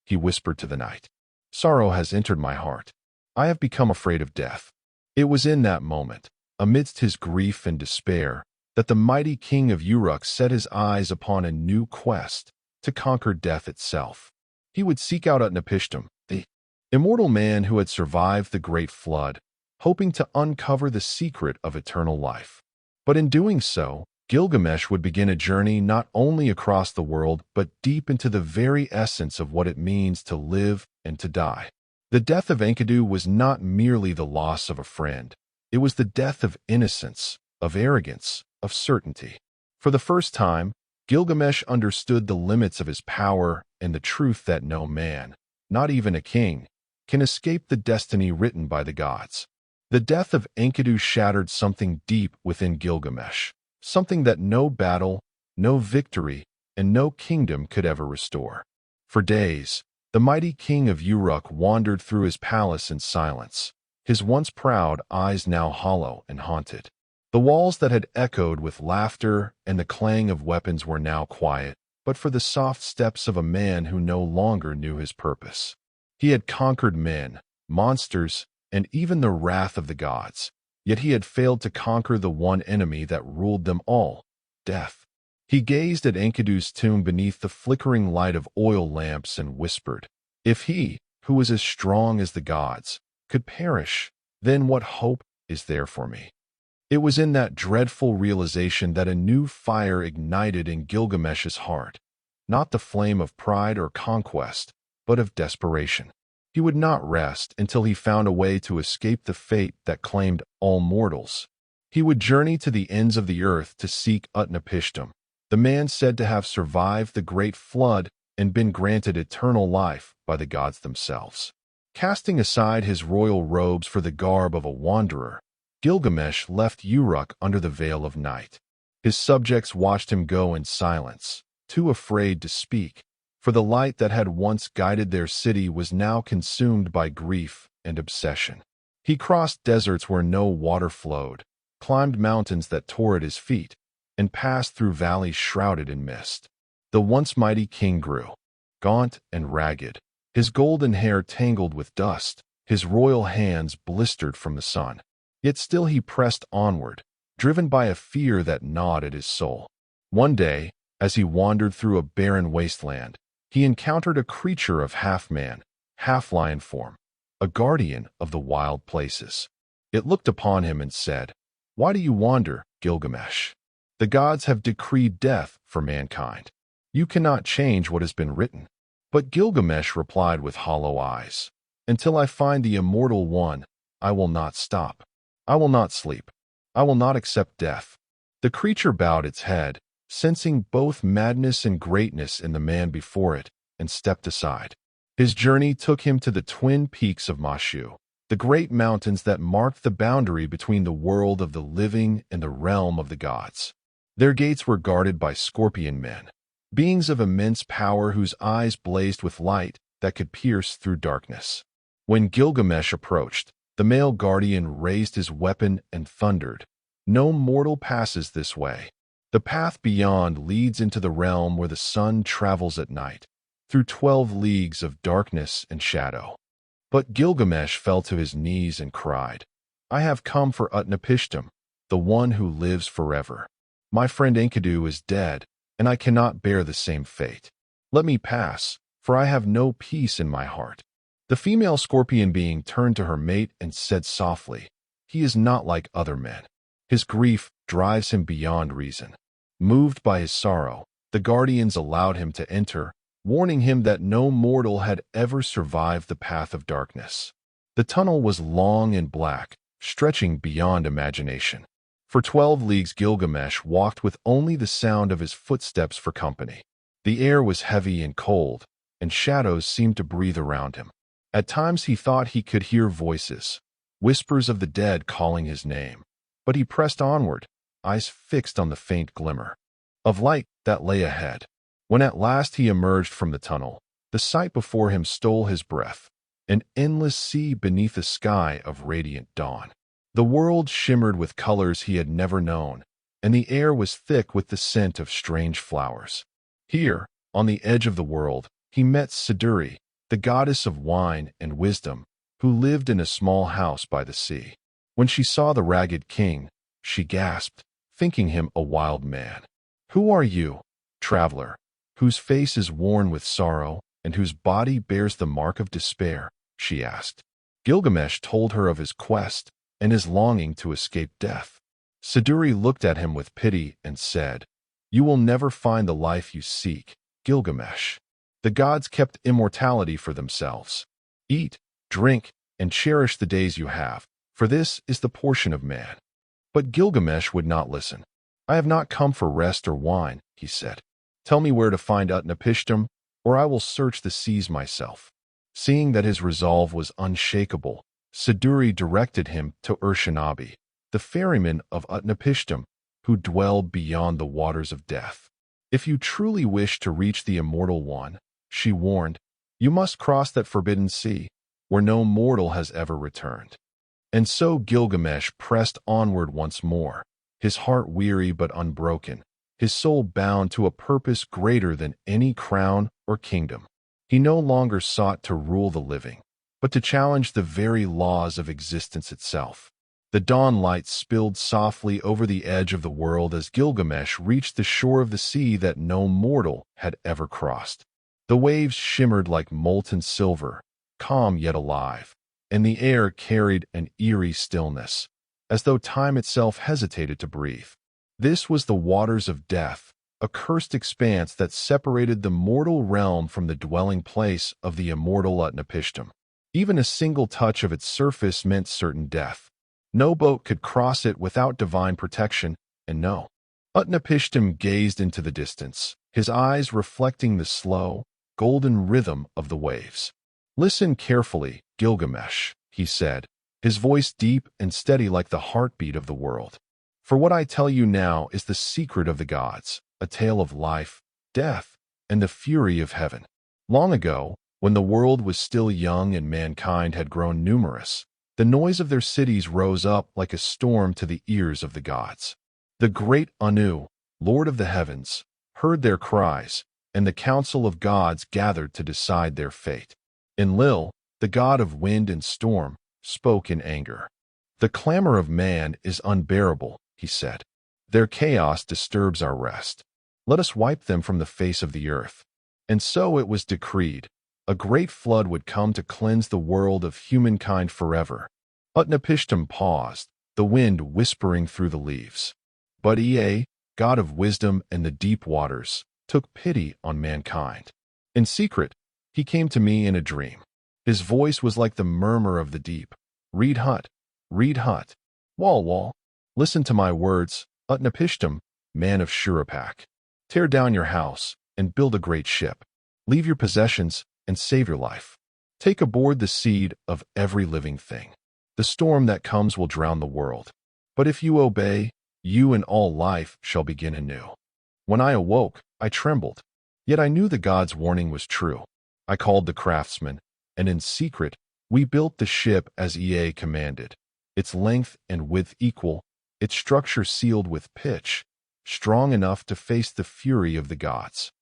he whispered to the night. "Sorrow has entered my heart. I have become afraid of death." It was in that moment, amidst his grief and despair, that the mighty king of Uruk set his eyes upon a new quest to conquer death itself. He would seek out Utnapishtim, the immortal man who had survived the great flood, hoping to uncover the secret of eternal life. But in doing so, Gilgamesh would begin a journey not only across the world but deep into the very essence of what it means to live and to die. The death of Enkidu was not merely the loss of a friend. It was the death of innocence, of arrogance, of certainty. For the first time, Gilgamesh understood the limits of his power and the truth that no man, not even a king, can escape the destiny written by the gods. The death of Enkidu shattered something deep within Gilgamesh, something that no battle, no victory, and no kingdom could ever restore. For days, the mighty king of Uruk wandered through his palace in silence, his once proud eyes now hollow and haunted. The walls that had echoed with laughter and the clang of weapons were now quiet, but for the soft steps of a man who no longer knew his purpose. He had conquered men, monsters, and even the wrath of the gods, yet he had failed to conquer the one enemy that ruled them all, death. He gazed at Enkidu's tomb beneath the flickering light of oil lamps and whispered, "If he, who was as strong as the gods, could perish, then what hope is there for me?" It was in that dreadful realization that a new fire ignited in Gilgamesh's heart, not the flame of pride or conquest, but of desperation. He would not rest until he found a way to escape the fate that claimed all mortals. He would journey to the ends of the earth to seek Utnapishtim, the man said to have survived the great flood and been granted eternal life by the gods themselves. Casting aside his royal robes for the garb of a wanderer, Gilgamesh left Uruk under the veil of night. His subjects watched him go in silence, too afraid to speak, for the light that had once guided their city was now consumed by grief and obsession. He crossed deserts where no water flowed, climbed mountains that tore at his feet, and passed through valleys shrouded in mist. The once mighty king grew, gaunt and ragged, his golden hair tangled with dust, his royal hands blistered from the sun. Yet still he pressed onward, driven by a fear that gnawed at his soul. One day, as he wandered through a barren wasteland, he encountered a creature of half-man, half-lion form, a guardian of the wild places. It looked upon him and said, "Why do you wander, Gilgamesh? The gods have decreed death for mankind. You cannot change what has been written." But Gilgamesh replied with hollow eyes, "Until I find the immortal one, I will not stop. I will not sleep. I will not accept death." The creature bowed its head, sensing both madness and greatness in the man before it, and stepped aside. His journey took him to the twin peaks of Mashu, the great mountains that marked the boundary between the world of the living and the realm of the gods. Their gates were guarded by scorpion men, beings of immense power whose eyes blazed with light that could pierce through darkness. When Gilgamesh approached, the male guardian raised his weapon and thundered, "No mortal passes this way. The path beyond leads into the realm where the sun travels at night, through 12 leagues of darkness and shadow." But Gilgamesh fell to his knees and cried, "I have come for Utnapishtim, the one who lives forever. My friend Enkidu is dead, and I cannot bear the same fate. Let me pass, for I have no peace in my heart." The female scorpion being turned to her mate and said softly, "He is not like other men. His grief drives him beyond reason." Moved by his sorrow, the guardians allowed him to enter, warning him that no mortal had ever survived the path of darkness. The tunnel was long and black, stretching beyond imagination. For 12 leagues Gilgamesh walked with only the sound of his footsteps for company. The air was heavy and cold, and shadows seemed to breathe around him. At times he thought he could hear voices, whispers of the dead calling his name. But he pressed onward, eyes fixed on the faint glimmer of light that lay ahead. When at last he emerged from the tunnel, the sight before him stole his breath, an endless sea beneath a sky of radiant dawn. The world shimmered with colors he had never known, and the air was thick with the scent of strange flowers. Here, on the edge of the world, he met Siduri, the goddess of wine and wisdom, who lived in a small house by the sea. When she saw the ragged king, she gasped, thinking him a wild man. "Who are you, traveler, whose face is worn with sorrow and whose body bears the mark of despair?" she asked. Gilgamesh told her of his quest and his longing to escape death. Siduri looked at him with pity and said, "You will never find the life you seek, Gilgamesh. The gods kept immortality for themselves. Eat, drink, and cherish the days you have, for this is the portion of man." But Gilgamesh would not listen. "I have not come for rest or wine," he said. "Tell me where to find Utnapishtim, or I will search the seas myself." Seeing that his resolve was unshakable, Siduri directed him to Urshanabi, the ferryman of Utnapishtim, who dwelled beyond the waters of death. "If you truly wish to reach the immortal one," she warned, "you must cross that forbidden sea, where no mortal has ever returned." And so Gilgamesh pressed onward once more, his heart weary but unbroken, his soul bound to a purpose greater than any crown or kingdom. He no longer sought to rule the living, but to challenge the very laws of existence itself. The dawn light spilled softly over the edge of the world as Gilgamesh reached the shore of the sea that no mortal had ever crossed. The waves shimmered like molten silver, calm yet alive, and the air carried an eerie stillness, as though time itself hesitated to breathe. This was the waters of death, a cursed expanse that separated the mortal realm from the dwelling place of the immortal Utnapishtim. Even a single touch of its surface meant certain death. No boat could cross it without divine protection, and no. Utnapishtim gazed into the distance, his eyes reflecting the slow, golden rhythm of the waves. "Listen carefully, Gilgamesh," he said, his voice deep and steady like the heartbeat of the world. "For what I tell you now is the secret of the gods, a tale of life, death, and the fury of heaven. Long ago, when the world was still young and mankind had grown numerous, the noise of their cities rose up like a storm to the ears of the gods. The great Anu, Lord of the heavens, heard their cries, and the council of gods gathered to decide their fate. Enlil, the god of wind and storm, spoke in anger. "The clamor of man is unbearable," he said. "Their chaos disturbs our rest. Let us wipe them from the face of the earth." And so it was decreed. A great flood would come to cleanse the world of humankind forever. Utnapishtim paused, the wind whispering through the leaves. But Ea, god of wisdom and the deep waters, took pity on mankind. In secret, he came to me in a dream. His voice was like the murmur of the deep. Read Hut, Wall Wall, listen to my words, Utnapishtim, man of Shurapak. Tear down your house and build a great ship. Leave your possessions and save your life. Take aboard the seed of every living thing. The storm that comes will drown the world. But if you obey, you and all life shall begin anew. When I awoke, I trembled. Yet I knew the God's warning was true. I called the craftsmen, and in secret, we built the ship as Ea commanded. Its length and width equal, its structure sealed with pitch, strong enough to face the fury of the gods.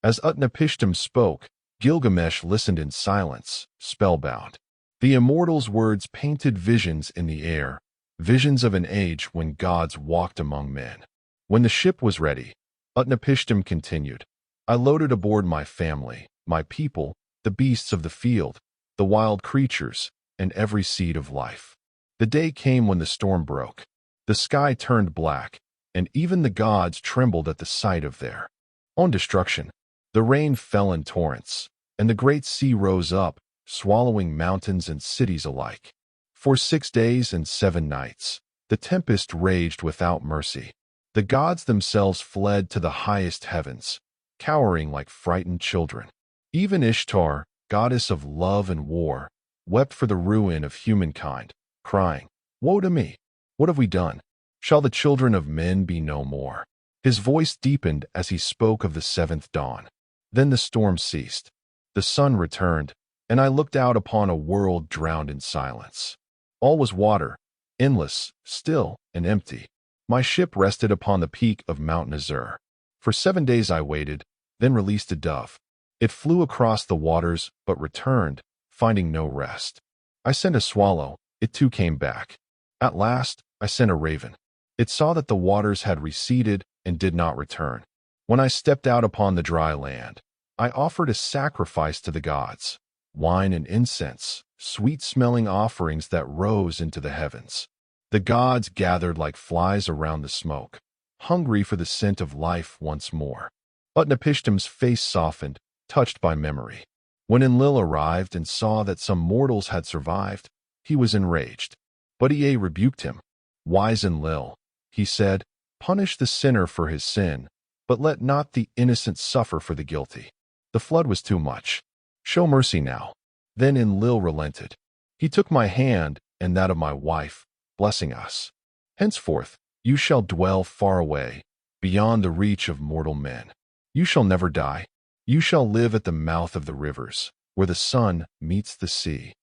As Utnapishtim spoke, Gilgamesh listened in silence, spellbound. The immortal's words painted visions in the air, visions of an age when gods walked among men. When the ship was ready, Utnapishtim continued, I loaded aboard my family, my people, the beasts of the field, the wild creatures, and every seed of life. The day came when the storm broke. The sky turned black, and even the gods trembled at the sight of their own destruction. The rain fell in torrents, and the great sea rose up, swallowing mountains and cities alike. For 6 days and 7 nights, the tempest raged without mercy. The gods themselves fled to the highest heavens, cowering like frightened children. Even Ishtar, goddess of love and war, wept for the ruin of humankind, crying, Woe to me! What have we done? Shall the children of men be no more? His voice deepened as he spoke of the 7th dawn. Then the storm ceased. The sun returned, and I looked out upon a world drowned in silence. All was water, endless, still, and empty. My ship rested upon the peak of Mount Nazur. For 7 days I waited, then released a dove. It flew across the waters, but returned, finding no rest. I sent a swallow, it too came back. At last, I sent a raven. It saw that the waters had receded and did not return. When I stepped out upon the dry land, I offered a sacrifice to the gods, wine and incense, sweet-smelling offerings that rose into the heavens. The gods gathered like flies around the smoke, hungry for the scent of life once more. Utnapishtim's face softened, touched by memory. When Enlil arrived and saw that some mortals had survived, he was enraged. But Ea rebuked him. Wise Enlil, he said, punish the sinner for his sin, but let not the innocent suffer for the guilty. The flood was too much. Show mercy now. Then Enlil relented. He took my hand and that of my wife, blessing us. Henceforth, you shall dwell far away, beyond the reach of mortal men. You shall never die. You shall live at the mouth of the rivers, where the sun meets the sea.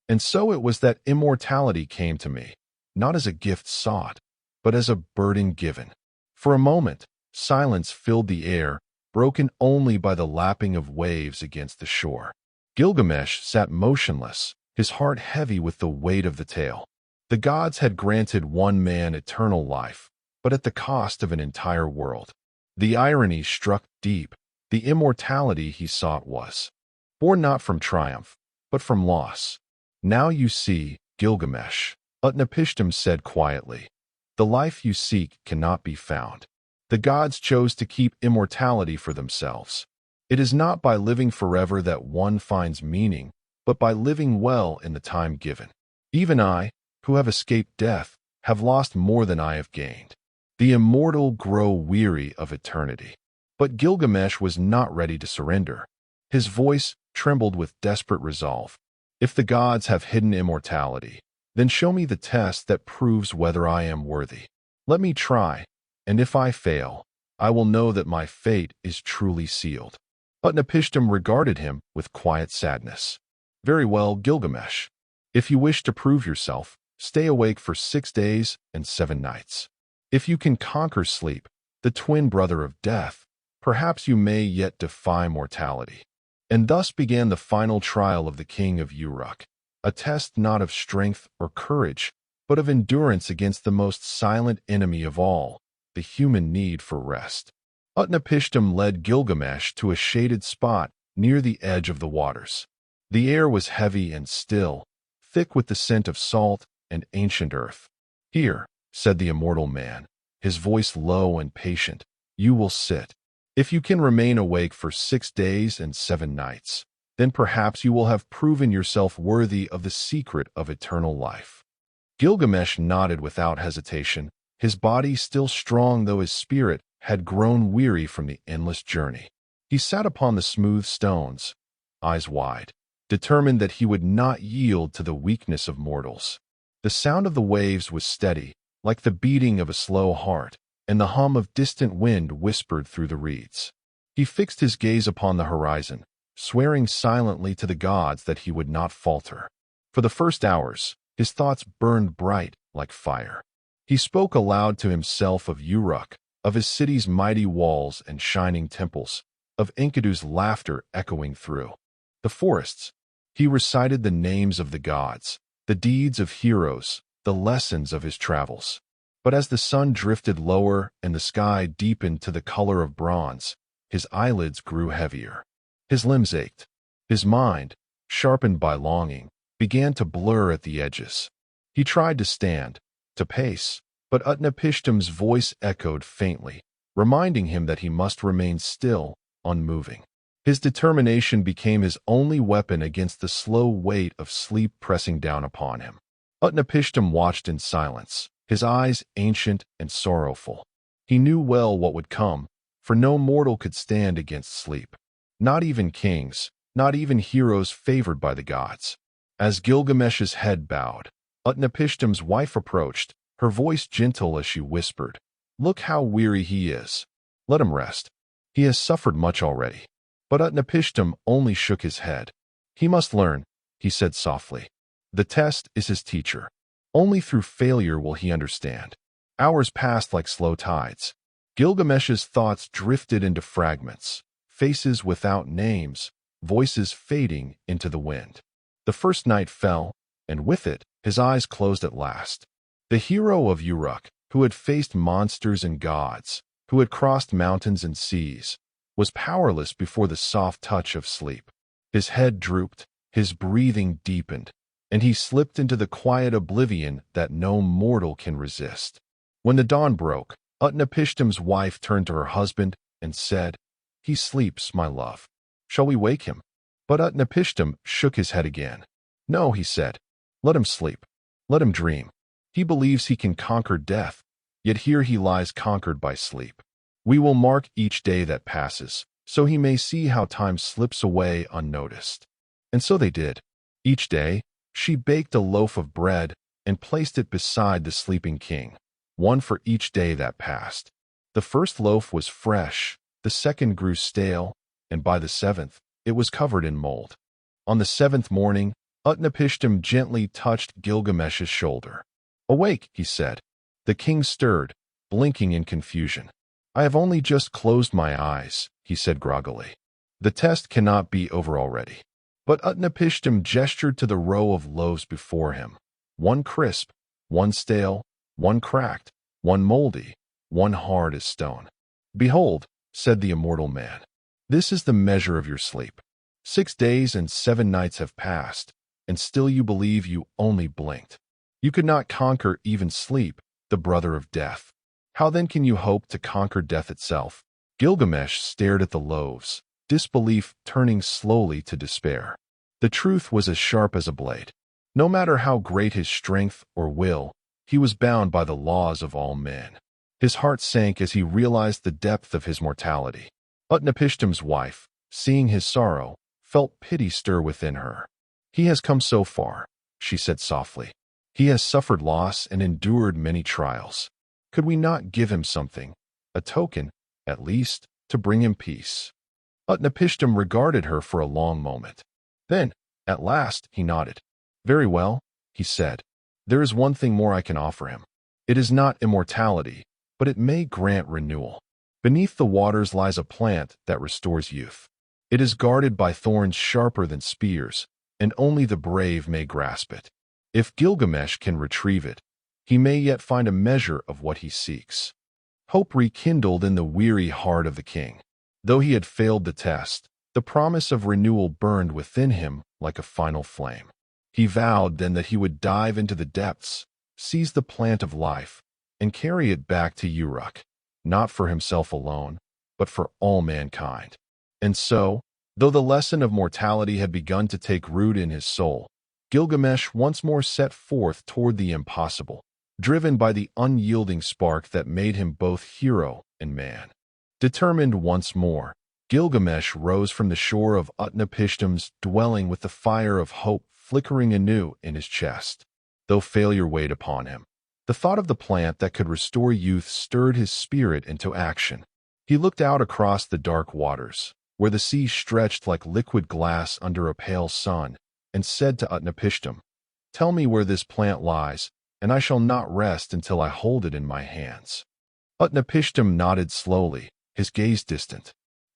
And so it was that immortality came to me, not as a gift sought, but as a burden given. For a moment, silence filled the air, broken only by the lapping of waves against the shore. Gilgamesh sat motionless, his heart heavy with the weight of the tale. The gods had granted one man eternal life, but at the cost of an entire world. The irony struck deep. The immortality he sought was born not from triumph, but from loss. Now you see, Gilgamesh, Utnapishtim said quietly, the life you seek cannot be found. The gods chose to keep immortality for themselves. It is not by living forever that one finds meaning, but by living well in the time given. Even I, who have escaped death, have lost more than I have gained. The immortal grow weary of eternity. But Gilgamesh was not ready to surrender. His voice trembled with desperate resolve. "If the gods have hidden immortality, then show me the test that proves whether I am worthy. Let me try, and if I fail, I will know that my fate is truly sealed." Utnapishtim regarded him with quiet sadness. "Very well, Gilgamesh. If you wish to prove yourself, stay awake for 6 days and 7 nights. If you can conquer sleep, the twin brother of death, perhaps you may yet defy mortality." And thus began the final trial of the king of Uruk, a test not of strength or courage, but of endurance against the most silent enemy of all, the human need for rest. Utnapishtim led Gilgamesh to a shaded spot near the edge of the waters. The air was heavy and still, thick with the scent of salt and ancient earth. "Here," said the immortal man, his voice low and patient, "you will sit. If you can remain awake for 6 days and 7 nights, then perhaps you will have proven yourself worthy of the secret of eternal life." Gilgamesh nodded without hesitation, his body still strong though his spirit had grown weary from the endless journey. He sat upon the smooth stones, eyes wide, determined that he would not yield to the weakness of mortals. The sound of the waves was steady, like the beating of a slow heart, and the hum of distant wind whispered through the reeds. He fixed his gaze upon the horizon, swearing silently to the gods that he would not falter. For the first hours, his thoughts burned bright like fire. He spoke aloud to himself of Uruk, of his city's mighty walls and shining temples, of Enkidu's laughter echoing through the forests. He recited the names of the gods, the deeds of heroes, the lessons of his travels. But as the sun drifted lower and the sky deepened to the color of bronze, his eyelids grew heavier. His limbs ached. His mind, sharpened by longing, began to blur at the edges. He tried to stand, to pace, but Utnapishtim's voice echoed faintly, reminding him that he must remain still, unmoving. His determination became his only weapon against the slow weight of sleep pressing down upon him. Utnapishtim watched in silence, his eyes ancient and sorrowful. He knew well what would come, for no mortal could stand against sleep. Not even kings, not even heroes favored by the gods. As Gilgamesh's head bowed, Utnapishtim's wife approached, her voice gentle as she whispered, "Look how weary he is. Let him rest. He has suffered much already." But Utnapishtim only shook his head. "He must learn," he said softly. "The test is his teacher. Only through failure will he understand." Hours passed like slow tides. Gilgamesh's thoughts drifted into fragments, faces without names, voices fading into the wind. The first night fell, and with it, his eyes closed at last. The hero of Uruk, who had faced monsters and gods, who had crossed mountains and seas, was powerless before the soft touch of sleep. His head drooped, his breathing deepened, and he slipped into the quiet oblivion that no mortal can resist. When the dawn broke, Utnapishtim's wife turned to her husband and said, "He sleeps, my love. Shall we wake him?" But Utnapishtim shook his head again. "No," he said. "Let him sleep. Let him dream. He believes he can conquer death, yet here he lies conquered by sleep. We will mark each day that passes, so he may see how time slips away unnoticed." And so they did. Each day, she baked a loaf of bread and placed it beside the sleeping king, one for each day that passed. The first loaf was fresh, the second grew stale, and by the 7th, it was covered in mold. On the 7th morning, Utnapishtim gently touched Gilgamesh's shoulder. "Awake," he said. The king stirred, blinking in confusion. "I have only just closed my eyes," he said groggily. "The test cannot be over already." But Utnapishtim gestured to the row of loaves before him. One crisp, one stale, one cracked, one moldy, one hard as stone. "Behold," said the immortal man, "this is the measure of your sleep. 6 days and 7 nights have passed, and still you believe you only blinked. You could not conquer even sleep, the brother of death. How then can you hope to conquer death itself?" Gilgamesh stared at the loaves, disbelief turning slowly to despair. The truth was as sharp as a blade. No matter how great his strength or will, he was bound by the laws of all men. His heart sank as he realized the depth of his mortality. Utnapishtim's wife, seeing his sorrow, felt pity stir within her. "He has come so far," she said softly. "He has suffered loss and endured many trials. Could we not give him something, a token, at least, to bring him peace?" Utnapishtim regarded her for a long moment. Then, at last, he nodded. "Very well," he said. "There is one thing more I can offer him. It is not immortality, but it may grant renewal. Beneath the waters lies a plant that restores youth. It is guarded by thorns sharper than spears, and only the brave may grasp it. If Gilgamesh can retrieve it, he may yet find a measure of what he seeks." Hope rekindled in the weary heart of the king. Though he had failed the test, the promise of renewal burned within him like a final flame. He vowed then that he would dive into the depths, seize the plant of life, and carry it back to Uruk, not for himself alone, but for all mankind. And so, though the lesson of mortality had begun to take root in his soul, Gilgamesh once more set forth toward the impossible, driven by the unyielding spark that made him both hero and man. Determined once more, Gilgamesh rose from the shore of Utnapishtim's dwelling with the fire of hope flickering anew in his chest. Though failure weighed upon him, the thought of the plant that could restore youth stirred his spirit into action. He looked out across the dark waters, where the sea stretched like liquid glass under a pale sun, and said to Utnapishtim, "Tell me where this plant lies, and I shall not rest until I hold it in my hands." Utnapishtim nodded slowly, his gaze distant.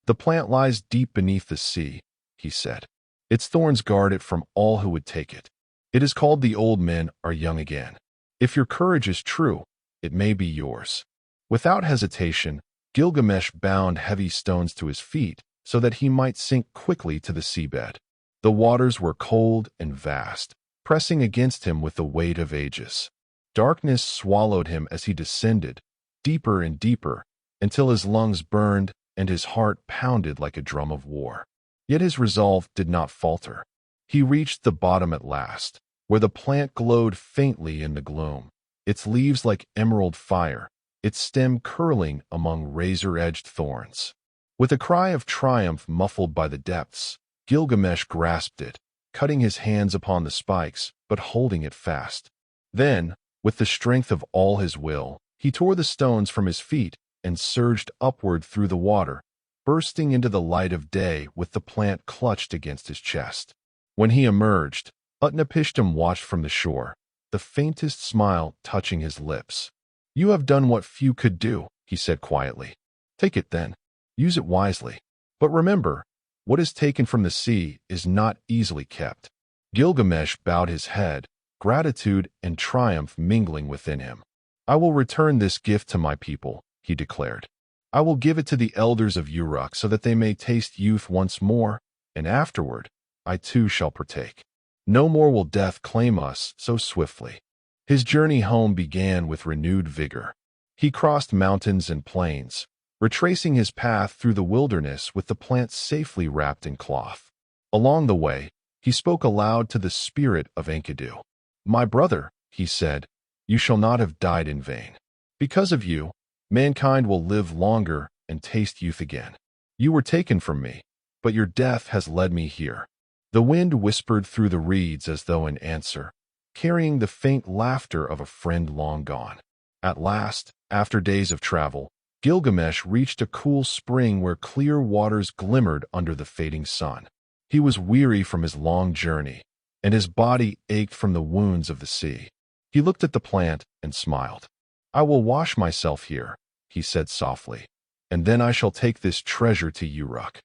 "The plant lies deep beneath the sea," he said. "Its thorns guard it from all who would take it. It is called the old men are young again. If your courage is true, it may be yours." Without hesitation, Gilgamesh bound heavy stones to his feet so that he might sink quickly to the seabed. The waters were cold and vast, pressing against him with the weight of ages. Darkness swallowed him as he descended, deeper and deeper, until his lungs burned and his heart pounded like a drum of war. Yet his resolve did not falter. He reached the bottom at last, where the plant glowed faintly in the gloom, its leaves like emerald fire, its stem curling among razor-edged thorns. With a cry of triumph muffled by the depths, Gilgamesh grasped it, cutting his hands upon the spikes, but holding it fast. Then, with the strength of all his will, he tore the stones from his feet and surged upward through the water, bursting into the light of day with the plant clutched against his chest. When he emerged, Utnapishtim watched from the shore, the faintest smile touching his lips. "You have done what few could do," he said quietly. "Take it then. Use it wisely. But remember, what is taken from the sea is not easily kept." Gilgamesh bowed his head, gratitude and triumph mingling within him. "I will return this gift to my people," he declared. "I will give it to the elders of Uruk so that they may taste youth once more, and afterward, I too shall partake. No more will death claim us so swiftly." His journey home began with renewed vigor. He crossed mountains and plains, retracing his path through the wilderness with the plant safely wrapped in cloth. Along the way, he spoke aloud to the spirit of Enkidu. "My brother," he said, "you shall not have died in vain. Because of you, mankind will live longer and taste youth again. You were taken from me, but your death has led me here." The wind whispered through the reeds as though in answer, carrying the faint laughter of a friend long gone. At last, after days of travel, Gilgamesh reached a cool spring where clear waters glimmered under the fading sun. He was weary from his long journey, and his body ached from the wounds of the sea. He looked at the plant and smiled. "I will wash myself here," he said softly, "and then I shall take this treasure to Uruk."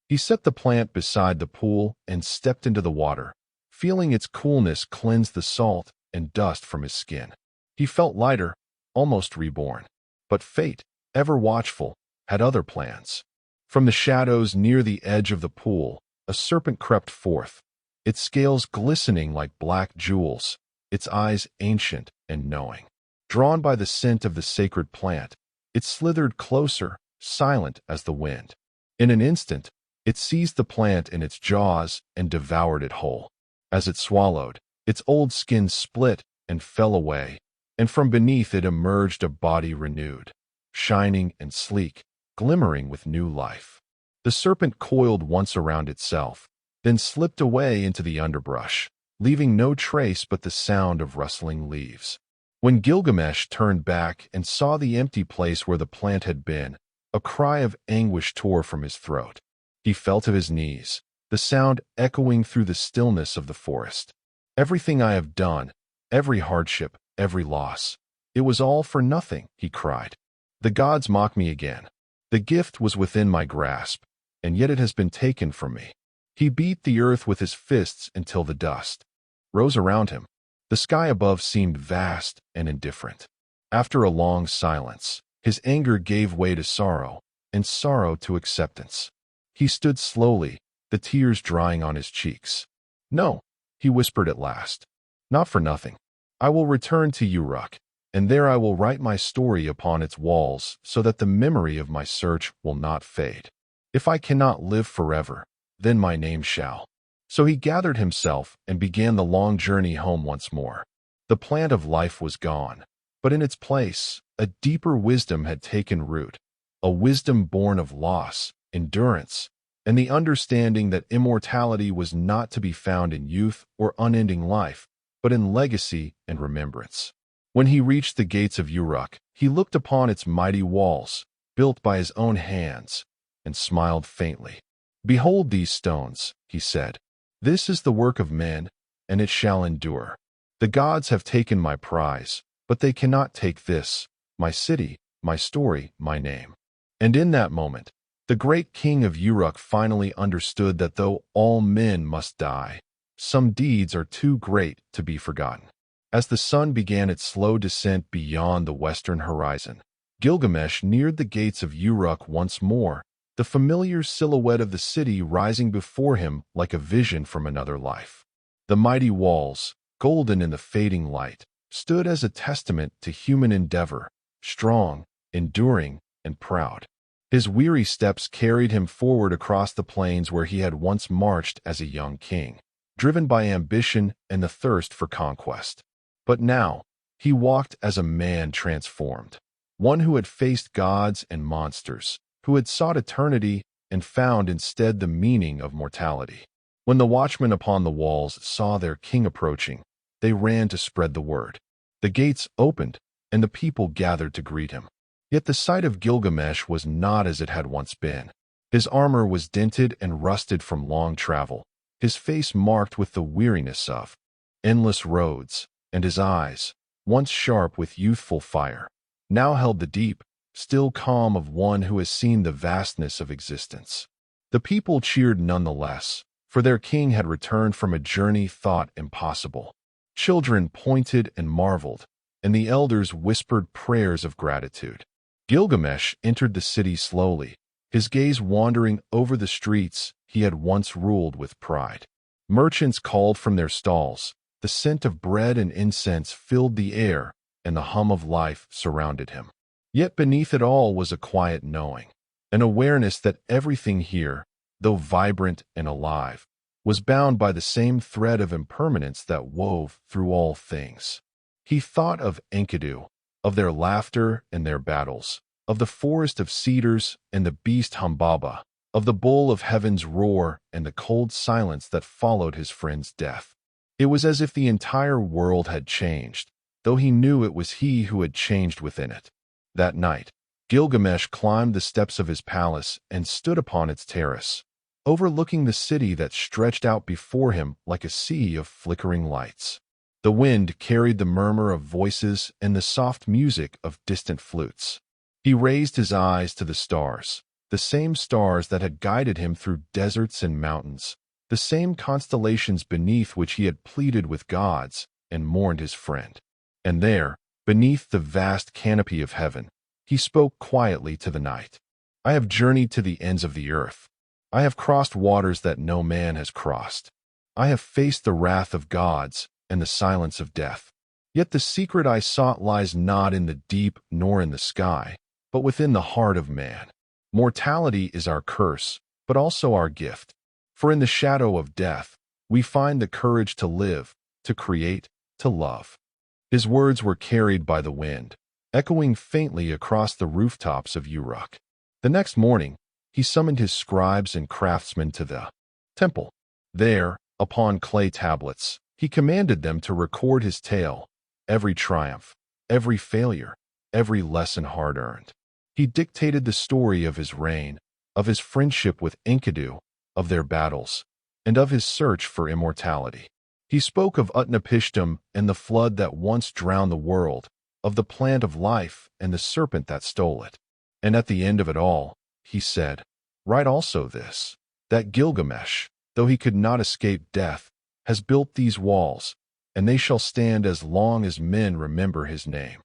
He set the plant beside the pool and stepped into the water, feeling its coolness cleanse the salt and dust from his skin. He felt lighter, almost reborn. But fate, ever watchful, had other plans. From the shadows near the edge of the pool, a serpent crept forth, its scales glistening like black jewels, its eyes ancient and knowing. Drawn by the scent of the sacred plant, it slithered closer, silent as the wind. In an instant, it seized the plant in its jaws and devoured it whole. As it swallowed, its old skin split and fell away, and from beneath it emerged a body renewed, shining and sleek, glimmering with new life. The serpent coiled once around itself, then slipped away into the underbrush, leaving no trace but the sound of rustling leaves. When Gilgamesh turned back and saw the empty place where the plant had been, a cry of anguish tore from his throat. He fell to his knees, the sound echoing through the stillness of the forest. "Everything I have done, every hardship, every loss, it was all for nothing," he cried. "The gods mock me again. The gift was within my grasp, and yet it has been taken from me." He beat the earth with his fists until the dust rose around him. The sky above seemed vast and indifferent. After a long silence, his anger gave way to sorrow, and sorrow to acceptance. He stood slowly, the tears drying on his cheeks. "No," he whispered at last. "Not for nothing. I will return to Uruk, and there I will write my story upon its walls so that the memory of my search will not fade. If I cannot live forever, then my name shall." So he gathered himself and began the long journey home once more. The plant of life was gone, but in its place, a deeper wisdom had taken root, a wisdom born of loss, endurance, and the understanding that immortality was not to be found in youth or unending life, but in legacy and remembrance. When he reached the gates of Uruk, he looked upon its mighty walls, built by his own hands, and smiled faintly. "Behold these stones," he said. "This is the work of men, and it shall endure. The gods have taken my prize, but they cannot take this, my city, my story, my name." And in that moment, the great king of Uruk finally understood that though all men must die, some deeds are too great to be forgotten. As the sun began its slow descent beyond the western horizon, Gilgamesh neared the gates of Uruk once more, the familiar silhouette of the city rising before him like a vision from another life. The mighty walls, golden in the fading light, stood as a testament to human endeavor, strong, enduring, and proud. His weary steps carried him forward across the plains where he had once marched as a young king, driven by ambition and the thirst for conquest. But now, he walked as a man transformed, one who had faced gods and monsters, who had sought eternity and found instead the meaning of mortality. When the watchmen upon the walls saw their king approaching, they ran to spread the word. The gates opened, and the people gathered to greet him. Yet the sight of Gilgamesh was not as it had once been. His armor was dinted and rusted from long travel, his face marked with the weariness of endless roads, and his eyes, once sharp with youthful fire, now held the deep, still calm of one who has seen the vastness of existence. The people cheered nonetheless, for their king had returned from a journey thought impossible. Children pointed and marveled, and the elders whispered prayers of gratitude. Gilgamesh entered the city slowly, his gaze wandering over the streets he had once ruled with pride. Merchants called from their stalls, the scent of bread and incense filled the air, and the hum of life surrounded him. Yet beneath it all was a quiet knowing, an awareness that everything here, though vibrant and alive, was bound by the same thread of impermanence that wove through all things. He thought of Enkidu, of their laughter and their battles, of the forest of cedars and the beast Humbaba, of the bull of heaven's roar and the cold silence that followed his friend's death. It was as if the entire world had changed, though he knew it was he who had changed within it. That night, Gilgamesh climbed the steps of his palace and stood upon its terrace, overlooking the city that stretched out before him like a sea of flickering lights. The wind carried the murmur of voices and the soft music of distant flutes. He raised his eyes to the stars, the same stars that had guided him through deserts and mountains, the same constellations beneath which he had pleaded with gods and mourned his friend. And there, beneath the vast canopy of heaven, he spoke quietly to the night. "I have journeyed to the ends of the earth. I have crossed waters that no man has crossed. I have faced the wrath of gods and the silence of death. Yet the secret I sought lies not in the deep nor in the sky, but within the heart of man. Mortality is our curse, but also our gift. For in the shadow of death, we find the courage to live, to create, to love." His words were carried by the wind, echoing faintly across the rooftops of Uruk. The next morning, he summoned his scribes and craftsmen to the temple. There, upon clay tablets, he commanded them to record his tale, every triumph, every failure, every lesson hard-earned. He dictated the story of his reign, of his friendship with Enkidu, of their battles, and of his search for immortality. He spoke of Utnapishtim and the flood that once drowned the world, of the plant of life and the serpent that stole it. And at the end of it all, he said, "Write also this, that Gilgamesh, though he could not escape death, has built these walls, and they shall stand as long as men remember his name."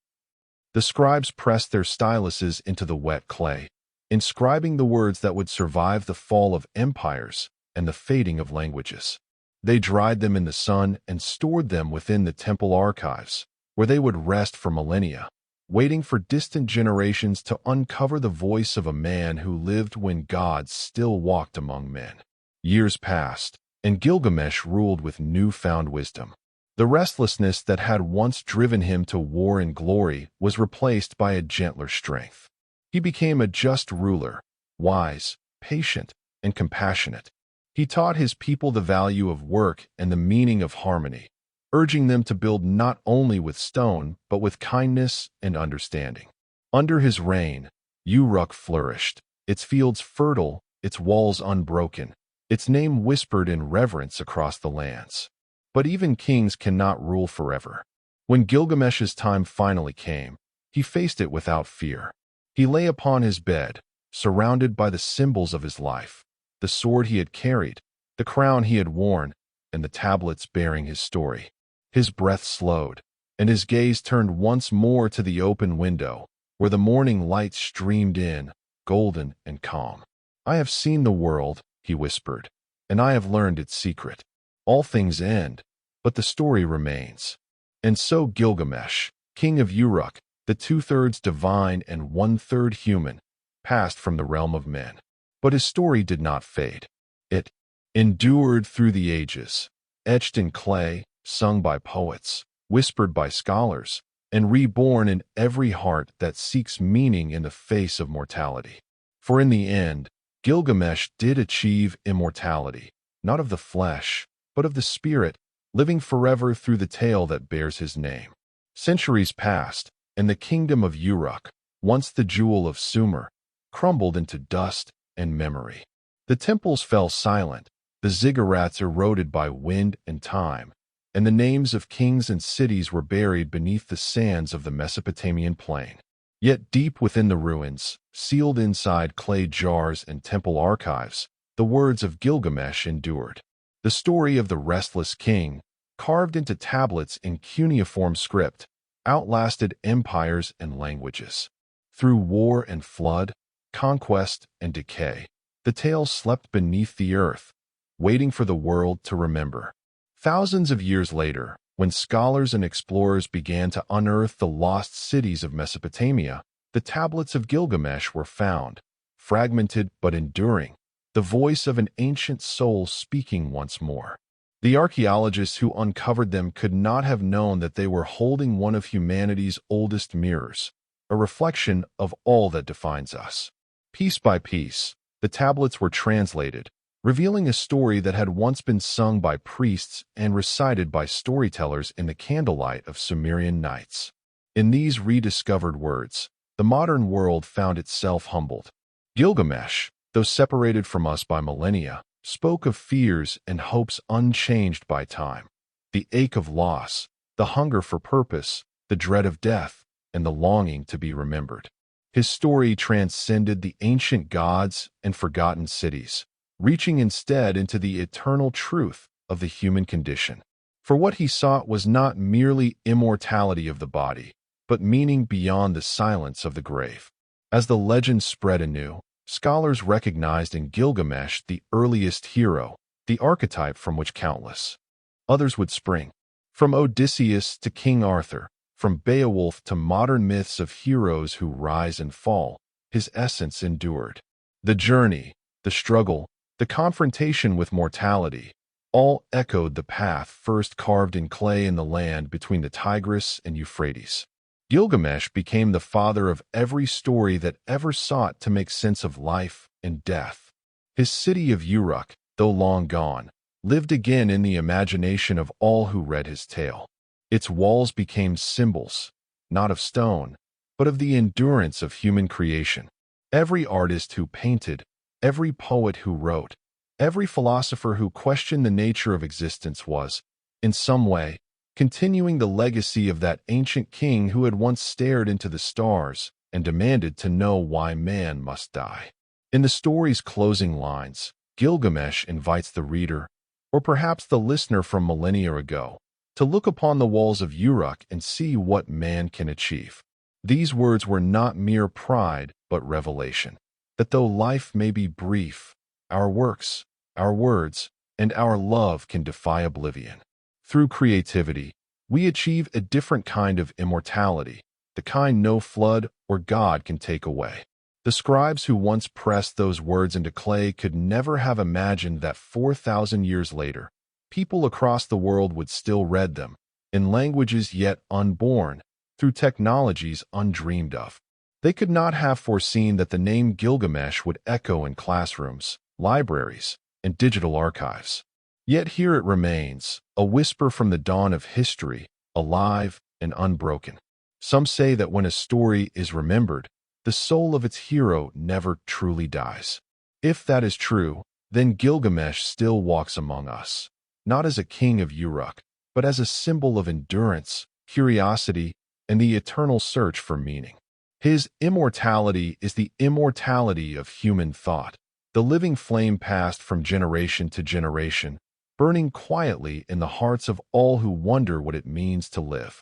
The scribes pressed their styluses into the wet clay, inscribing the words that would survive the fall of empires and the fading of languages. They dried them in the sun and stored them within the temple archives, where they would rest for millennia, waiting for distant generations to uncover the voice of a man who lived when gods still walked among men. Years passed, and Gilgamesh ruled with newfound wisdom. The restlessness that had once driven him to war and glory was replaced by a gentler strength. He became a just ruler, wise, patient, and compassionate. He taught his people the value of work and the meaning of harmony, urging them to build not only with stone, but with kindness and understanding. Under his reign, Uruk flourished, its fields fertile, its walls unbroken, its name whispered in reverence across the lands. But even kings cannot rule forever. When Gilgamesh's time finally came, he faced it without fear. He lay upon his bed, surrounded by the symbols of his life, the sword he had carried, the crown he had worn, and the tablets bearing his story. His breath slowed, and his gaze turned once more to the open window, where the morning light streamed in, golden and calm. "I have seen the world," he whispered, "and I have learned its secret. All things end, but the story remains." And so Gilgamesh, king of Uruk, the 2/3 divine and 1/3 human, passed from the realm of men. But his story did not fade. It endured through the ages, etched in clay, sung by poets, whispered by scholars, and reborn in every heart that seeks meaning in the face of mortality. For in the end, Gilgamesh did achieve immortality, not of the flesh, but of the spirit, living forever through the tale that bears his name. Centuries passed, and the kingdom of Uruk, once the jewel of Sumer, crumbled into dust and memory. The temples fell silent, the ziggurats eroded by wind and time, and the names of kings and cities were buried beneath the sands of the Mesopotamian plain. Yet deep within the ruins, sealed inside clay jars and temple archives, the words of Gilgamesh endured. The story of the restless king, carved into tablets in cuneiform script, outlasted empires and languages. Through war and flood, conquest and decay, the tale slept beneath the earth, waiting for the world to remember. Thousands of years later, when scholars and explorers began to unearth the lost cities of Mesopotamia, the tablets of Gilgamesh were found, fragmented but enduring, the voice of an ancient soul speaking once more. The archaeologists who uncovered them could not have known that they were holding one of humanity's oldest mirrors, a reflection of all that defines us. Piece by piece, the tablets were translated, revealing a story that had once been sung by priests and recited by storytellers in the candlelight of Sumerian nights. In these rediscovered words, the modern world found itself humbled. Gilgamesh, though separated from us by millennia, spoke of fears and hopes unchanged by time, the ache of loss, the hunger for purpose, the dread of death, and the longing to be remembered. His story transcended the ancient gods and forgotten cities, reaching instead into the eternal truth of the human condition. For what he sought was not merely immortality of the body, but meaning beyond the silence of the grave. As the legend spread anew, scholars recognized in Gilgamesh the earliest hero, the archetype from which countless others would spring. From Odysseus to King Arthur, from Beowulf to modern myths of heroes who rise and fall, his essence endured. The journey, the struggle, the confrontation with mortality, all echoed the path first carved in clay in the land between the Tigris and Euphrates. Gilgamesh became the father of every story that ever sought to make sense of life and death. His city of Uruk, though long gone, lived again in the imagination of all who read his tale. Its walls became symbols, not of stone, but of the endurance of human creation. Every artist who painted, every poet who wrote, every philosopher who questioned the nature of existence was, in some way, continuing the legacy of that ancient king who had once stared into the stars and demanded to know why man must die. In the story's closing lines, Gilgamesh invites the reader, or perhaps the listener from millennia ago, to look upon the walls of Uruk and see what man can achieve. These words were not mere pride, but revelation, that though life may be brief, our works, our words, and our love can defy oblivion. Through creativity, we achieve a different kind of immortality, the kind no flood or God can take away. The scribes who once pressed those words into clay could never have imagined that 4,000 years later, people across the world would still read them, in languages yet unborn, through technologies undreamed of. They could not have foreseen that the name Gilgamesh would echo in classrooms, libraries, and digital archives. Yet here it remains, a whisper from the dawn of history, alive and unbroken. Some say that when a story is remembered, the soul of its hero never truly dies. If that is true, then Gilgamesh still walks among us, not as a king of Uruk, but as a symbol of endurance, curiosity, and the eternal search for meaning. His immortality is the immortality of human thought, the living flame passed from generation to generation, burning quietly in the hearts of all who wonder what it means to live,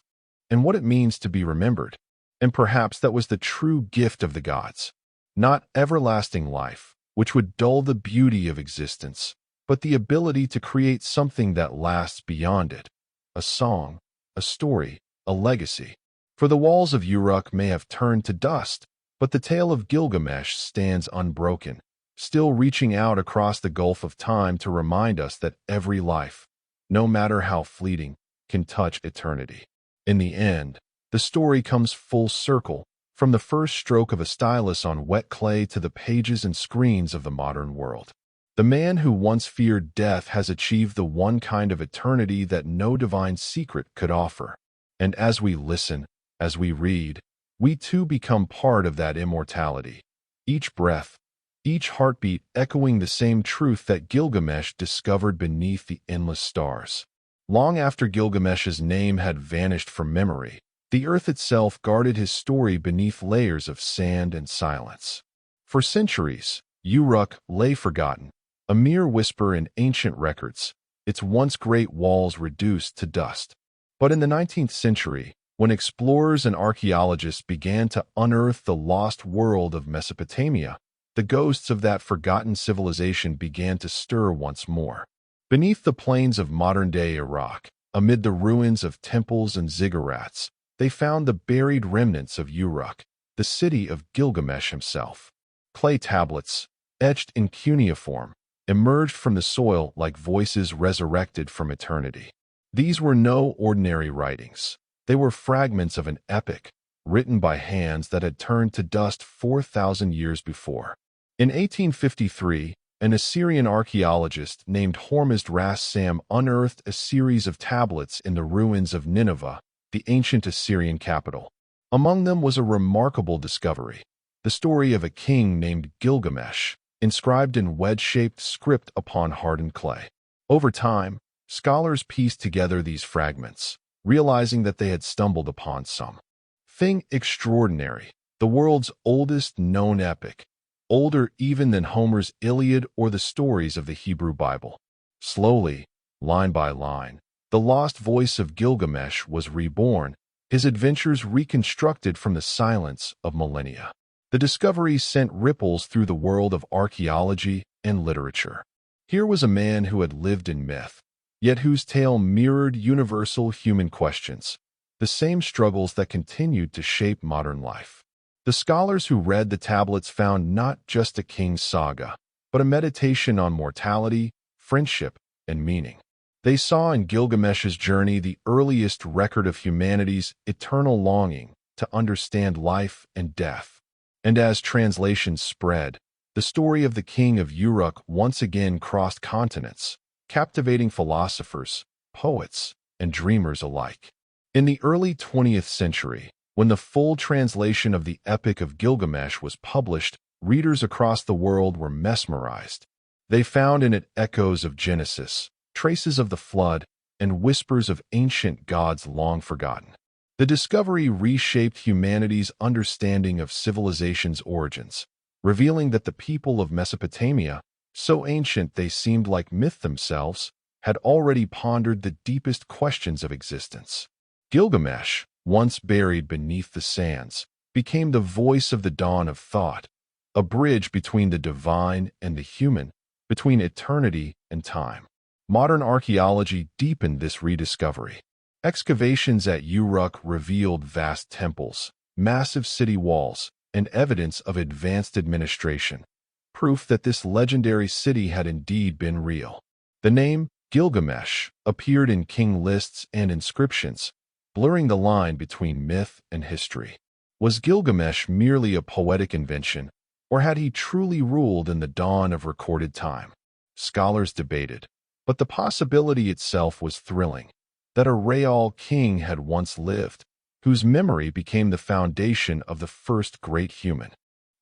and what it means to be remembered. And perhaps that was the true gift of the gods, not everlasting life, which would dull the beauty of existence, but the ability to create something that lasts beyond it, a song, a story, a legacy. For the walls of Uruk may have turned to dust, but the tale of Gilgamesh stands unbroken, still reaching out across the gulf of time to remind us that every life, no matter how fleeting, can touch eternity. In the end, the story comes full circle, from the first stroke of a stylus on wet clay to the pages and screens of the modern world. The man who once feared death has achieved the one kind of eternity that no divine secret could offer. And as we listen, as we read, we too become part of that immortality. Each breath, each heartbeat echoing the same truth that Gilgamesh discovered beneath the endless stars. Long after Gilgamesh's name had vanished from memory, the earth itself guarded his story beneath layers of sand and silence. For centuries, Uruk lay forgotten, a mere whisper in ancient records, its once great walls reduced to dust. But in the 19th century, when explorers and archaeologists began to unearth the lost world of Mesopotamia, the ghosts of that forgotten civilization began to stir once more. Beneath the plains of modern-day Iraq, amid the ruins of temples and ziggurats, they found the buried remnants of Uruk, the city of Gilgamesh himself. Clay tablets, etched in cuneiform, emerged from the soil like voices resurrected from eternity. These were no ordinary writings. They were fragments of an epic, written by hands that had turned to dust 4,000 years before. In 1853, an Assyrian archaeologist named Hormizd Ras Sam unearthed a series of tablets in the ruins of Nineveh, the ancient Assyrian capital. Among them was a remarkable discovery, the story of a king named Gilgamesh, inscribed in wedge-shaped script upon hardened clay. Over time, scholars pieced together these fragments, realizing that they had stumbled upon something extraordinary, the world's oldest known epic, older even than Homer's Iliad or the stories of the Hebrew Bible. Slowly, line by line, the lost voice of Gilgamesh was reborn, his adventures reconstructed from the silence of millennia. The discovery sent ripples through the world of archaeology and literature. Here was a man who had lived in myth, yet whose tale mirrored universal human questions, the same struggles that continued to shape modern life. The scholars who read the tablets found not just a king's saga, but a meditation on mortality, friendship, and meaning. They saw in Gilgamesh's journey the earliest record of humanity's eternal longing to understand life and death. And as translations spread, the story of the king of Uruk once again crossed continents, captivating philosophers, poets, and dreamers alike. In the early 20th century, when the full translation of the Epic of Gilgamesh was published, readers across the world were mesmerized. They found in it echoes of Genesis, traces of the flood, and whispers of ancient gods long forgotten. The discovery reshaped humanity's understanding of civilization's origins, revealing that the people of Mesopotamia, so ancient they seemed like myth themselves, had already pondered the deepest questions of existence. Gilgamesh, once buried beneath the sands, became the voice of the dawn of thought, a bridge between the divine and the human, between eternity and time. Modern archaeology deepened this rediscovery. Excavations at Uruk revealed vast temples, massive city walls, and evidence of advanced administration, proof that this legendary city had indeed been real. The name Gilgamesh appeared in king lists and inscriptions, blurring the line between myth and history. Was Gilgamesh merely a poetic invention, or had he truly ruled in the dawn of recorded time? Scholars debated, but the possibility itself was thrilling, that a real king had once lived, whose memory became the foundation of the first great human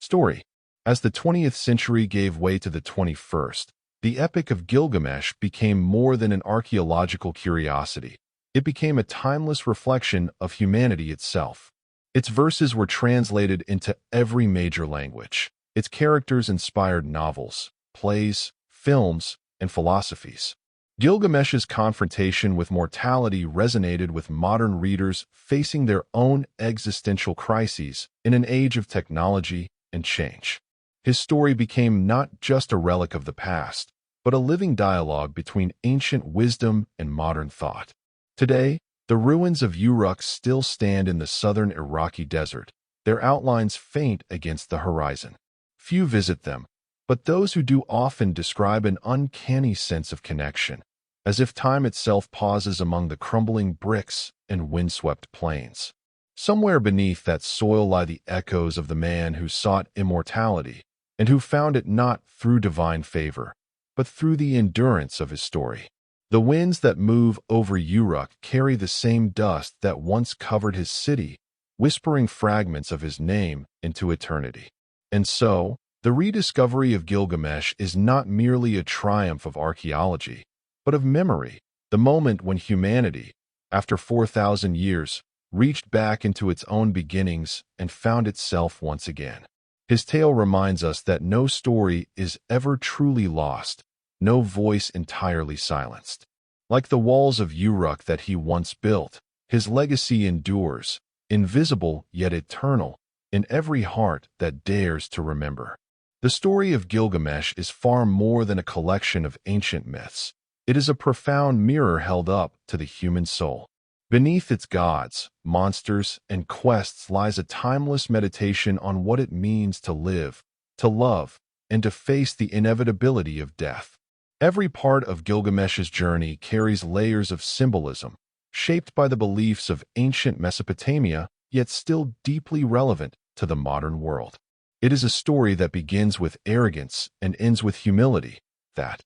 story. As the 20th century gave way to the 21st, the Epic of Gilgamesh became more than an archaeological curiosity. It became a timeless reflection of humanity itself. Its verses were translated into every major language. Its characters inspired novels, plays, films, and philosophies. Gilgamesh's confrontation with mortality resonated with modern readers facing their own existential crises in an age of technology and change. His story became not just a relic of the past, but a living dialogue between ancient wisdom and modern thought. Today, the ruins of Uruk still stand in the southern Iraqi desert, their outlines faint against the horizon. Few visit them, but those who do often describe an uncanny sense of connection, as if time itself pauses among the crumbling bricks and windswept plains. Somewhere beneath that soil lie the echoes of the man who sought immortality, and who found it not through divine favor, but through the endurance of his story. The winds that move over Uruk carry the same dust that once covered his city, whispering fragments of his name into eternity. And so, the rediscovery of Gilgamesh is not merely a triumph of archaeology, but of memory, the moment when humanity, after 4,000 years, reached back into its own beginnings and found itself once again. His tale reminds us that no story is ever truly lost, no voice entirely silenced. Like the walls of Uruk that he once built, his legacy endures, invisible yet eternal, in every heart that dares to remember. The story of Gilgamesh is far more than a collection of ancient myths. It is a profound mirror held up to the human soul. Beneath its gods, monsters, and quests lies a timeless meditation on what it means to live, to love, and to face the inevitability of death. Every part of Gilgamesh's journey carries layers of symbolism, shaped by the beliefs of ancient Mesopotamia, yet still deeply relevant to the modern world. It is a story that begins with arrogance and ends with humility, that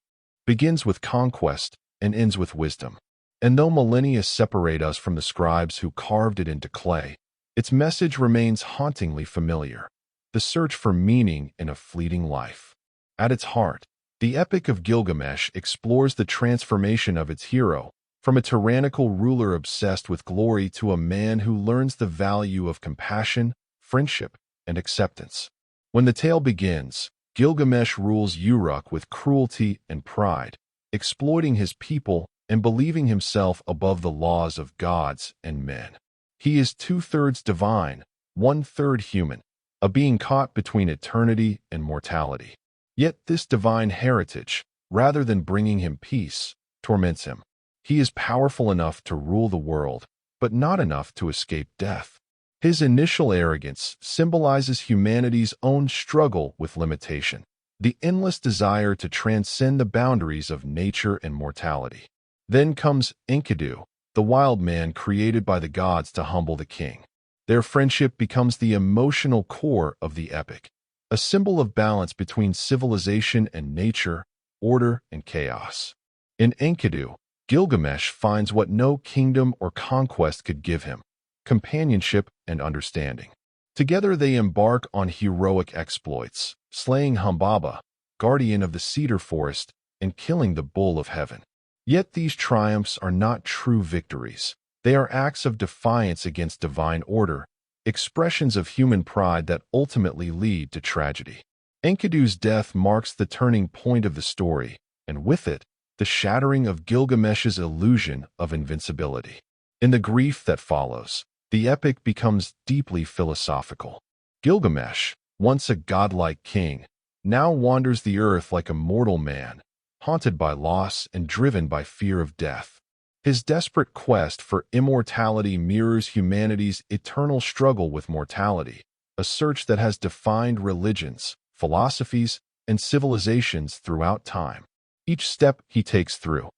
begins with conquest and ends with wisdom. And though millennia separate us from the scribes who carved it into clay, its message remains hauntingly familiar: the search for meaning in a fleeting life. At its heart, the Epic of Gilgamesh explores the transformation of its hero, from a tyrannical ruler obsessed with glory to a man who learns the value of compassion, friendship, and acceptance. When the tale begins, Gilgamesh rules Uruk with cruelty and pride, exploiting his people and believing himself above the laws of gods and men. He is 2/3 divine, 1/3 human, a being caught between eternity and mortality. Yet this divine heritage, rather than bringing him peace, torments him. He is powerful enough to rule the world, but not enough to escape death. His initial arrogance symbolizes humanity's own struggle with limitation, the endless desire to transcend the boundaries of nature and mortality. Then comes Enkidu, the wild man created by the gods to humble the king. Their friendship becomes the emotional core of the epic, a symbol of balance between civilization and nature, order and chaos. In Enkidu, Gilgamesh finds what no kingdom or conquest could give him: companionship and understanding. Together they embark on heroic exploits, slaying Humbaba, guardian of the cedar forest, and killing the bull of heaven. Yet these triumphs are not true victories. They are acts of defiance against divine order, expressions of human pride that ultimately lead to tragedy. Enkidu's death marks the turning point of the story, and with it, the shattering of Gilgamesh's illusion of invincibility. In the grief that follows, the epic becomes deeply philosophical. Gilgamesh, once a godlike king, now wanders the earth like a mortal man, haunted by loss and driven by fear of death. His desperate quest for immortality mirrors humanity's eternal struggle with mortality, a search that has defined religions, philosophies, and civilizations throughout time. Each step he takes through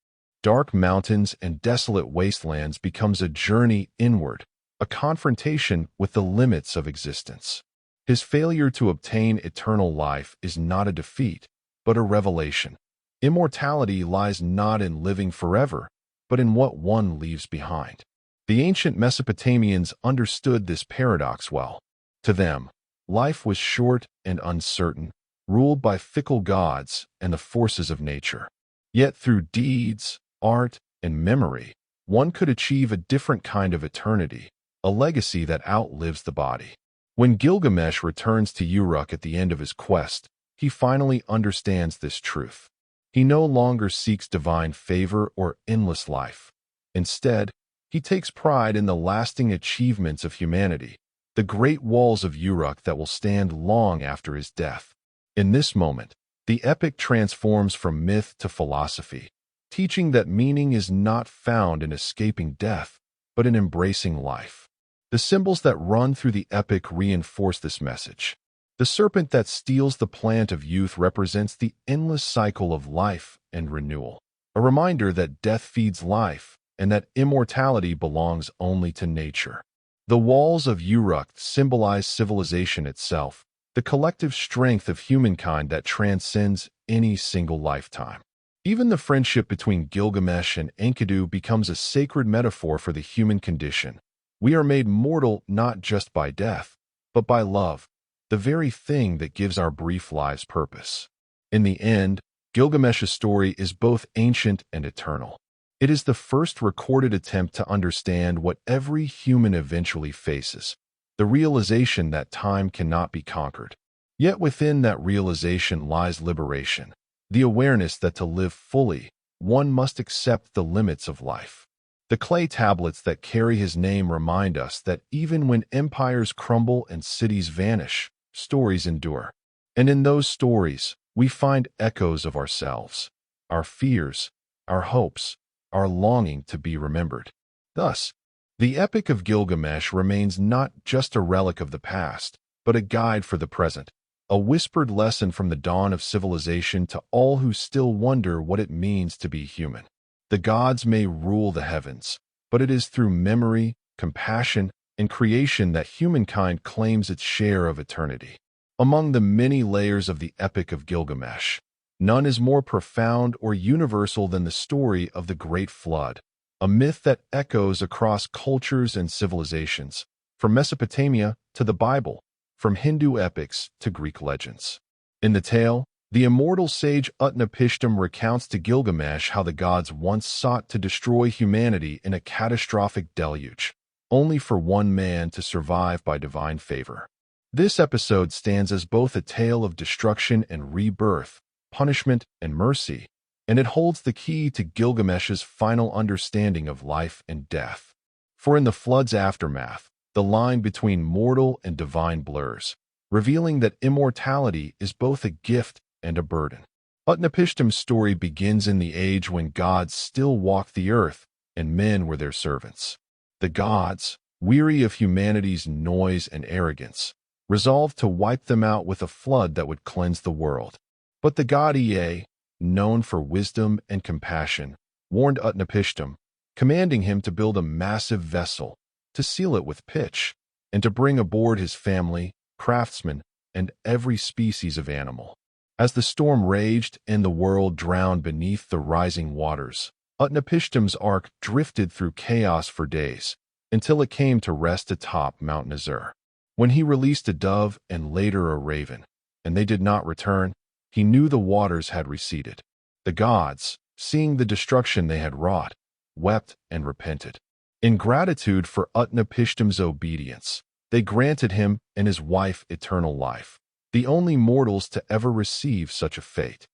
dark mountains and desolate wastelands becomes a journey inward, a confrontation with the limits of existence. His failure to obtain eternal life is not a defeat, but a revelation. Immortality lies not in living forever, but in what one leaves behind. The ancient Mesopotamians understood this paradox well. To them, life was short and uncertain, ruled by fickle gods and the forces of nature. Yet through deeds, art, and memory, one could achieve a different kind of eternity, a legacy that outlives the body. When Gilgamesh returns to Uruk at the end of his quest, he finally understands this truth. He no longer seeks divine favor or endless life. Instead, he takes pride in the lasting achievements of humanity, the great walls of Uruk that will stand long after his death. In this moment, the epic transforms from myth to philosophy, teaching that meaning is not found in escaping death, but in embracing life. The symbols that run through the epic reinforce this message. The serpent that steals the plant of youth represents the endless cycle of life and renewal, a reminder that death feeds life and that immortality belongs only to nature. The walls of Uruk symbolize civilization itself, the collective strength of humankind that transcends any single lifetime. Even the friendship between Gilgamesh and Enkidu becomes a sacred metaphor for the human condition. We are made mortal not just by death, but by love, the very thing that gives our brief lives purpose. In the end, Gilgamesh's story is both ancient and eternal. It is the first recorded attempt to understand what every human eventually faces, the realization that time cannot be conquered. Yet within that realization lies liberation, the awareness that to live fully, one must accept the limits of life. The clay tablets that carry his name remind us that even when empires crumble and cities vanish, stories endure. And in those stories, we find echoes of ourselves, our fears, our hopes, our longing to be remembered. Thus, the Epic of Gilgamesh remains not just a relic of the past, but a guide for the present, a whispered lesson from the dawn of civilization to all who still wonder what it means to be human. The gods may rule the heavens, but it is through memory, compassion, and creation that humankind claims its share of eternity. Among the many layers of the Epic of Gilgamesh, none is more profound or universal than the story of the Great Flood, a myth that echoes across cultures and civilizations, from Mesopotamia to the Bible, from Hindu epics to Greek legends. In the tale, the immortal sage Utnapishtim recounts to Gilgamesh how the gods once sought to destroy humanity in a catastrophic deluge, only for one man to survive by divine favor. This episode stands as both a tale of destruction and rebirth, punishment and mercy, and it holds the key to Gilgamesh's final understanding of life and death. For in the flood's aftermath, the line between mortal and divine blurs, revealing that immortality is both a gift and a burden. Utnapishtim's story begins in the age when gods still walked the earth and men were their servants. The gods, weary of humanity's noise and arrogance, resolved to wipe them out with a flood that would cleanse the world. But the god Ea, known for wisdom and compassion, warned Utnapishtim, commanding him to build a massive vessel, to seal it with pitch, and to bring aboard his family, craftsmen, and every species of animal. As the storm raged and the world drowned beneath the rising waters, Utnapishtim's ark drifted through chaos for days, until it came to rest atop Mount Nazur. When he released a dove and later a raven, and they did not return, he knew the waters had receded. The gods, seeing the destruction they had wrought, wept and repented. In gratitude for Utnapishtim's obedience, they granted him and his wife eternal life, the only mortals to ever receive such a fate.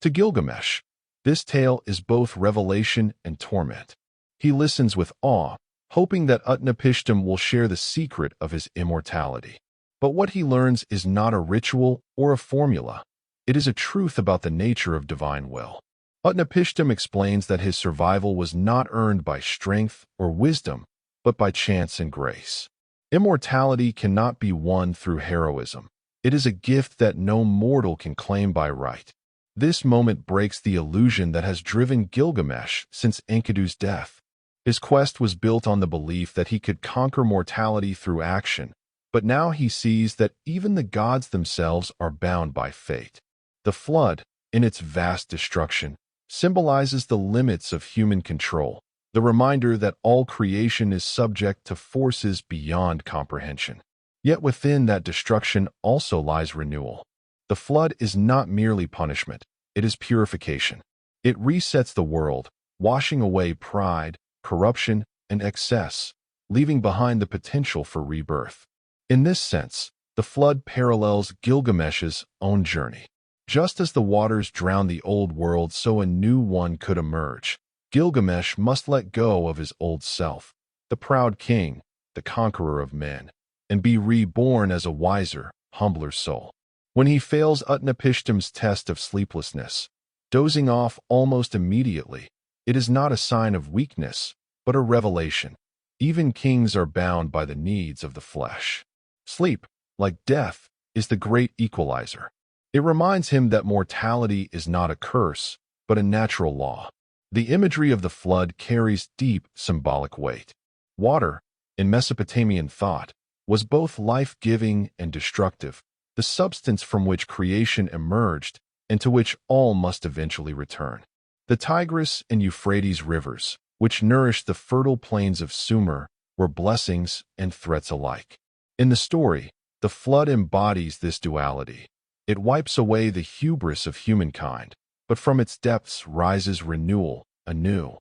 To Gilgamesh, this tale is both revelation and torment. He listens with awe, hoping that Utnapishtim will share the secret of his immortality. But what he learns is not a ritual or a formula. It is a truth about the nature of divine will. Utnapishtim explains that his survival was not earned by strength or wisdom, but by chance and grace. Immortality cannot be won through heroism. It is a gift that no mortal can claim by right. This moment breaks the illusion that has driven Gilgamesh since Enkidu's death. His quest was built on the belief that he could conquer mortality through action, but now he sees that even the gods themselves are bound by fate. The flood, in its vast destruction, symbolizes the limits of human control, the reminder that all creation is subject to forces beyond comprehension. Yet within that destruction also lies renewal. The flood is not merely punishment, it is purification. It resets the world, washing away pride, corruption, and excess, leaving behind the potential for rebirth. In this sense, the flood parallels Gilgamesh's own journey. Just as the waters drowned the old world so a new one could emerge, Gilgamesh must let go of his old self, the proud king, the conqueror of men, and be reborn as a wiser, humbler soul. When he fails Utnapishtim's test of sleeplessness, dozing off almost immediately, it is not a sign of weakness, but a revelation. Even kings are bound by the needs of the flesh. Sleep, like death, is the great equalizer. It reminds him that mortality is not a curse, but a natural law. The imagery of the flood carries deep symbolic weight. Water, in Mesopotamian thought, was both life-giving and destructive, the substance from which creation emerged and to which all must eventually return. The Tigris and Euphrates rivers, which nourished the fertile plains of Sumer, were blessings and threats alike. In the story, the flood embodies this duality. It wipes away the hubris of humankind, but from its depths rises renewal, a new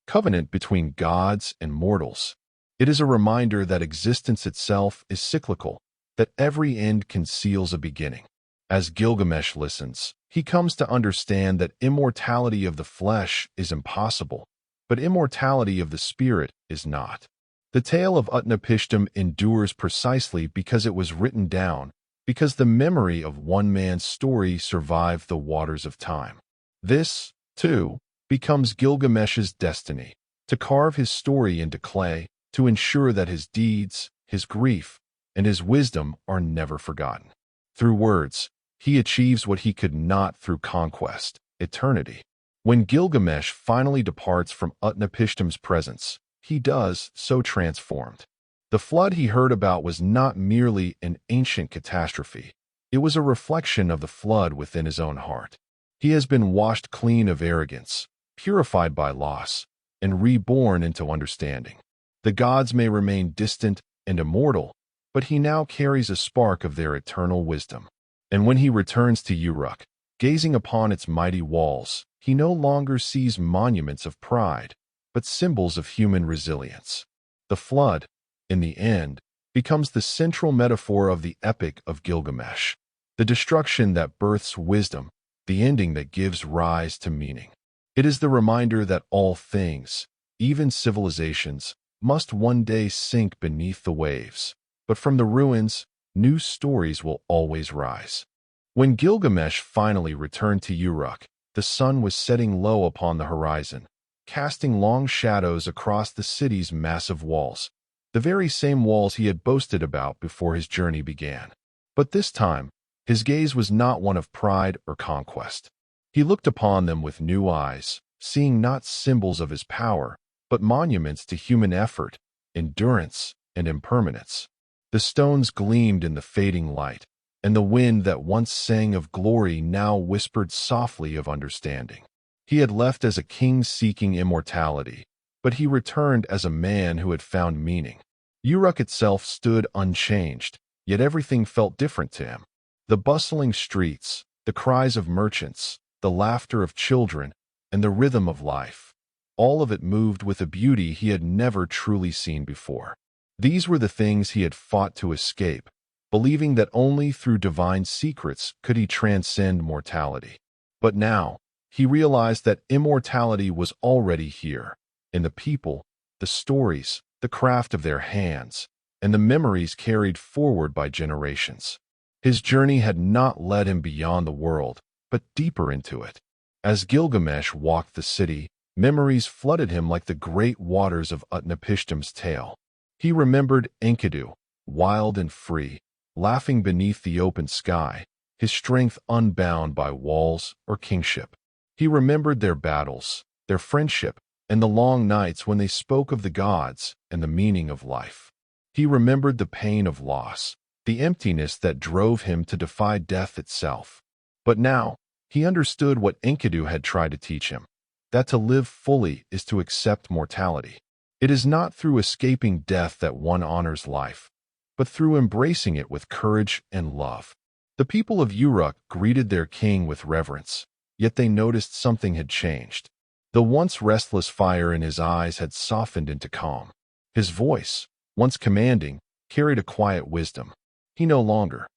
covenant between gods and mortals. It is a reminder that existence itself is cyclical, that every end conceals a beginning. As Gilgamesh listens, he comes to understand that immortality of the flesh is impossible, but immortality of the spirit is not. The tale of Utnapishtim endures precisely because it was written down, because the memory of one man's story survived the waters of time. This, too, becomes Gilgamesh's destiny, to carve his story into clay, to ensure that his deeds, his grief, and his wisdom are never forgotten. Through words, he achieves what he could not through conquest, eternity. When Gilgamesh finally departs from Utnapishtim's presence, he does so transformed. The flood he heard about was not merely an ancient catastrophe. It was a reflection of the flood within his own heart. He has been washed clean of arrogance, purified by loss, and reborn into understanding. The gods may remain distant and immortal, but he now carries a spark of their eternal wisdom. And when he returns to Uruk, gazing upon its mighty walls, he no longer sees monuments of pride, but symbols of human resilience. The flood, in the end, becomes the central metaphor of the Epic of Gilgamesh, the destruction that births wisdom, the ending that gives rise to meaning. It is the reminder that all things, even civilizations, must one day sink beneath the waves, but from the ruins, new stories will always rise. When Gilgamesh finally returned to Uruk, the sun was setting low upon the horizon, casting long shadows across the city's massive walls, the very same walls he had boasted about before his journey began. But this time, his gaze was not one of pride or conquest. He looked upon them with new eyes, seeing not symbols of his power, but monuments to human effort, endurance, and impermanence. The stones gleamed in the fading light, and the wind that once sang of glory now whispered softly of understanding. He had left as a king seeking immortality, but he returned as a man who had found meaning. Uruk itself stood unchanged, yet everything felt different to him. The bustling streets, the cries of merchants, the laughter of children, and the rhythm of life, all of it moved with a beauty he had never truly seen before. These were the things he had fought to escape, believing that only through divine secrets could he transcend mortality. But now, he realized that immortality was already here, in the people, the stories, the craft of their hands, and the memories carried forward by generations. His journey had not led him beyond the world, but deeper into it. As Gilgamesh walked the city, memories flooded him like the great waters of Utnapishtim's tale. He remembered Enkidu, wild and free, laughing beneath the open sky, his strength unbound by walls or kingship. He remembered their battles, their friendship, and the long nights when they spoke of the gods and the meaning of life. He remembered the pain of loss, the emptiness that drove him to defy death itself. But now, he understood what Enkidu had tried to teach him, that to live fully is to accept mortality. It is not through escaping death that one honors life, but through embracing it with courage and love. The people of Uruk greeted their king with reverence, yet they noticed something had changed. The once restless fire in his eyes had softened into calm. His voice, once commanding, carried a quiet wisdom. He no longer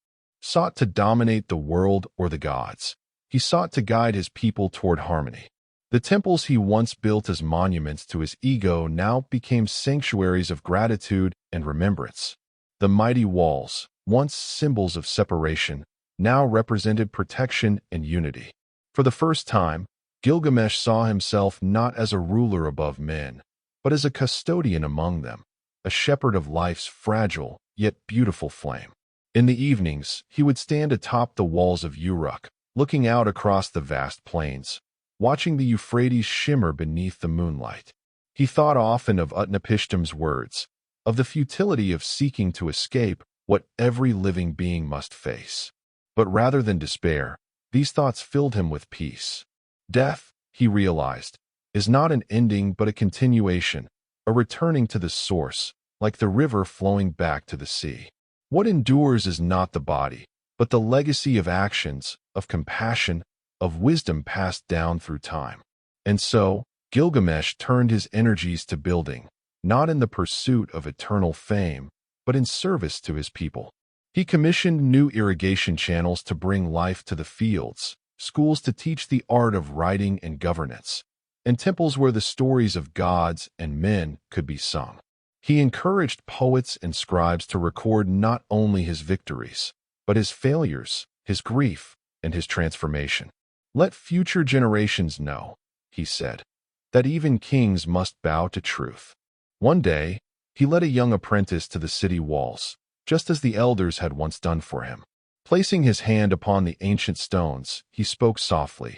sought to dominate the world or the gods. He sought to guide his people toward harmony. The temples he once built as monuments to his ego now became sanctuaries of gratitude and remembrance. The mighty walls, once symbols of separation, now represented protection and unity. For the first time, Gilgamesh saw himself not as a ruler above men, but as a custodian among them, a shepherd of life's fragile yet beautiful flame. In the evenings, he would stand atop the walls of Uruk, looking out across the vast plains, watching the Euphrates shimmer beneath the moonlight. He thought often of Utnapishtim's words, of the futility of seeking to escape what every living being must face. But rather than despair, these thoughts filled him with peace. Death, he realized, is not an ending but a continuation, a returning to the source, like the river flowing back to the sea. What endures is not the body, but the legacy of actions, of compassion, of wisdom passed down through time. And so, Gilgamesh turned his energies to building, not in the pursuit of eternal fame, but in service to his people. He commissioned new irrigation channels to bring life to the fields, schools to teach the art of writing and governance, and temples where the stories of gods and men could be sung. He encouraged poets and scribes to record not only his victories, but his failures, his grief, and his transformation. Let future generations know, he said, that even kings must bow to truth. One day, he led a young apprentice to the city walls, just as the elders had once done for him. Placing his hand upon the ancient stones, he spoke softly.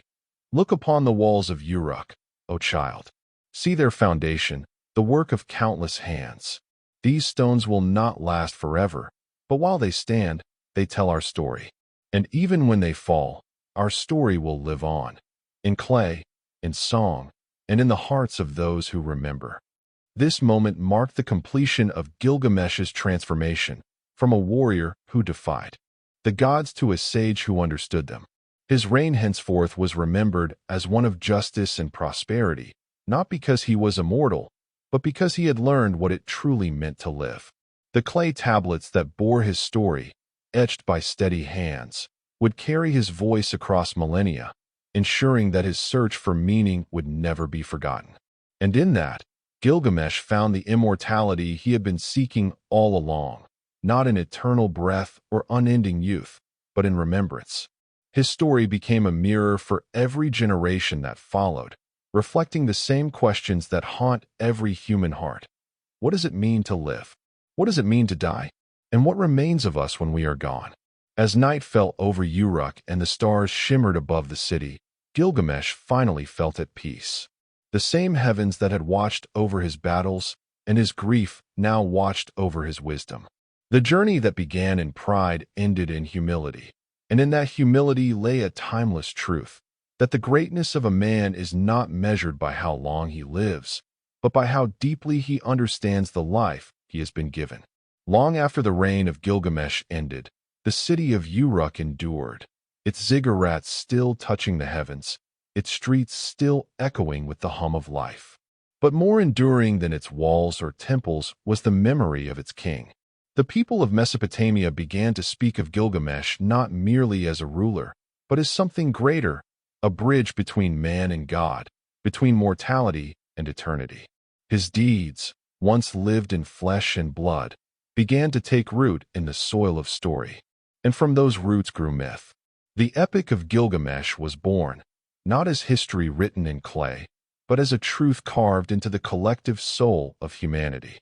Look upon the walls of Uruk, O child. See their foundation, the work of countless hands. These stones will not last forever, but while they stand, they tell our story. And even when they fall, our story will live on, in clay, in song, and in the hearts of those who remember. This moment marked the completion of Gilgamesh's transformation, from a warrior who defied the gods to a sage who understood them. His reign henceforth was remembered as one of justice and prosperity, not because he was immortal, but because he had learned what it truly meant to live. The clay tablets that bore his story, etched by steady hands, would carry his voice across millennia, ensuring that his search for meaning would never be forgotten. And in that, Gilgamesh found the immortality he had been seeking all along, not in eternal breath or unending youth, but in remembrance. His story became a mirror for every generation that followed, reflecting the same questions that haunt every human heart. What does it mean to live? What does it mean to die? And what remains of us when we are gone? As night fell over Uruk and the stars shimmered above the city, Gilgamesh finally felt at peace. The same heavens that had watched over his battles and his grief now watched over his wisdom. The journey that began in pride ended in humility, and in that humility lay a timeless truth, that the greatness of a man is not measured by how long he lives, but by how deeply he understands the life he has been given. Long after the reign of Gilgamesh ended, the city of Uruk endured, its ziggurats still touching the heavens, its streets still echoing with the hum of life. But more enduring than its walls or temples was the memory of its king. The people of Mesopotamia began to speak of Gilgamesh not merely as a ruler, but as something greater, a bridge between man and God, between mortality and eternity. His deeds, once lived in flesh and blood, began to take root in the soil of story. And from those roots grew myth. The Epic of Gilgamesh was born, not as history written in clay, but as a truth carved into the collective soul of humanity.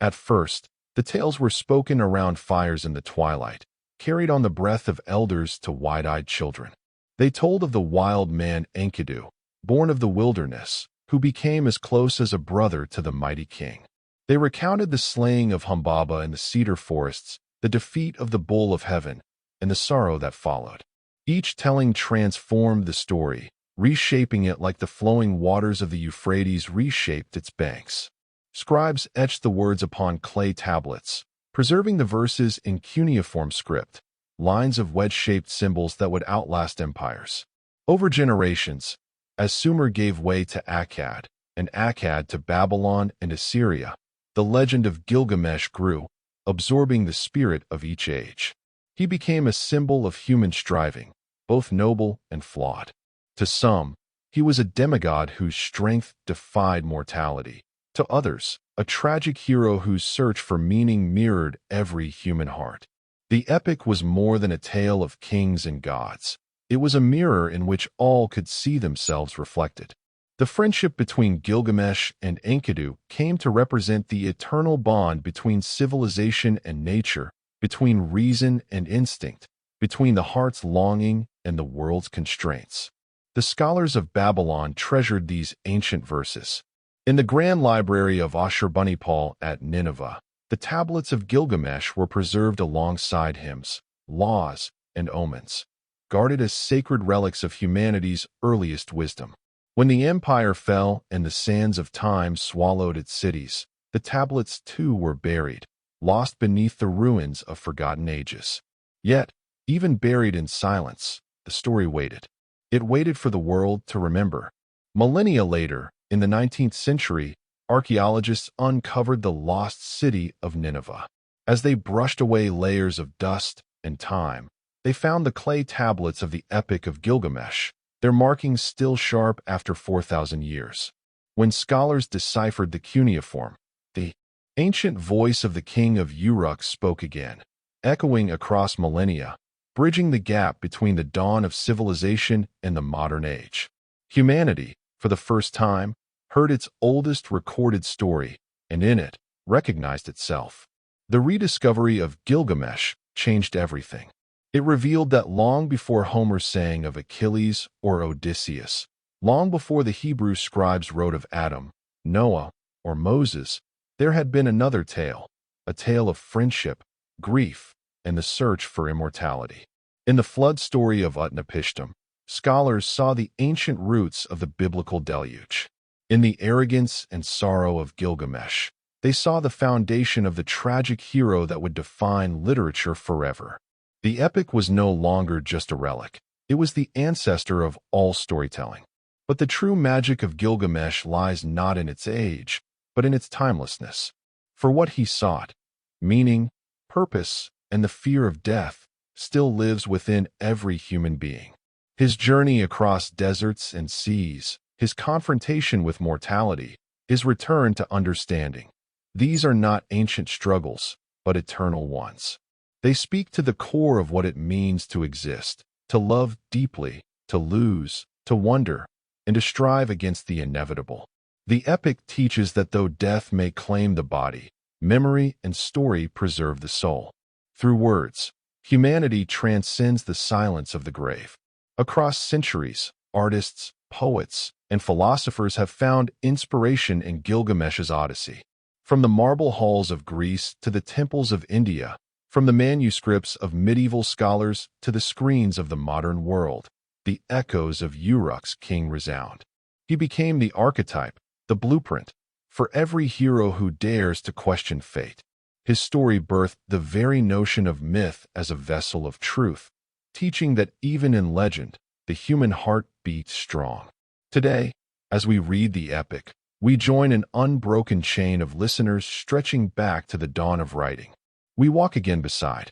At first, the tales were spoken around fires in the twilight, carried on the breath of elders to wide-eyed children. They told of the wild man Enkidu, born of the wilderness, who became as close as a brother to the mighty king. They recounted the slaying of Humbaba in the cedar forests, the defeat of the bull of heaven, and the sorrow that followed. Each telling transformed the story, reshaping it like the flowing waters of the Euphrates reshaped its banks. Scribes etched the words upon clay tablets, preserving the verses in cuneiform script, lines of wedge-shaped symbols that would outlast empires. Over generations, as Sumer gave way to Akkad, and Akkad to Babylon and Assyria, the legend of Gilgamesh grew, absorbing the spirit of each age. He became a symbol of human striving, both noble and flawed. To some, he was a demigod whose strength defied mortality. To others, a tragic hero whose search for meaning mirrored every human heart. The epic was more than a tale of kings and gods. It was a mirror in which all could see themselves reflected. The friendship between Gilgamesh and Enkidu came to represent the eternal bond between civilization and nature, between reason and instinct, between the heart's longing and the world's constraints. The scholars of Babylon treasured these ancient verses. In the Grand Library of Ashurbanipal at Nineveh, the tablets of Gilgamesh were preserved alongside hymns, laws, and omens, guarded as sacred relics of humanity's earliest wisdom. When the empire fell and the sands of time swallowed its cities, the tablets too were buried, lost beneath the ruins of forgotten ages. Yet, even buried in silence, the story waited. It waited for the world to remember. Millennia later, in the 19th century, archaeologists uncovered the lost city of Nineveh. As they brushed away layers of dust and time, they found the clay tablets of the Epic of Gilgamesh, their markings still sharp after 4,000 years. When scholars deciphered the cuneiform, the ancient voice of the king of Uruk spoke again, echoing across millennia, bridging the gap between the dawn of civilization and the modern age. Humanity, for the first time, heard its oldest recorded story, and in it, recognized itself. The rediscovery of Gilgamesh changed everything. It revealed that long before Homer sang of Achilles or Odysseus, long before the Hebrew scribes wrote of Adam, Noah, or Moses, there had been another tale, a tale of friendship, grief, and the search for immortality. In the flood story of Utnapishtim, scholars saw the ancient roots of the biblical deluge. In the arrogance and sorrow of Gilgamesh, they saw the foundation of the tragic hero that would define literature forever. The epic was no longer just a relic. It was the ancestor of all storytelling. But the true magic of Gilgamesh lies not in its age, but in its timelessness. For what he sought, meaning, purpose, and the fear of death, still lives within every human being. His journey across deserts and seas, his confrontation with mortality, his return to understanding. These are not ancient struggles, but eternal ones. They speak to the core of what it means to exist, to love deeply, to lose, to wonder, and to strive against the inevitable. The epic teaches that though death may claim the body, memory and story preserve the soul. Through words, humanity transcends the silence of the grave. Across centuries, artists, poets, and philosophers have found inspiration in Gilgamesh's Odyssey. From the marble halls of Greece to the temples of India, From the manuscripts of medieval scholars to the screens of the modern world, the echoes of Uruk's king resound. He became the archetype, the blueprint, for every hero who dares to question fate. His story birthed the very notion of myth as a vessel of truth, teaching that even in legend, the human heart beats strong. Today, as we read the epic, we join an unbroken chain of listeners stretching back to the dawn of writing. We walk again beside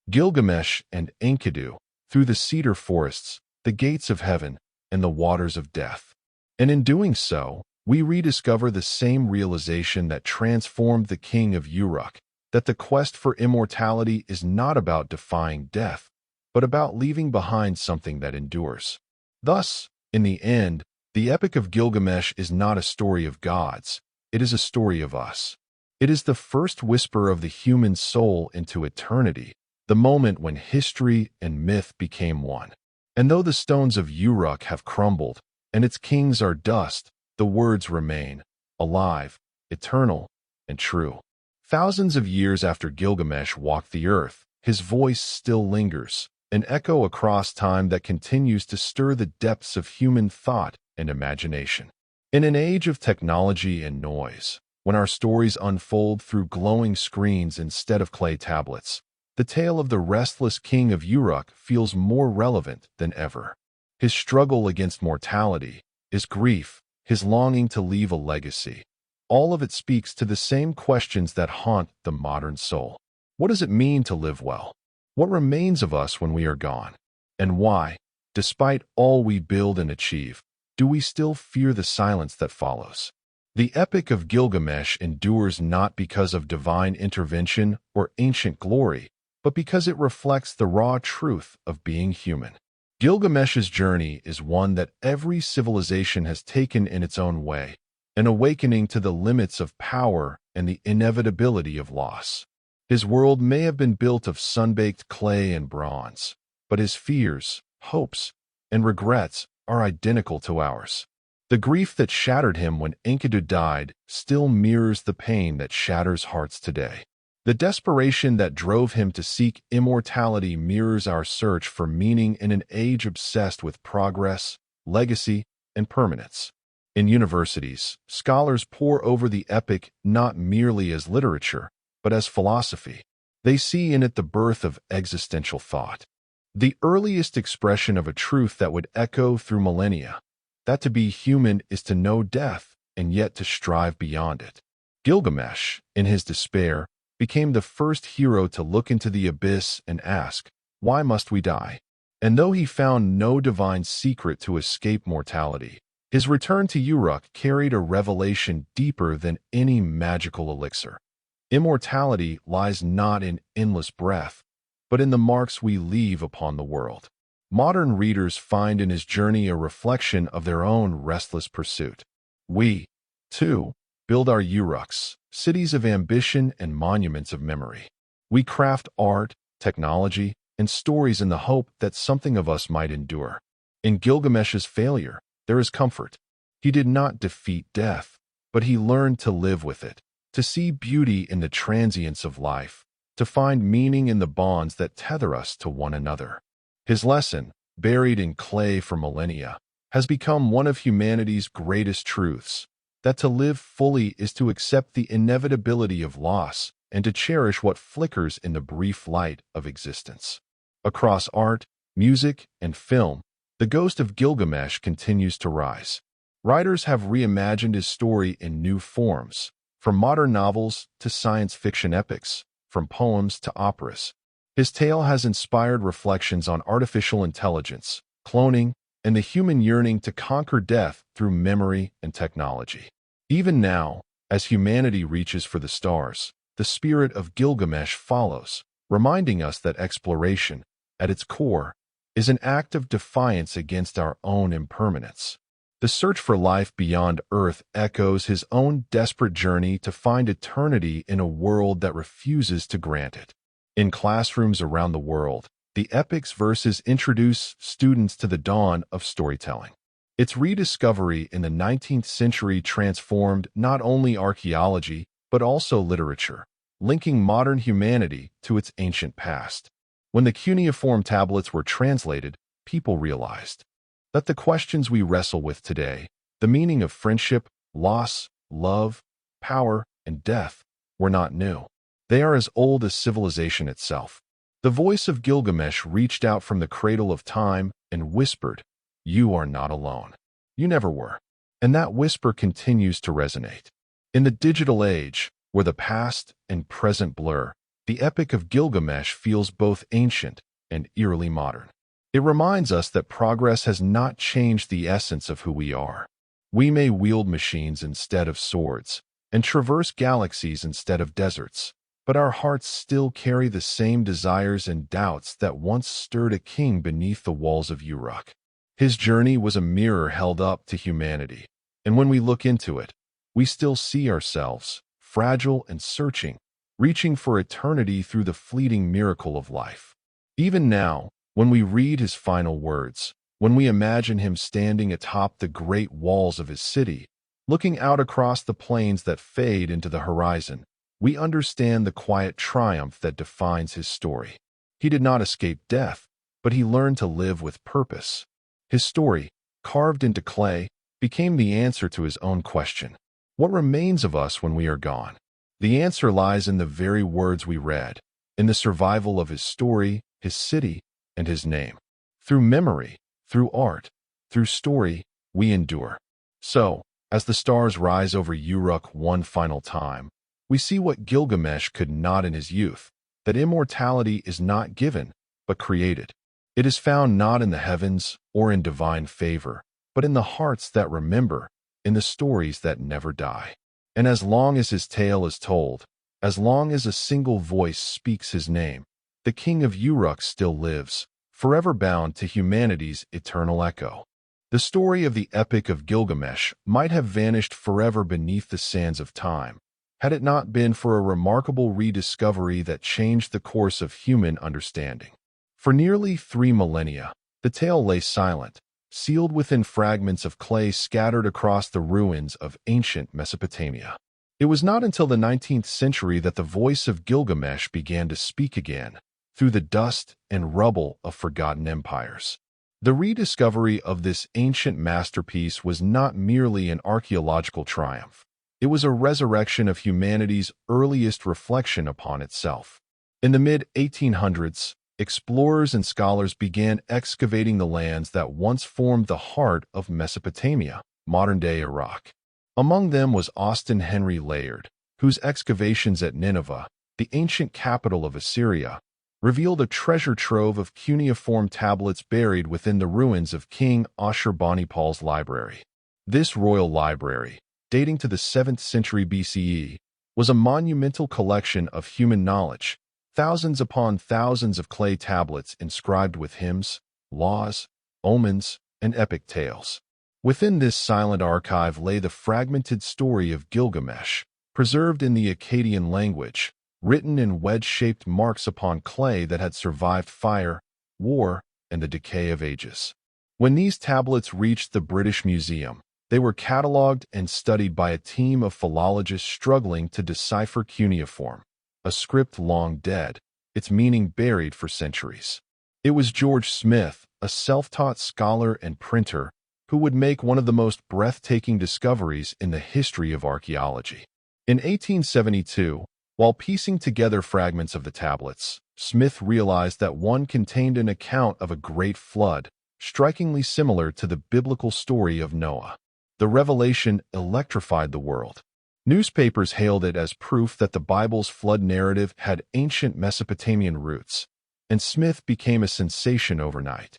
Gilgamesh and Enkidu through the cedar forests, the gates of heaven, and the waters of death. And in doing so, we rediscover the same realization that transformed the king of Uruk, that the quest for immortality is not about defying death, but about leaving behind something that endures. Thus, in the end, the Epic of Gilgamesh is not a story of gods, it is a story of us. It is the first whisper of the human soul into eternity, the moment when history and myth became one. And though the stones of Uruk have crumbled, and its kings are dust, the words remain, alive, eternal, and true. Thousands of years after Gilgamesh walked the earth, his voice still lingers, an echo across time that continues to stir the depths of human thought and imagination. In an age of technology and noise, when our stories unfold through glowing screens instead of clay tablets, the tale of the restless king of Uruk feels more relevant than ever. His struggle against mortality, his grief, his longing to leave a legacy, all of it speaks to the same questions that haunt the modern soul. What does it mean to live well? What remains of us when we are gone? And why, despite all we build and achieve, do we still fear the silence that follows? The Epic of Gilgamesh endures not because of divine intervention or ancient glory, but because it reflects the raw truth of being human. Gilgamesh's journey is one that every civilization has taken in its own way, an awakening to the limits of power and the inevitability of loss. His world may have been built of sun-baked clay and bronze, but his fears, hopes, and regrets are identical to ours. The grief that shattered him when Enkidu died still mirrors the pain that shatters hearts today. The desperation that drove him to seek immortality mirrors our search for meaning in an age obsessed with progress, legacy, and permanence. In universities, scholars pore over the epic not merely as literature, but as philosophy. They see in it the birth of existential thought, the earliest expression of a truth that would echo through millennia, that to be human is to know death and yet to strive beyond it. Gilgamesh, in his despair, became the first hero to look into the abyss and ask, "Why must we die?" And though he found no divine secret to escape mortality, his return to Uruk carried a revelation deeper than any magical elixir. Immortality lies not in endless breath, but in the marks we leave upon the world. Modern readers find in his journey a reflection of their own restless pursuit. We, too, build our Uruks, cities of ambition and monuments of memory. We craft art, technology, and stories in the hope that something of us might endure. In Gilgamesh's failure, there is comfort. He did not defeat death, but he learned to live with it, to see beauty in the transience of life, to find meaning in the bonds that tether us to one another. His lesson, buried in clay for millennia, has become one of humanity's greatest truths, that to live fully is to accept the inevitability of loss and to cherish what flickers in the brief light of existence. Across art, music, and film, the ghost of Gilgamesh continues to rise. Writers have reimagined his story in new forms, from modern novels to science fiction epics, from poems to operas. His tale has inspired reflections on artificial intelligence, cloning, and the human yearning to conquer death through memory and technology. Even now, as humanity reaches for the stars, the spirit of Gilgamesh follows, reminding us that exploration, at its core, is an act of defiance against our own impermanence. The search for life beyond Earth echoes his own desperate journey to find eternity in a world that refuses to grant it. In classrooms around the world, the epic's verses introduce students to the dawn of storytelling. Its rediscovery in the 19th century transformed not only archaeology, but also literature. linking modern humanity to its ancient past. When the cuneiform tablets were translated, people realized that the questions we wrestle with today, the meaning of friendship, loss, love, power, and death, were not new. They are as old as civilization itself. The voice of Gilgamesh reached out from the cradle of time and whispered, "You are not alone. You never were." And that whisper continues to resonate. In the digital age, where the past and present blur, the Epic of Gilgamesh feels both ancient and eerily modern. It reminds us that progress has not changed the essence of who we are. We may wield machines instead of swords, and traverse galaxies instead of deserts, but our hearts still carry the same desires and doubts that once stirred a king beneath the walls of Uruk. His journey was a mirror held up to humanity, and when we look into it, we still see ourselves, fragile and searching, reaching for eternity through the fleeting miracle of life. Even now, when we read his final words, when we imagine him standing atop the great walls of his city, looking out across the plains that fade into the horizon, we understand the quiet triumph that defines his story. He did not escape death, but he learned to live with purpose. His story, carved into clay, became the answer to his own question. What remains of us when we are gone? The answer lies in the very words we read, in the survival of his story, his city, and his name. Through memory, through art, through story, we endure. So, as the stars rise over Uruk one final time, we see what Gilgamesh could not in his youth, that immortality is not given, but created. It is found not in the heavens or in divine favor, but in the hearts that remember, in the stories that never die. And as long as his tale is told, as long as a single voice speaks his name, the king of Uruk still lives, forever bound to humanity's eternal echo. The story of the Epic of Gilgamesh might have vanished forever beneath the sands of time, had it not been for a remarkable rediscovery that changed the course of human understanding. For nearly 3 millennia, the tale lay silent, sealed within fragments of clay scattered across the ruins of ancient Mesopotamia. It was not until the 19th century that the voice of Gilgamesh began to speak again, through the dust and rubble of forgotten empires. The rediscovery of this ancient masterpiece was not merely an archaeological triumph. It was a resurrection of humanity's earliest reflection upon itself. In the mid-1800s, explorers and scholars began excavating the lands that once formed the heart of Mesopotamia, modern-day Iraq. Among them was Austin Henry Layard, whose excavations at Nineveh, the ancient capital of Assyria, revealed a treasure trove of cuneiform tablets buried within the ruins of King Ashurbanipal's library. This royal library, dating to the 7th century BCE, was a monumental collection of human knowledge, thousands upon thousands of clay tablets inscribed with hymns, laws, omens, and epic tales. Within this silent archive lay the fragmented story of Gilgamesh, preserved in the Akkadian language, written in wedge-shaped marks upon clay that had survived fire, war, and the decay of ages. When these tablets reached the British Museum, they were catalogued and studied by a team of philologists struggling to decipher cuneiform, a script long dead, its meaning buried for centuries. It was George Smith, a self-taught scholar and printer, who would make one of the most breathtaking discoveries in the history of archaeology. In 1872, while piecing together fragments of the tablets, Smith realized that one contained an account of a great flood, strikingly similar to the biblical story of Noah. The revelation electrified the world. Newspapers hailed it as proof that the Bible's flood narrative had ancient Mesopotamian roots, and Smith became a sensation overnight.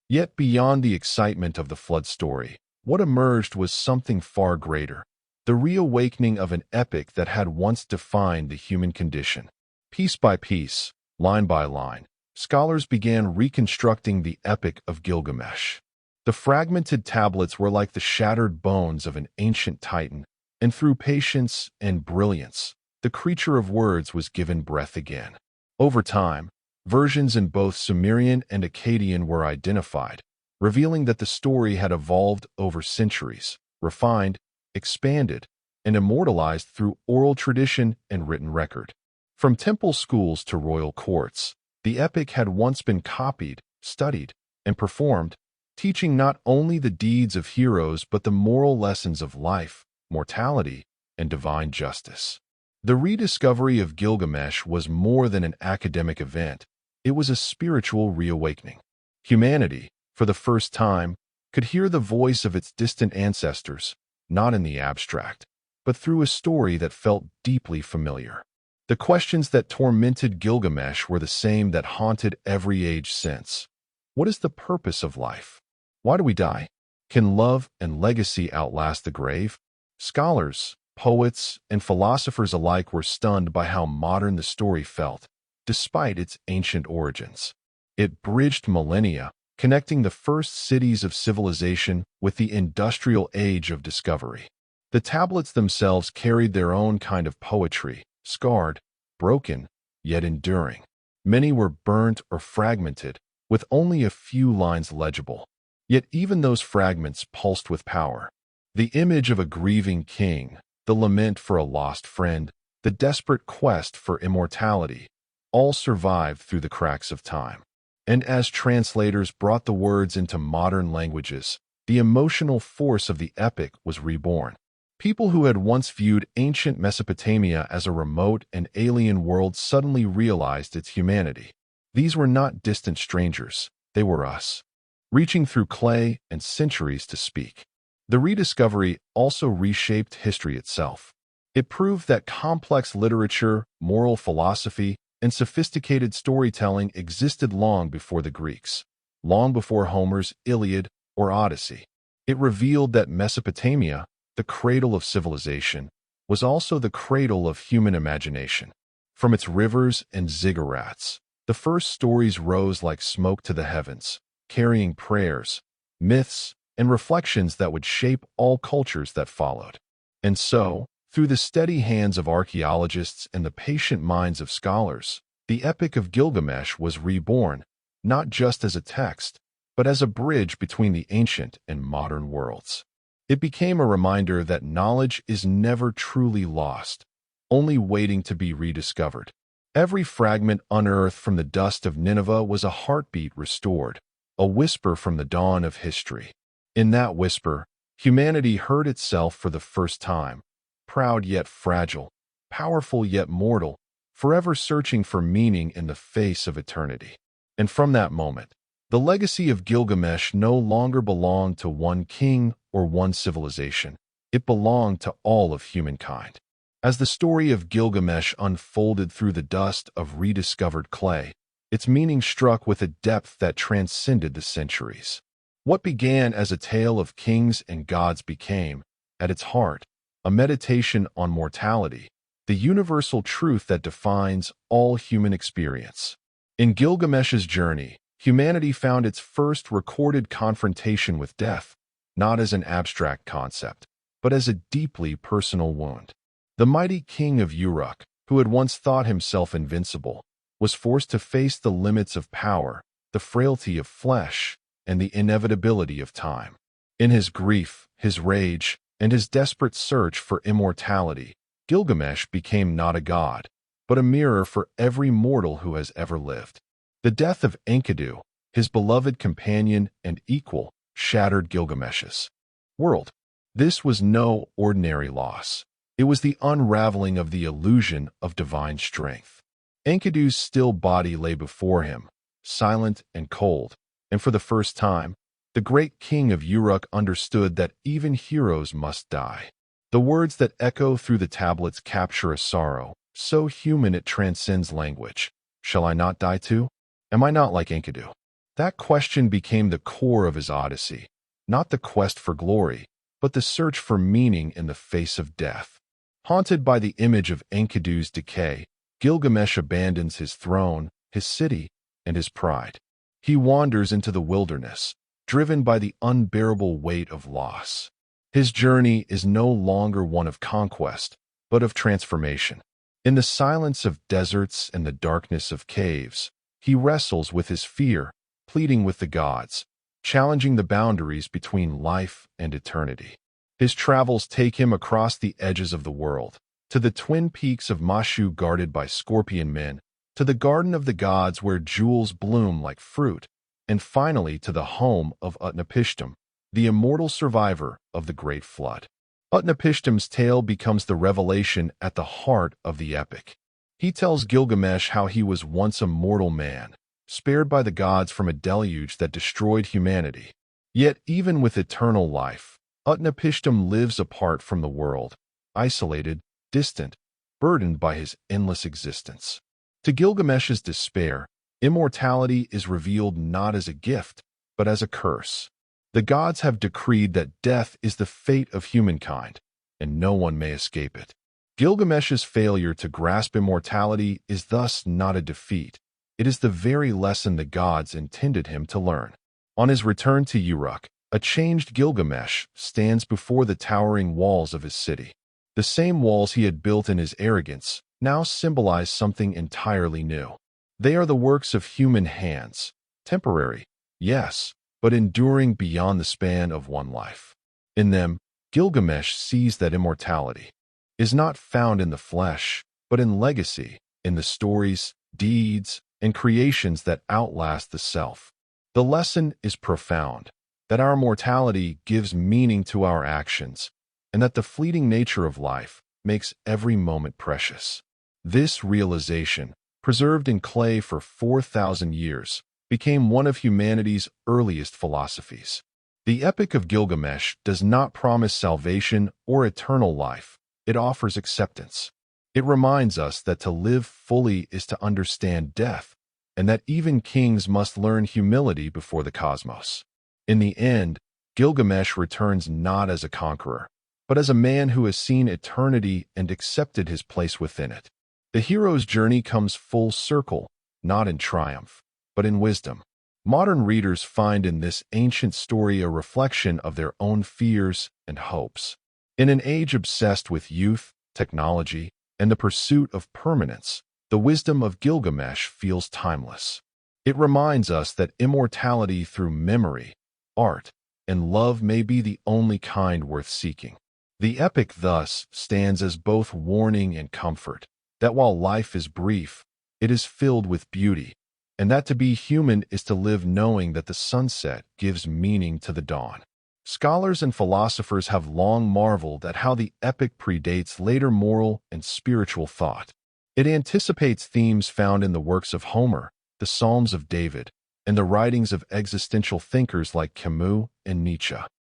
Yet beyond the excitement of the flood story, what emerged was something far greater, the reawakening of an epic that had once defined the human condition. Piece by piece, line by line, scholars began reconstructing the Epic of Gilgamesh. The fragmented tablets were like the shattered bones of an ancient titan, and through patience and brilliance, the creature of words was given breath again. Over time, versions in both Sumerian and Akkadian were identified, revealing that the story had evolved over centuries, refined, expanded, and immortalized through oral tradition and written record. From temple schools to royal courts, the epic had once been copied, studied, and performed, teaching not only the deeds of heroes but the moral lessons of life, mortality, and divine justice. The rediscovery of Gilgamesh was more than an academic event. It was a spiritual reawakening. Humanity, for the first time, could hear the voice of its distant ancestors, not in the abstract, but through a story that felt deeply familiar. The questions that tormented Gilgamesh were the same that haunted every age since. What is the purpose of life? Why do we die? Can love and legacy outlast the grave? Scholars, poets, and philosophers alike were stunned by how modern the story felt, despite its ancient origins. It bridged millennia, connecting the first cities of civilization with the industrial age of discovery. The tablets themselves carried their own kind of poetry, scarred, broken, yet enduring. Many were burnt or fragmented, with only a few lines legible. Yet even those fragments pulsed with power. The image of a grieving king, the lament for a lost friend, the desperate quest for immortality, all survived through the cracks of time. And as translators brought the words into modern languages, the emotional force of the epic was reborn. People who had once viewed ancient Mesopotamia as a remote and alien world suddenly realized its humanity. These were not distant strangers, they were us, reaching through clay and centuries to speak. The rediscovery also reshaped history itself. It proved that complex literature, moral philosophy, and sophisticated storytelling existed long before the Greeks, long before Homer's Iliad or Odyssey. It revealed that Mesopotamia, the cradle of civilization, was also the cradle of human imagination. From its rivers and ziggurats, the first stories rose like smoke to the heavens, carrying prayers, myths, and reflections that would shape all cultures that followed. And so, through the steady hands of archaeologists and the patient minds of scholars, the Epic of Gilgamesh was reborn, not just as a text, but as a bridge between the ancient and modern worlds. It became a reminder that knowledge is never truly lost, only waiting to be rediscovered. Every fragment unearthed from the dust of Nineveh was a heartbeat restored, a whisper from the dawn of history. In that whisper, humanity heard itself for the first time, proud yet fragile, powerful yet mortal, forever searching for meaning in the face of eternity. And from that moment, the legacy of Gilgamesh no longer belonged to one king or one civilization. It belonged to all of humankind. As the story of Gilgamesh unfolded through the dust of rediscovered clay, its meaning struck with a depth that transcended the centuries. What began as a tale of kings and gods became, at its heart, a meditation on mortality, the universal truth that defines all human experience. In Gilgamesh's journey, humanity found its first recorded confrontation with death, not as an abstract concept, but as a deeply personal wound. The mighty king of Uruk, who had once thought himself invincible, was forced to face the limits of power, the frailty of flesh, and the inevitability of time. In his grief, his rage, and his desperate search for immortality, Gilgamesh became not a god, but a mirror for every mortal who has ever lived. The death of Enkidu, his beloved companion and equal, shattered Gilgamesh's world. This was no ordinary loss. It was the unraveling of the illusion of divine strength. Enkidu's still body lay before him, silent and cold, and for the first time, the great king of Uruk understood that even heroes must die. The words that echo through the tablets capture a sorrow, so human it transcends language. Shall I not die too? Am I not like Enkidu? That question became the core of his Odyssey, not the quest for glory, but the search for meaning in the face of death. Haunted by the image of Enkidu's decay, Gilgamesh abandons his throne, his city, and his pride. He wanders into the wilderness, driven by the unbearable weight of loss. His journey is no longer one of conquest, but of transformation. In the silence of deserts and the darkness of caves, he wrestles with his fear, pleading with the gods, challenging the boundaries between life and eternity. His travels take him across the edges of the world, to the twin peaks of Mashu guarded by scorpion men, to the garden of the gods where jewels bloom like fruit, and finally to the home of Utnapishtim, the immortal survivor of the Great Flood. Utnapishtim's tale becomes the revelation at the heart of the epic. He tells Gilgamesh how he was once a mortal man, spared by the gods from a deluge that destroyed humanity. Yet even with eternal life, Utnapishtim lives apart from the world, isolated, distant, burdened by his endless existence. To Gilgamesh's despair, immortality is revealed not as a gift, but as a curse. The gods have decreed that death is the fate of humankind, and no one may escape it. Gilgamesh's failure to grasp immortality is thus not a defeat. It is the very lesson the gods intended him to learn. On his return to Uruk, a changed Gilgamesh stands before the towering walls of his city. The same walls he had built in his arrogance now symbolize something entirely new. They are the works of human hands, temporary, yes, but enduring beyond the span of one life. In them, Gilgamesh sees that immortality is not found in the flesh, but in legacy, in the stories, deeds, and creations that outlast the self. The lesson is profound, that our mortality gives meaning to our actions, and that the fleeting nature of life makes every moment precious. This realization, preserved in clay for 4,000 years, became one of humanity's earliest philosophies. The Epic of Gilgamesh does not promise salvation or eternal life. It offers acceptance. It reminds us that to live fully is to understand death, and that even kings must learn humility before the cosmos. In the end, Gilgamesh returns not as a conqueror, but as a man who has seen eternity and accepted his place within it. The hero's journey comes full circle, not in triumph, but in wisdom. Modern readers find in this ancient story a reflection of their own fears and hopes. In an age obsessed with youth, technology, and the pursuit of permanence, the wisdom of Gilgamesh feels timeless. It reminds us that immortality through memory, art, and love may be the only kind worth seeking. The epic thus stands as both warning and comfort, that while life is brief, it is filled with beauty, and that to be human is to live knowing that the sunset gives meaning to the dawn. Scholars and philosophers have long marveled at how the epic predates later moral and spiritual thought. It anticipates themes found in the works of Homer, the Psalms of David, and the writings of existential thinkers like Camus and Nietzsche.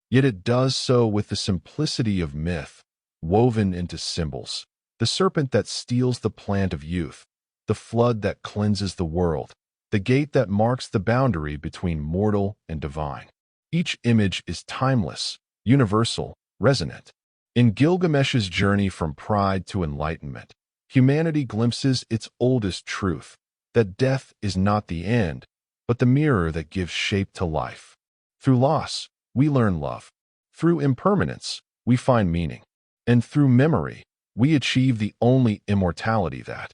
Yet it does so with the simplicity of myth, woven into symbols. The serpent that steals the plant of youth, the flood that cleanses the world, the gate that marks the boundary between mortal and divine. Each image is timeless, universal, resonant. In Gilgamesh's journey from pride to enlightenment, humanity glimpses its oldest truth, that death is not the end, but the mirror that gives shape to life. Through loss, we learn love. Through impermanence, we find meaning. And through memory, we achieve the only immortality that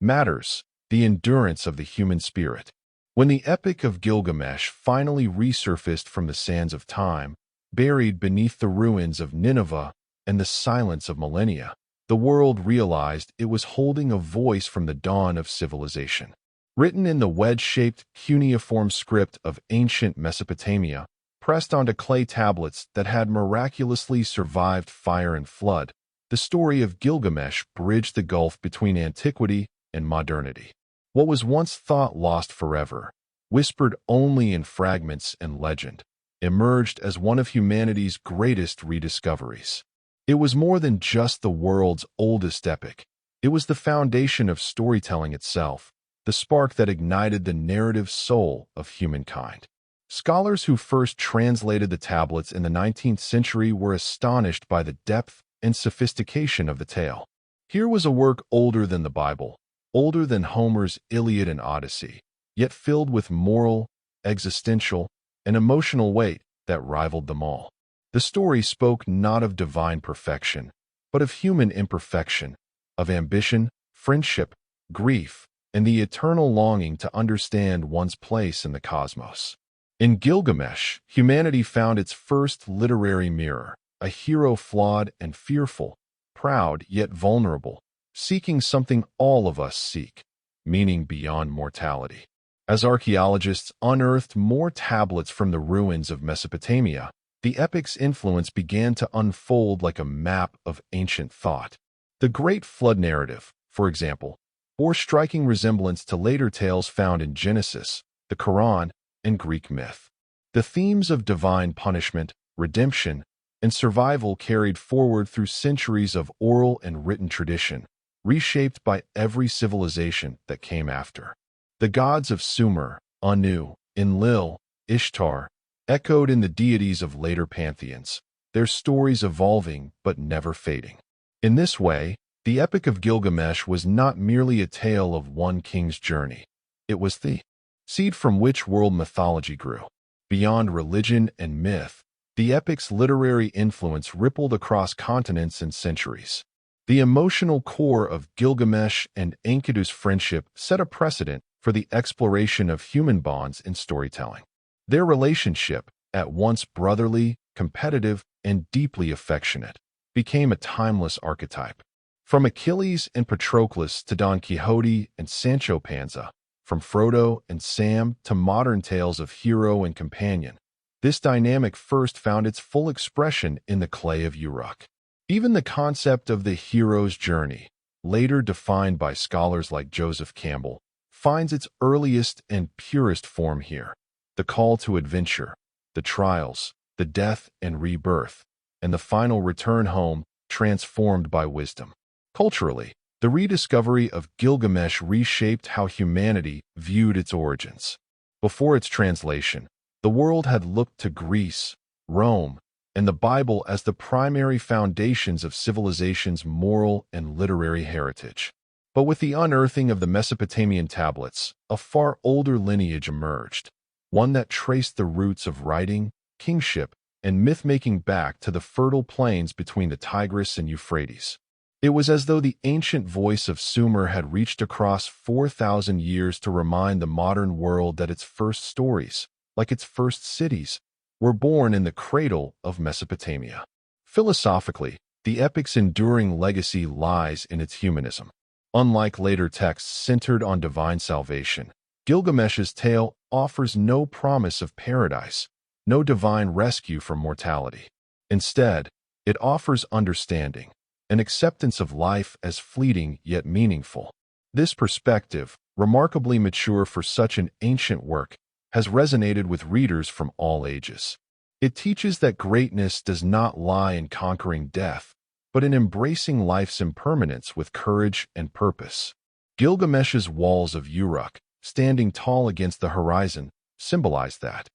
matters, the endurance of the human spirit. When the Epic of Gilgamesh finally resurfaced from the sands of time, buried beneath the ruins of Nineveh and the silence of millennia, the world realized it was holding a voice from the dawn of civilization. Written in the wedge-shaped, cuneiform script of ancient Mesopotamia, pressed onto clay tablets that had miraculously survived fire and flood, the story of Gilgamesh bridged the gulf between antiquity and modernity. What was once thought lost forever, whispered only in fragments and legend, emerged as one of humanity's greatest rediscoveries. It was more than just the world's oldest epic. It was the foundation of storytelling itself, the spark that ignited the narrative soul of humankind. Scholars who first translated the tablets in the 19th century were astonished by the depth and sophistication of the tale. Here was a work older than the Bible, older than Homer's Iliad and Odyssey, yet filled with moral, existential, and emotional weight that rivaled them all. The story spoke not of divine perfection, but of human imperfection, of ambition, friendship, grief, and the eternal longing to understand one's place in the cosmos. In Gilgamesh, humanity found its first literary mirror, a hero flawed and fearful, proud yet vulnerable, seeking something all of us seek, meaning beyond mortality. As archaeologists unearthed more tablets from the ruins of Mesopotamia, the epic's influence began to unfold like a map of ancient thought. The Great Flood narrative, for example, bore striking resemblance to later tales found in Genesis, the Quran, and Greek myth. The themes of divine punishment, redemption, and survival carried forward through centuries of oral and written tradition, reshaped by every civilization that came after. The gods of Sumer, Anu, Enlil, Ishtar, echoed in the deities of later pantheons, their stories evolving but never fading. In this way, the Epic of Gilgamesh was not merely a tale of one king's journey. It was the seed from which world mythology grew. Beyond religion and myth, the epic's literary influence rippled across continents and centuries. The emotional core of Gilgamesh and Enkidu's friendship set a precedent for the exploration of human bonds in storytelling. Their relationship, at once brotherly, competitive, and deeply affectionate, became a timeless archetype. From Achilles and Patroclus to Don Quixote and Sancho Panza, from Frodo and Sam to modern tales of hero and companion, this dynamic first found its full expression in the clay of Uruk. Even the concept of the hero's journey, later defined by scholars like Joseph Campbell, finds its earliest and purest form here. The call to adventure, the trials, the death and rebirth, and the final return home transformed by wisdom. Culturally, the rediscovery of Gilgamesh reshaped how humanity viewed its origins. Before its translation, the world had looked to Greece, Rome, and the Bible as the primary foundations of civilization's moral and literary heritage. But with the unearthing of the Mesopotamian tablets, a far older lineage emerged, one that traced the roots of writing, kingship, and myth-making back to the fertile plains between the Tigris and Euphrates. It was as though the ancient voice of Sumer had reached across 4,000 years to remind the modern world that its first stories, like its first cities, were born in the cradle of Mesopotamia. Philosophically, the epic's enduring legacy lies in its humanism. Unlike later texts centered on divine salvation, Gilgamesh's tale offers no promise of paradise, no divine rescue from mortality. Instead, it offers understanding, an acceptance of life as fleeting yet meaningful. This perspective, remarkably mature for such an ancient work, has resonated with readers from all ages. It teaches that greatness does not lie in conquering death, but in embracing life's impermanence with courage and purpose. Gilgamesh's walls of Uruk, standing tall against the horizon, symbolize that.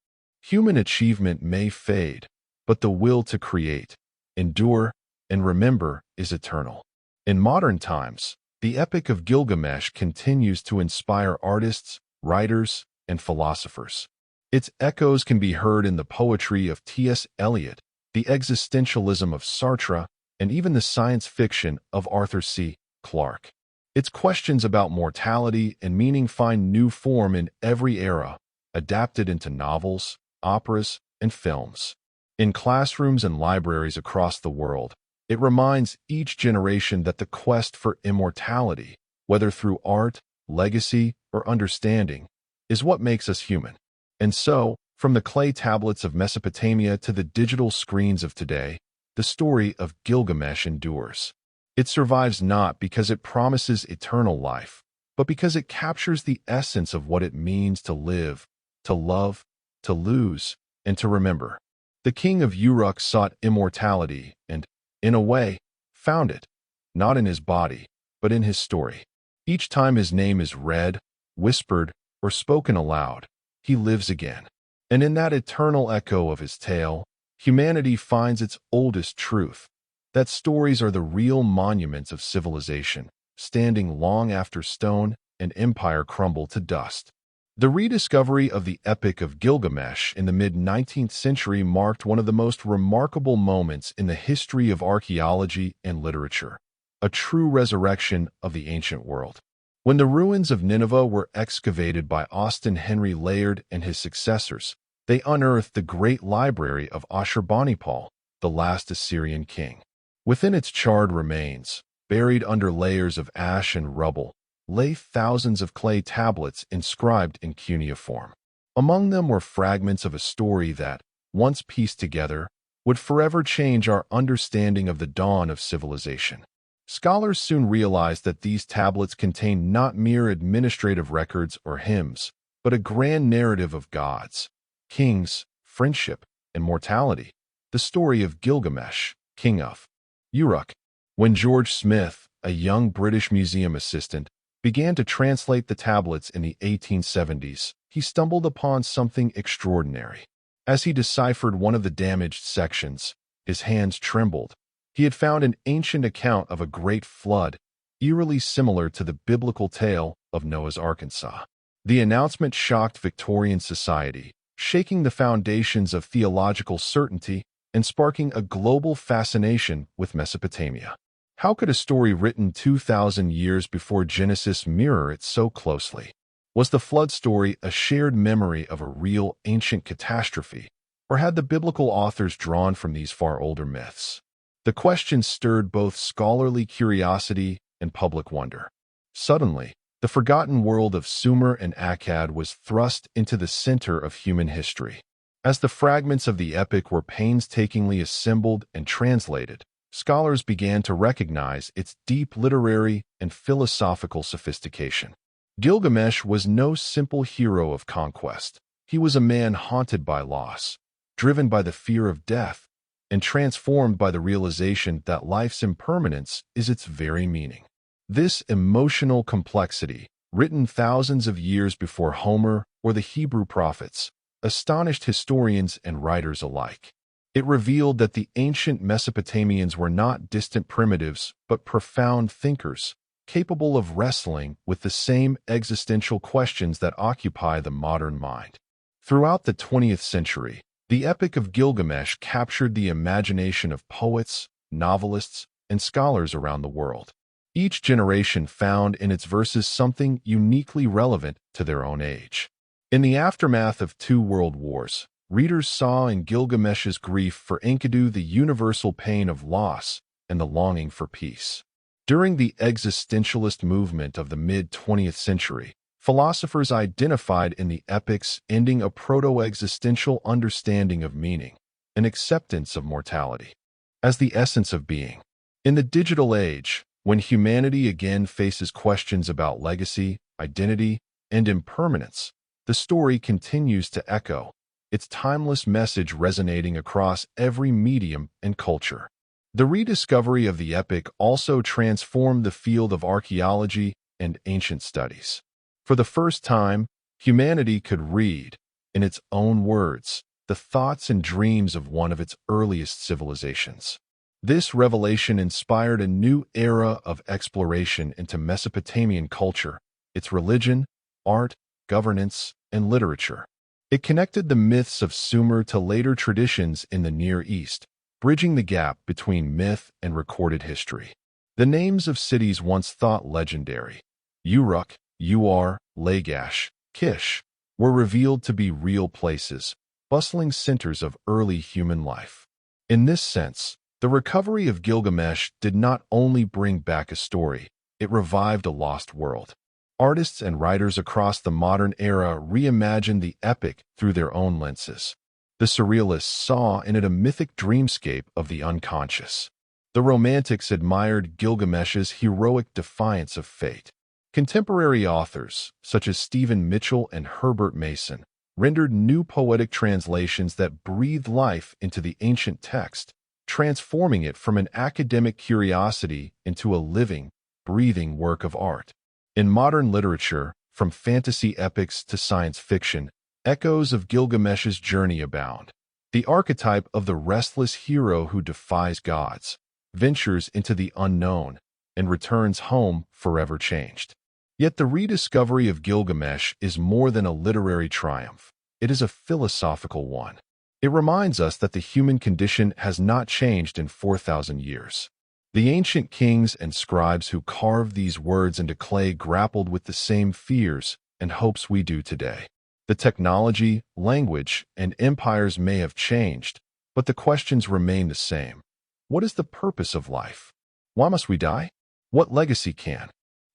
Human achievement may fade, but the will to create, endure, and remember is eternal. In modern times, the Epic of Gilgamesh continues to inspire artists, writers, and philosophers. Its echoes can be heard in the poetry of T.S. Eliot, the existentialism of Sartre, and even the science fiction of Arthur C. Clarke. Its questions about mortality and meaning find new form in every era, adapted into novels, operas, and films. In classrooms and libraries across the world, it reminds each generation that the quest for immortality, whether through art, legacy, or understanding, is what makes us human. And so, from the clay tablets of Mesopotamia to the digital screens of today, the story of Gilgamesh endures. It survives not because it promises eternal life, but because it captures the essence of what it means to live, to love, to lose, and to remember. The king of Uruk sought immortality and, in a way, found it, not in his body, but in his story. Each time his name is read, whispered, or spoken aloud, he lives again. And in that eternal echo of his tale, humanity finds its oldest truth, that stories are the real monuments of civilization, standing long after stone and empire crumble to dust. The rediscovery of the Epic of Gilgamesh in the mid-19th century marked one of the most remarkable moments in the history of archaeology and literature, a true resurrection of the ancient world. When the ruins of Nineveh were excavated by Austen Henry Layard and his successors, they unearthed the great library of Ashurbanipal, the last Assyrian king. Within its charred remains, buried under layers of ash and rubble, lay thousands of clay tablets inscribed in cuneiform. Among them were fragments of a story that, once pieced together, would forever change our understanding of the dawn of civilization. Scholars soon realized that these tablets contained not mere administrative records or hymns, but a grand narrative of gods, kings, friendship, and mortality. The story of Gilgamesh, king of Uruk. When George Smith, a young British museum assistant, began to translate the tablets in the 1870s, he stumbled upon something extraordinary. As he deciphered one of the damaged sections, his hands trembled. He had found an ancient account of a great flood, eerily similar to the biblical tale of Noah's Arkansas. The announcement shocked Victorian society, shaking the foundations of theological certainty and sparking a global fascination with Mesopotamia. How could a story written 2,000 years before Genesis mirror it so closely? Was the flood story a shared memory of a real ancient catastrophe, or had the biblical authors drawn from these far older myths? The question stirred both scholarly curiosity and public wonder. Suddenly, the forgotten world of Sumer and Akkad was thrust into the center of human history. As the fragments of the epic were painstakingly assembled and translated, scholars began to recognize its deep literary and philosophical sophistication. Gilgamesh was no simple hero of conquest. He was a man haunted by loss, driven by the fear of death, and transformed by the realization that life's impermanence is its very meaning. This emotional complexity, written thousands of years before Homer or the Hebrew prophets, astonished historians and writers alike. It revealed that the ancient Mesopotamians were not distant primitives, but profound thinkers, capable of wrestling with the same existential questions that occupy the modern mind. Throughout the 20th century, the Epic of Gilgamesh captured the imagination of poets, novelists, and scholars around the world. Each generation found in its verses something uniquely relevant to their own age. In the aftermath of 2 world wars, readers saw in Gilgamesh's grief for Enkidu the universal pain of loss and the longing for peace. During the existentialist movement of the mid-20th century, philosophers identified in the epic's ending a proto-existential understanding of meaning, an acceptance of mortality as the essence of being. In the digital age, when humanity again faces questions about legacy, identity, and impermanence, the story continues to echo, its timeless message resonating across every medium and culture. The rediscovery of the epic also transformed the field of archaeology and ancient studies. For the first time, humanity could read, in its own words, the thoughts and dreams of one of its earliest civilizations. This revelation inspired a new era of exploration into Mesopotamian culture, its religion, art, governance, and literature. It connected the myths of Sumer to later traditions in the Near East, bridging the gap between myth and recorded history. The names of cities once thought legendary, Uruk, Ur, Lagash, Kish, were revealed to be real places, bustling centers of early human life. In this sense, the recovery of Gilgamesh did not only bring back a story, it revived a lost world. Artists and writers across the modern era reimagined the epic through their own lenses. The surrealists saw in it a mythic dreamscape of the unconscious. The romantics admired Gilgamesh's heroic defiance of fate. Contemporary authors, such as Stephen Mitchell and Herbert Mason, rendered new poetic translations that breathed life into the ancient text, transforming it from an academic curiosity into a living, breathing work of art. In modern literature, from fantasy epics to science fiction, echoes of Gilgamesh's journey abound. The archetype of the restless hero who defies gods, ventures into the unknown, and returns home forever changed. Yet the rediscovery of Gilgamesh is more than a literary triumph. It is a philosophical one. It reminds us that the human condition has not changed in 4,000 years. The ancient kings and scribes who carved these words into clay grappled with the same fears and hopes we do today. The technology, language, and empires may have changed, but the questions remain the same. What is the purpose of life? Why must we die? What legacy can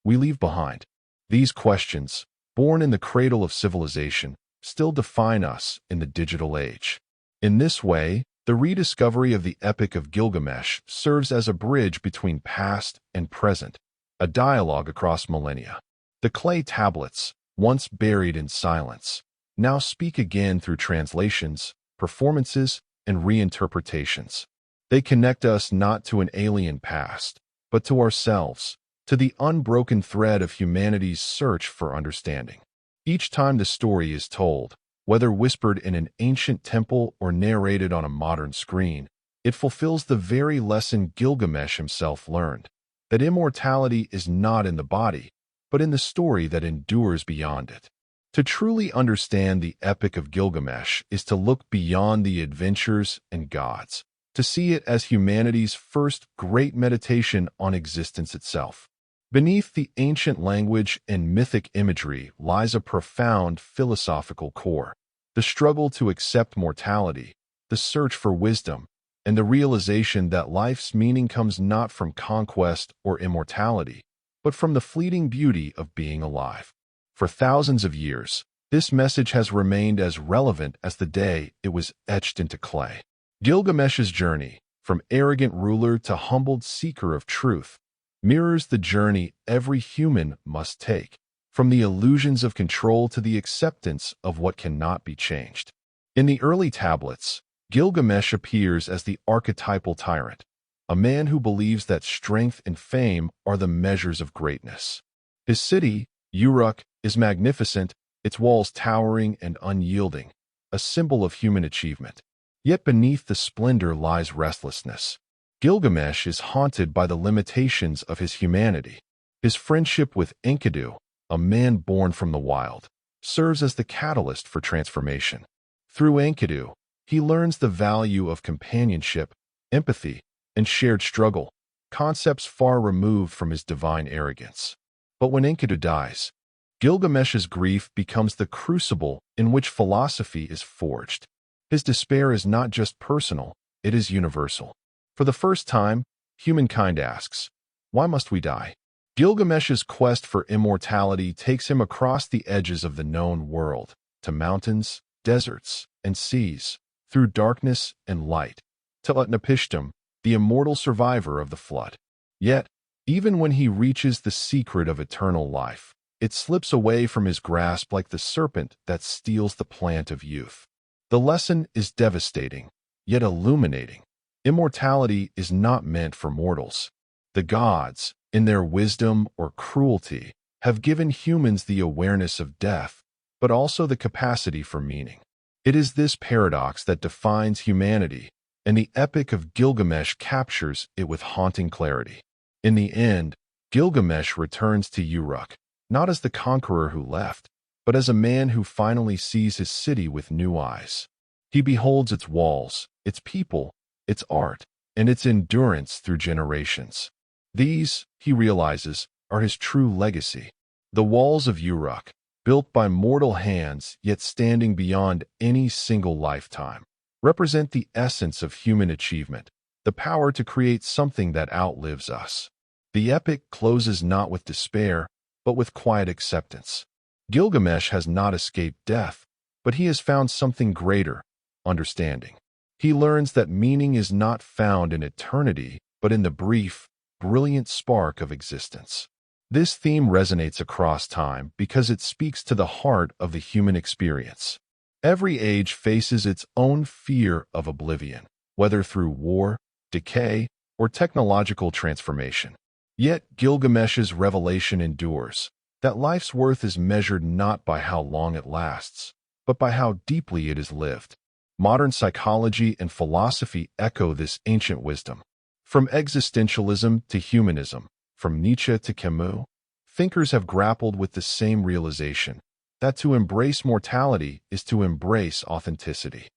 we leave behind? These questions, born in the cradle of civilization, still define us in the digital age. In this way, the rediscovery of the Epic of Gilgamesh serves as a bridge between past and present, a dialogue across millennia. The clay tablets, once buried in silence, now speak again through translations, performances, and reinterpretations. They connect us not to an alien past, but to ourselves, to the unbroken thread of humanity's search for understanding. Each time the story is told, whether whispered in an ancient temple or narrated on a modern screen, it fulfills the very lesson Gilgamesh himself learned, that immortality is not in the body, but in the story that endures beyond it. To truly understand the Epic of Gilgamesh is to look beyond the adventures and gods, to see it as humanity's first great meditation on existence itself. Beneath the ancient language and mythic imagery lies a profound philosophical core, the struggle to accept mortality, the search for wisdom, and the realization that life's meaning comes not from conquest or immortality, but from the fleeting beauty of being alive. For thousands of years, this message has remained as relevant as the day it was etched into clay. Gilgamesh's journey, from arrogant ruler to humbled seeker of truth, mirrors the journey every human must take, from the illusions of control to the acceptance of what cannot be changed. In the early tablets, Gilgamesh appears as the archetypal tyrant, a man who believes that strength and fame are the measures of greatness. His city, Uruk, is magnificent, its walls towering and unyielding, a symbol of human achievement. Yet beneath the splendor lies restlessness. Gilgamesh is haunted by the limitations of his humanity. His friendship with Enkidu, a man born from the wild, serves as the catalyst for transformation. Through Enkidu, he learns the value of companionship, empathy, and shared struggle, concepts far removed from his divine arrogance. But when Enkidu dies, Gilgamesh's grief becomes the crucible in which philosophy is forged. His despair is not just personal, it is universal. For the first time, humankind asks, why must we die? Gilgamesh's quest for immortality takes him across the edges of the known world, to mountains, deserts, and seas, through darkness and light, to Utnapishtim, the immortal survivor of the flood. Yet, even when he reaches the secret of eternal life, it slips away from his grasp like the serpent that steals the plant of youth. The lesson is devastating, yet illuminating. Immortality is not meant for mortals. The gods, in their wisdom or cruelty, have given humans the awareness of death, but also the capacity for meaning. It is this paradox that defines humanity, and the Epic of Gilgamesh captures it with haunting clarity. In the end, Gilgamesh returns to Uruk, not as the conqueror who left, but as a man who finally sees his city with new eyes. He beholds its walls, its people, its art, and its endurance through generations. These, he realizes, are his true legacy. The walls of Uruk, built by mortal hands yet standing beyond any single lifetime, represent the essence of human achievement, the power to create something that outlives us. The epic closes not with despair, but with quiet acceptance. Gilgamesh has not escaped death, but he has found something greater, understanding. He learns that meaning is not found in eternity, but in the brief, brilliant spark of existence. This theme resonates across time because it speaks to the heart of the human experience. Every age faces its own fear of oblivion, whether through war, decay, or technological transformation. Yet Gilgamesh's revelation endures, that life's worth is measured not by how long it lasts, but by how deeply it is lived. Modern psychology and philosophy echo this ancient wisdom. From existentialism to humanism, from Nietzsche to Camus, thinkers have grappled with the same realization, that to embrace mortality is to embrace authenticity.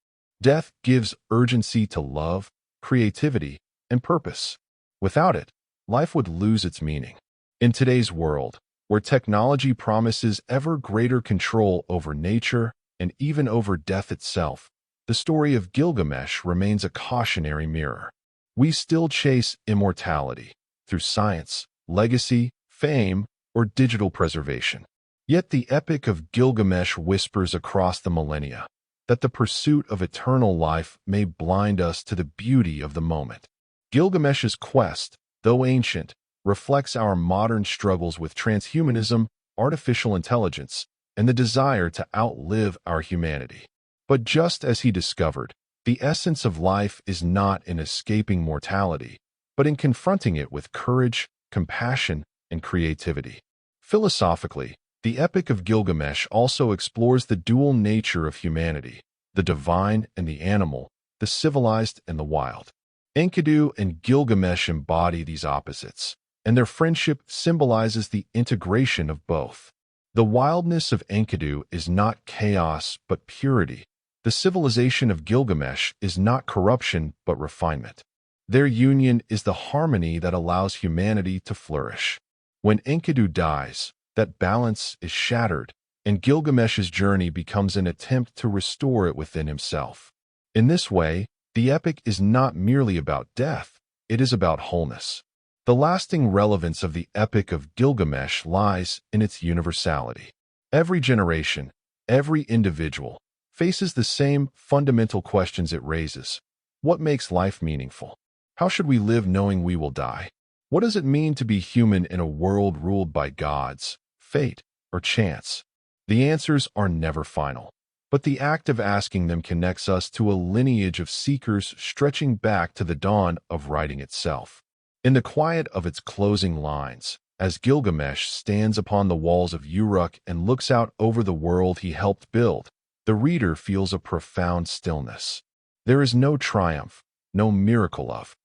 Death gives urgency to love, creativity, and purpose. Without it, life would lose its meaning. In today's world, where technology promises ever greater control over nature and even over death itself, the story of Gilgamesh remains a cautionary mirror. We still chase immortality through science, legacy, fame, or digital preservation. Yet the Epic of Gilgamesh whispers across the millennia that the pursuit of eternal life may blind us to the beauty of the moment. Gilgamesh's quest, though ancient, reflects our modern struggles with transhumanism, artificial intelligence, and the desire to outlive our humanity. But just as he discovered, the essence of life is not in escaping mortality, but in confronting it with courage, compassion, and creativity. Philosophically, the Epic of Gilgamesh also explores the dual nature of humanity, the divine and the animal, the civilized and the wild. Enkidu and Gilgamesh embody these opposites, and their friendship symbolizes the integration of both. The wildness of Enkidu is not chaos but purity. The civilization of Gilgamesh is not corruption but refinement. Their union is the harmony that allows humanity to flourish. When Enkidu dies, that balance is shattered, and Gilgamesh's journey becomes an attempt to restore it within himself. In this way, the epic is not merely about death, it is about wholeness. The lasting relevance of the Epic of Gilgamesh lies in its universality. Every generation, every individual, faces the same fundamental questions it raises. What makes life meaningful? How should we live knowing we will die? What does it mean to be human in a world ruled by gods, fate, or chance? The answers are never final, but the act of asking them connects us to a lineage of seekers stretching back to the dawn of writing itself. In the quiet of its closing lines, as Gilgamesh stands upon the walls of Uruk and looks out over the world he helped build, the reader feels a profound stillness. There is no triumph, no miracle of